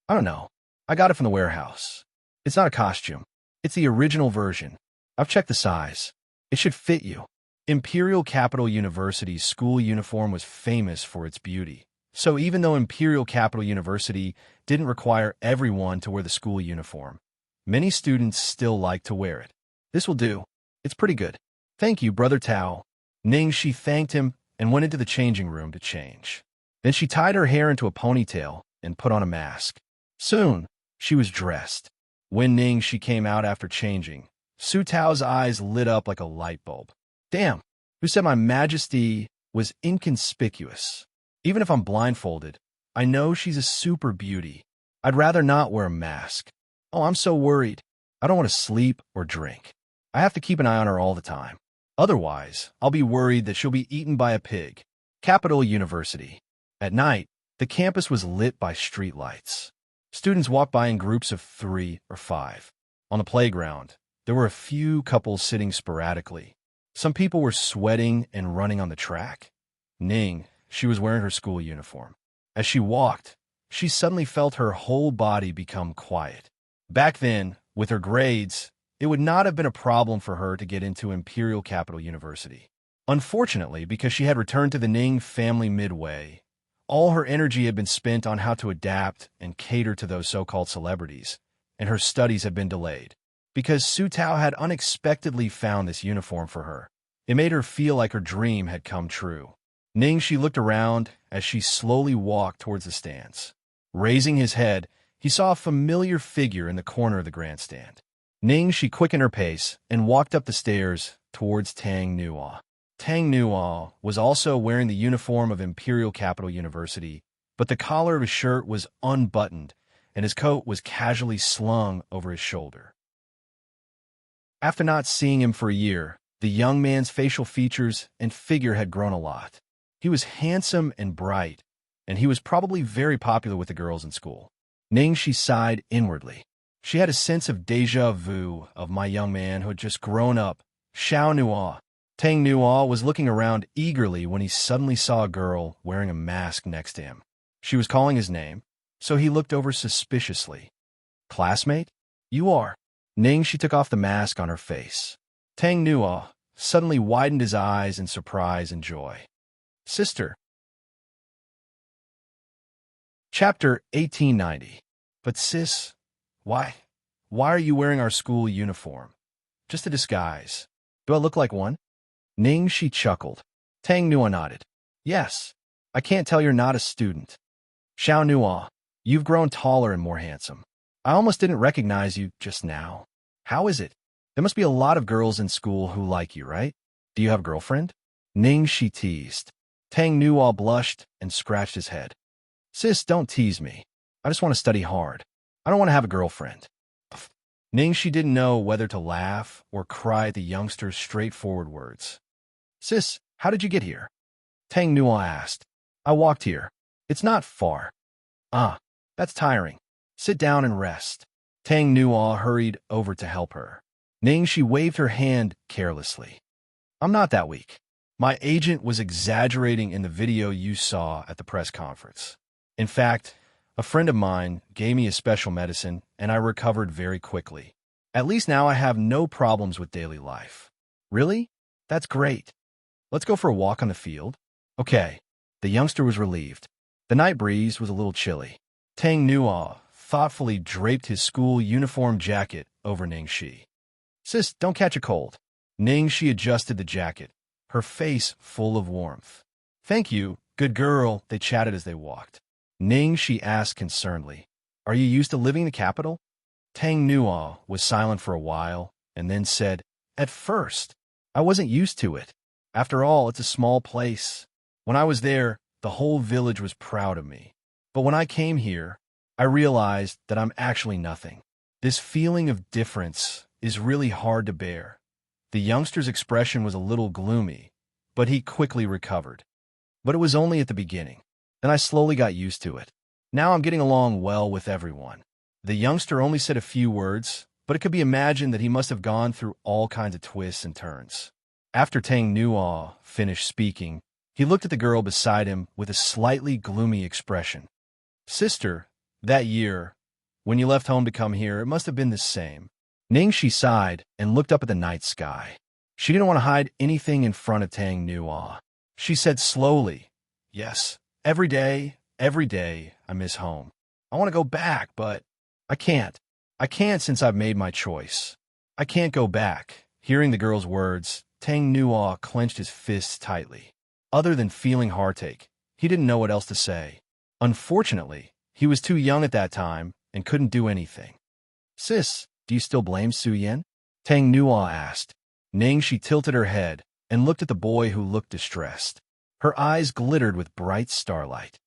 I don't know. I got it from the warehouse. It's not a costume. It's the original version. I've checked the size. It should fit you. Imperial Capital University's school uniform was famous for its beauty. So even though Imperial Capital University didn't require everyone to wear the school uniform, many students still like to wear it. This will do. It's pretty good. Thank you, Brother Tao. Ningxi thanked him and went into the changing room to change. Then she tied her hair into a ponytail and put on a mask. Soon, she was dressed. When Ningxi came out after changing, Su Tao's eyes lit up like a light bulb. Damn, who said my majesty was inconspicuous? Even if I'm blindfolded, I know she's a super beauty. I'd rather not wear a mask. Oh, I'm so worried. I don't want to sleep or drink. I have to keep an eye on her all the time. Otherwise, I'll be worried that she'll be eaten by a pig. Capital University. At night, the campus was lit by streetlights. Students walked by in groups of 3 or 5. On the playground, there were a few couples sitting sporadically. Some people were sweating and running on the track. Ning, she was wearing her school uniform. As she walked, she suddenly felt her whole body become quiet. Back then, with her grades, it would not have been a problem for her to get into Imperial Capital University. Unfortunately, because she had returned to the Ning family midway, all her energy had been spent on how to adapt and cater to those so-called celebrities, and her studies had been delayed. Because Su Tao had unexpectedly found this uniform for her, it made her feel like her dream had come true. Ningxi looked around as she slowly walked towards the stands. Raising his head, he saw a familiar figure in the corner of the grandstand. Ningxi quickened her pace and walked up the stairs towards Tang Nuo. Tang Nuo was also wearing the uniform of Imperial Capital University, but the collar of his shirt was unbuttoned and his coat was casually slung over his shoulder. After not seeing him for a year, the young man's facial features and figure had grown a lot. He was handsome and bright, and he was probably very popular with the girls in school. Ningxi sighed inwardly. She had a sense of déjà vu of my young man who had just grown up, Xiao Nuo. Tang Nuo was looking around eagerly when he suddenly saw a girl wearing a mask next to him. She was calling his name, so he looked over suspiciously. Classmate? You are. Ningxi took off the mask on her face. Tang Nuo suddenly widened his eyes in surprise and joy. Sister. Chapter 1890. But sis, why are you wearing our school uniform? Just a disguise. Do I look like one? Ningxi chuckled. Tang Nuo nodded. Yes, I can't tell you're not a student. Xiao Nuo, you've grown taller and more handsome. I almost didn't recognize you just now. How is it? There must be a lot of girls in school who like you, right? Do you have a girlfriend? Ningxi teased. Tang Nuo blushed and scratched his head. Sis, don't tease me. I just want to study hard. I don't want to have a girlfriend. Ningxi didn't know whether to laugh or cry at the youngster's straightforward words. Sis, how did you get here? Tang Nuo asked. I walked here. It's not far. Ah, that's tiring. Sit down and rest. Tang Nuo hurried over to help her. Ningxi waved her hand carelessly. I'm not that weak. My agent was exaggerating in the video you saw at the press conference. In fact, a friend of mine gave me a special medicine and I recovered very quickly. At least now I have no problems with daily life. Really? That's great. Let's go for a walk on the field. Okay. The youngster was relieved. The night breeze was a little chilly. Tang Nuo thoughtfully draped his school uniform jacket over Ningxi. Sis, don't catch a cold. Ningxi adjusted the jacket, her face full of warmth. Thank you, good girl, they chatted as they walked. Ningxi asked concernedly, Are you used to living in the capital? Tang Nuo was silent for a while and then said, At first, I wasn't used to it. After all, it's a small place. When I was there, the whole village was proud of me. But when I came here, I realized that I'm actually nothing. This feeling of difference is really hard to bear. The youngster's expression was a little gloomy, but he quickly recovered. But it was only at the beginning. Then I slowly got used to it. Now I'm getting along well with everyone. The youngster only said a few words, but it could be imagined that he must have gone through all kinds of twists and turns. After Tang Nuo finished speaking, he looked at the girl beside him with a slightly gloomy expression. Sister, that year, when you left home to come here, it must have been the same. Ningxi sighed and looked up at the night sky. She didn't want to hide anything in front of Tang Nuo. She said slowly, yes, every day, I miss home. I want to go back, but I can't. I can't since I've made my choice. I can't go back. Hearing the girl's words, Tang Nuo clenched his fists tightly. Other than feeling heartache, he didn't know what else to say. Unfortunately, he was too young at that time and couldn't do anything. Sis, do you still blame Su Yan? Tang Nuo asked. Ningxi tilted her head and looked at the boy who looked distressed. Her eyes glittered with bright starlight.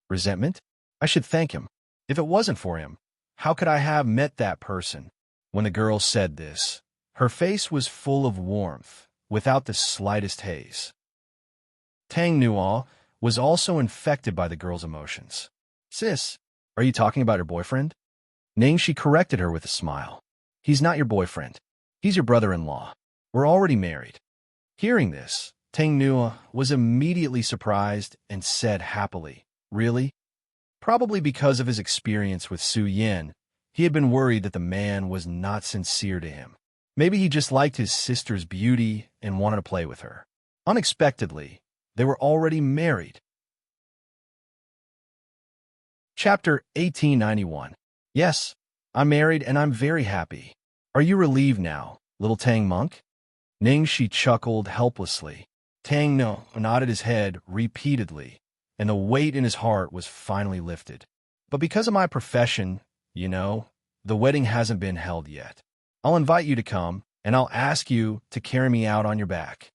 Resentment? I should thank him. If it wasn't for him, how could I have met that person? When the girl said this, her face was full of warmth, without the slightest haze. Tang Nuo was also infected by the girl's emotions. Sis, are you talking about your boyfriend? Ningxi corrected her with a smile. He's not your boyfriend. He's your brother-in-law. We're already married. Hearing this, Tang Nuo was immediately surprised and said happily, really? Probably because of his experience with Su Yan, he had been worried that the man was not sincere to him. Maybe he just liked his sister's beauty and wanted to play with her. Unexpectedly, they were already married. Chapter 1891. Yes, I'm married and I'm very happy. Are you relieved now, little Tang monk? Ningxi chuckled helplessly. Tang Nuo nodded his head repeatedly, and the weight in his heart was finally lifted. But because of my profession, the wedding hasn't been held yet. I'll invite you to come, and I'll ask you to carry me out on your back.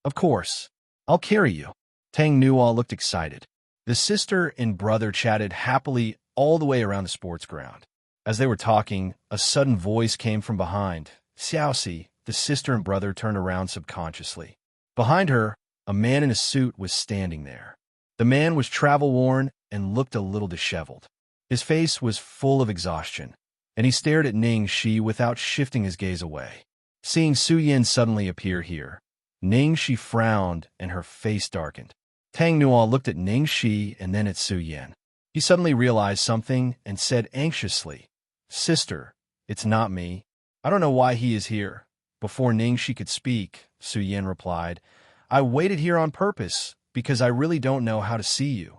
Of course, I'll carry you. Tang Nuo looked excited. The sister and brother chatted happily all the way around the sports ground. As they were talking, a sudden voice came from behind. Xiaoxi, the sister and brother turned around subconsciously. Behind her, a man in a suit was standing there. The man was travel-worn and looked a little disheveled. His face was full of exhaustion, and he stared at Ningxi without shifting his gaze away. Seeing Su Yan suddenly appear here, Ningxi frowned and her face darkened. Tang Nuo looked at Ningxi and then at Su Yan. He suddenly realized something and said anxiously, Sister, it's not me. I don't know why he is here. Before Ningxi could speak, Su Yan replied, I waited here on purpose because I really don't know how to see you.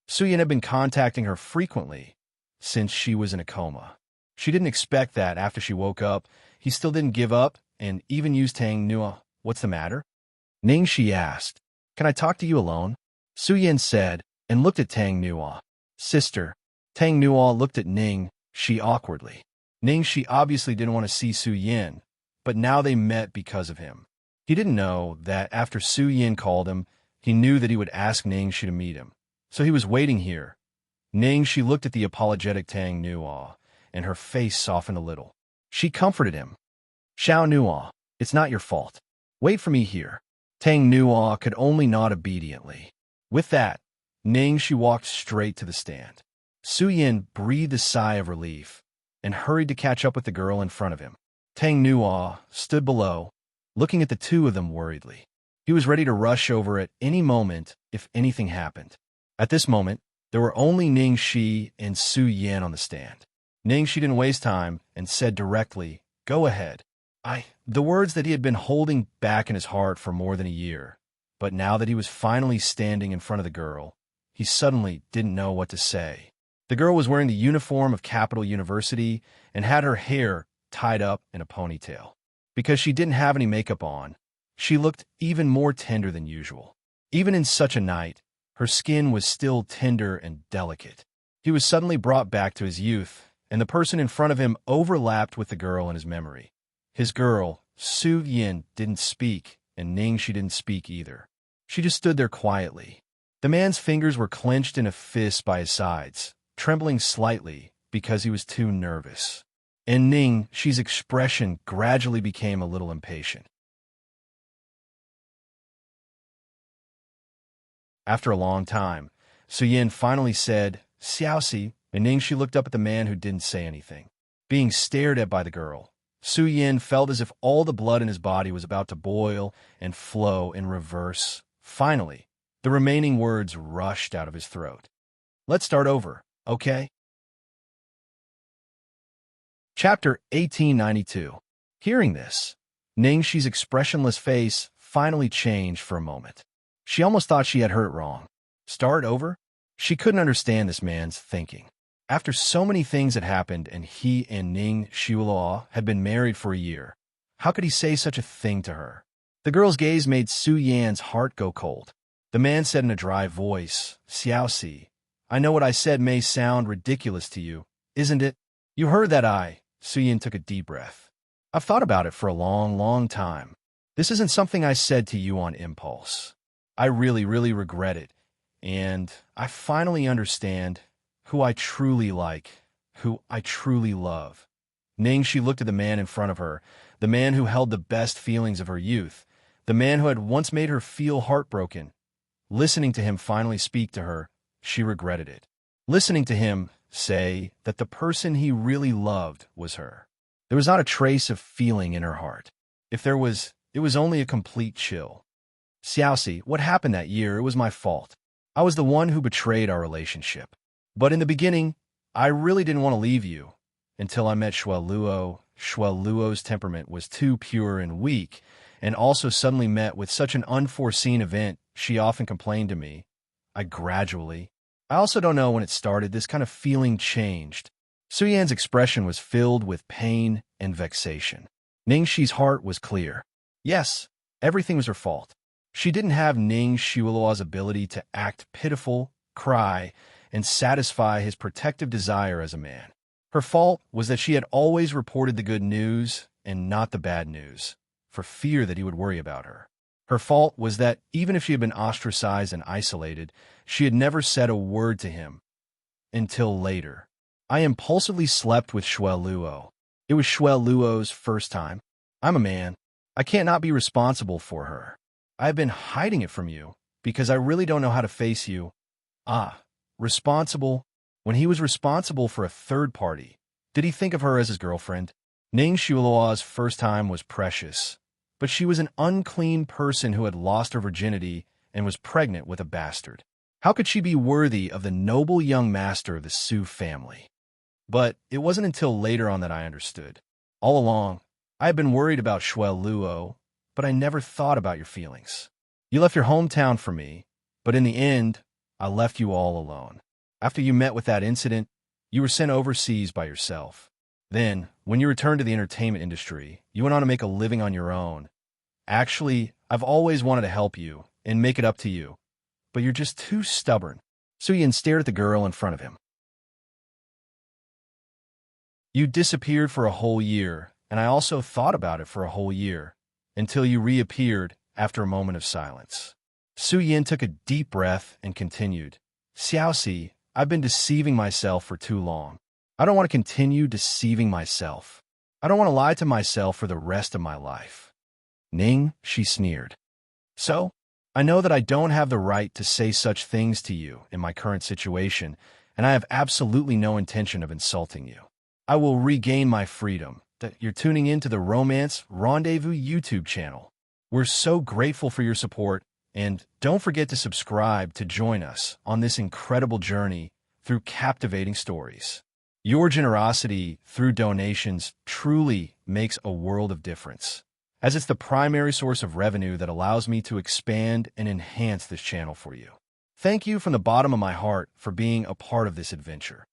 Su Yan had been contacting her frequently since she was in a coma. She didn't expect that after she woke up, he still didn't give up and even used Tang Nuo. What's the matter? Ningxi asked. Can I talk to you alone? Su Yan said and looked at Tang Nuo. Sister. Tang Nuo looked at Ningxi awkwardly. Ningxi obviously didn't want to see Su Yan, but now they met because of him. He didn't know that after Su Yan called him, he knew that he would ask Ningxi to meet him. So he was waiting here. Ningxi looked at the apologetic Tang Nuo, and her face softened a little. She comforted him. Xiao Nuo, it's not your fault. Wait for me here. Tang Nuo could only nod obediently. With that, Ningxi walked straight to the stand. Su Yan breathed a sigh of relief and hurried to catch up with the girl in front of him. Tang Nuo stood below, looking at the two of them worriedly. He was ready to rush over at any moment if anything happened. At this moment, there were only Ningxi and Su Yan on the stand. Ningxi didn't waste time and said directly, Go ahead. The words that he had been holding back in his heart for more than a year, but now that he was finally standing in front of the girl, he suddenly didn't know what to say. The girl was wearing the uniform of Capital University and had her hair tied up in a ponytail. Because she didn't have any makeup on, she looked even more tender than usual. Even in such a night, her skin was still tender and delicate. He was suddenly brought back to his youth, and the person in front of him overlapped with the girl in his memory. His girl, Su Yan, didn't speak, and Ningxi didn't speak either. She just stood there quietly. The man's fingers were clenched in a fist by his sides, trembling slightly because he was too nervous. And Ningxi's expression gradually became a little impatient. After a long time, Su Yan finally said, Xiaoxi, and Ningxi looked up at the man who didn't say anything. Being stared at by the girl, Su Yin felt as if all the blood in his body was about to boil and flow in reverse. Finally, the remaining words rushed out of his throat. Let's start over, okay? Chapter 1892. Hearing this, Ningxi's expressionless face finally changed for a moment. She almost thought she had heard it wrong. Start over? She couldn't understand this man's thinking. After so many things had happened and he and Ning Xiaoluo had been married for a year, how could he say such a thing to her? The girl's gaze made Su Yan's heart go cold. The man said in a dry voice, Xiaoxi, I know what I said may sound ridiculous to you, isn't it? You heard that. Su Yan took a deep breath. I've thought about it for a long, long time. This isn't something I said to you on impulse. I really, really regret it. And I finally understand who I truly like, who I truly love. Ningxi looked at the man in front of her, the man who held the best feelings of her youth, the man who had once made her feel heartbroken. Listening to him finally speak to her, she regretted it. Listening to him say that the person he really loved was her. There was not a trace of feeling in her heart. If there was, it was only a complete chill. Xiaoxi, what happened that year? It was my fault. I was the one who betrayed our relationship. But in the beginning, I really didn't want to leave you until I met Xueluo. Xueluo's temperament was too pure and weak, and also suddenly met with such an unforeseen event. She often complained to me. I also don't know when it started, this kind of feeling changed. Su Yan's expression was filled with pain and vexation. Ningxi's heart was clear. Yes, everything was her fault. She didn't have Ning Xiaoluo's ability to act pitiful, cry, and satisfy his protective desire as a man. Her fault was that she had always reported the good news and not the bad news, for fear that he would worry about her. Her fault was that even if she had been ostracized and isolated, she had never said a word to him. Until later. I impulsively slept with Xueluo. It was Xueluo's first time. I'm a man. I can't not be responsible for her. I have been hiding it from you because I really don't know how to face you. Responsible? When he was responsible for a third party, did he think of her as his girlfriend? Ning Xiaoluo's first time was precious, but she was an unclean person who had lost her virginity and was pregnant with a bastard. How could she be worthy of the noble young master of the Su family? But it wasn't until later on that I understood. All along, I had been worried about Xueluo, but I never thought about your feelings. You left your hometown for me, but in the end, I left you all alone. After you met with that incident, you were sent overseas by yourself. Then, when you returned to the entertainment industry, you went on to make a living on your own. Actually, I've always wanted to help you and make it up to you, but you're just too stubborn. Su Yan stared at the girl in front of him. You disappeared for a whole year, and I also thought about it for a whole year, until you reappeared after a moment of silence. Su Yan took a deep breath and continued, Xiaoxi, I've been deceiving myself for too long. I don't want to continue deceiving myself. I don't want to lie to myself for the rest of my life. Ning, she sneered. So, I know that I don't have the right to say such things to you in my current situation, and I have absolutely no intention of insulting you. I will regain my freedom. That you're tuning in to the Romance Rendezvous YouTube channel. We're so grateful for your support, and don't forget to subscribe to join us on this incredible journey through captivating stories. Your generosity through donations truly makes a world of difference, as it's the primary source of revenue that allows me to expand and enhance this channel for you. Thank you from the bottom of my heart for being a part of this adventure.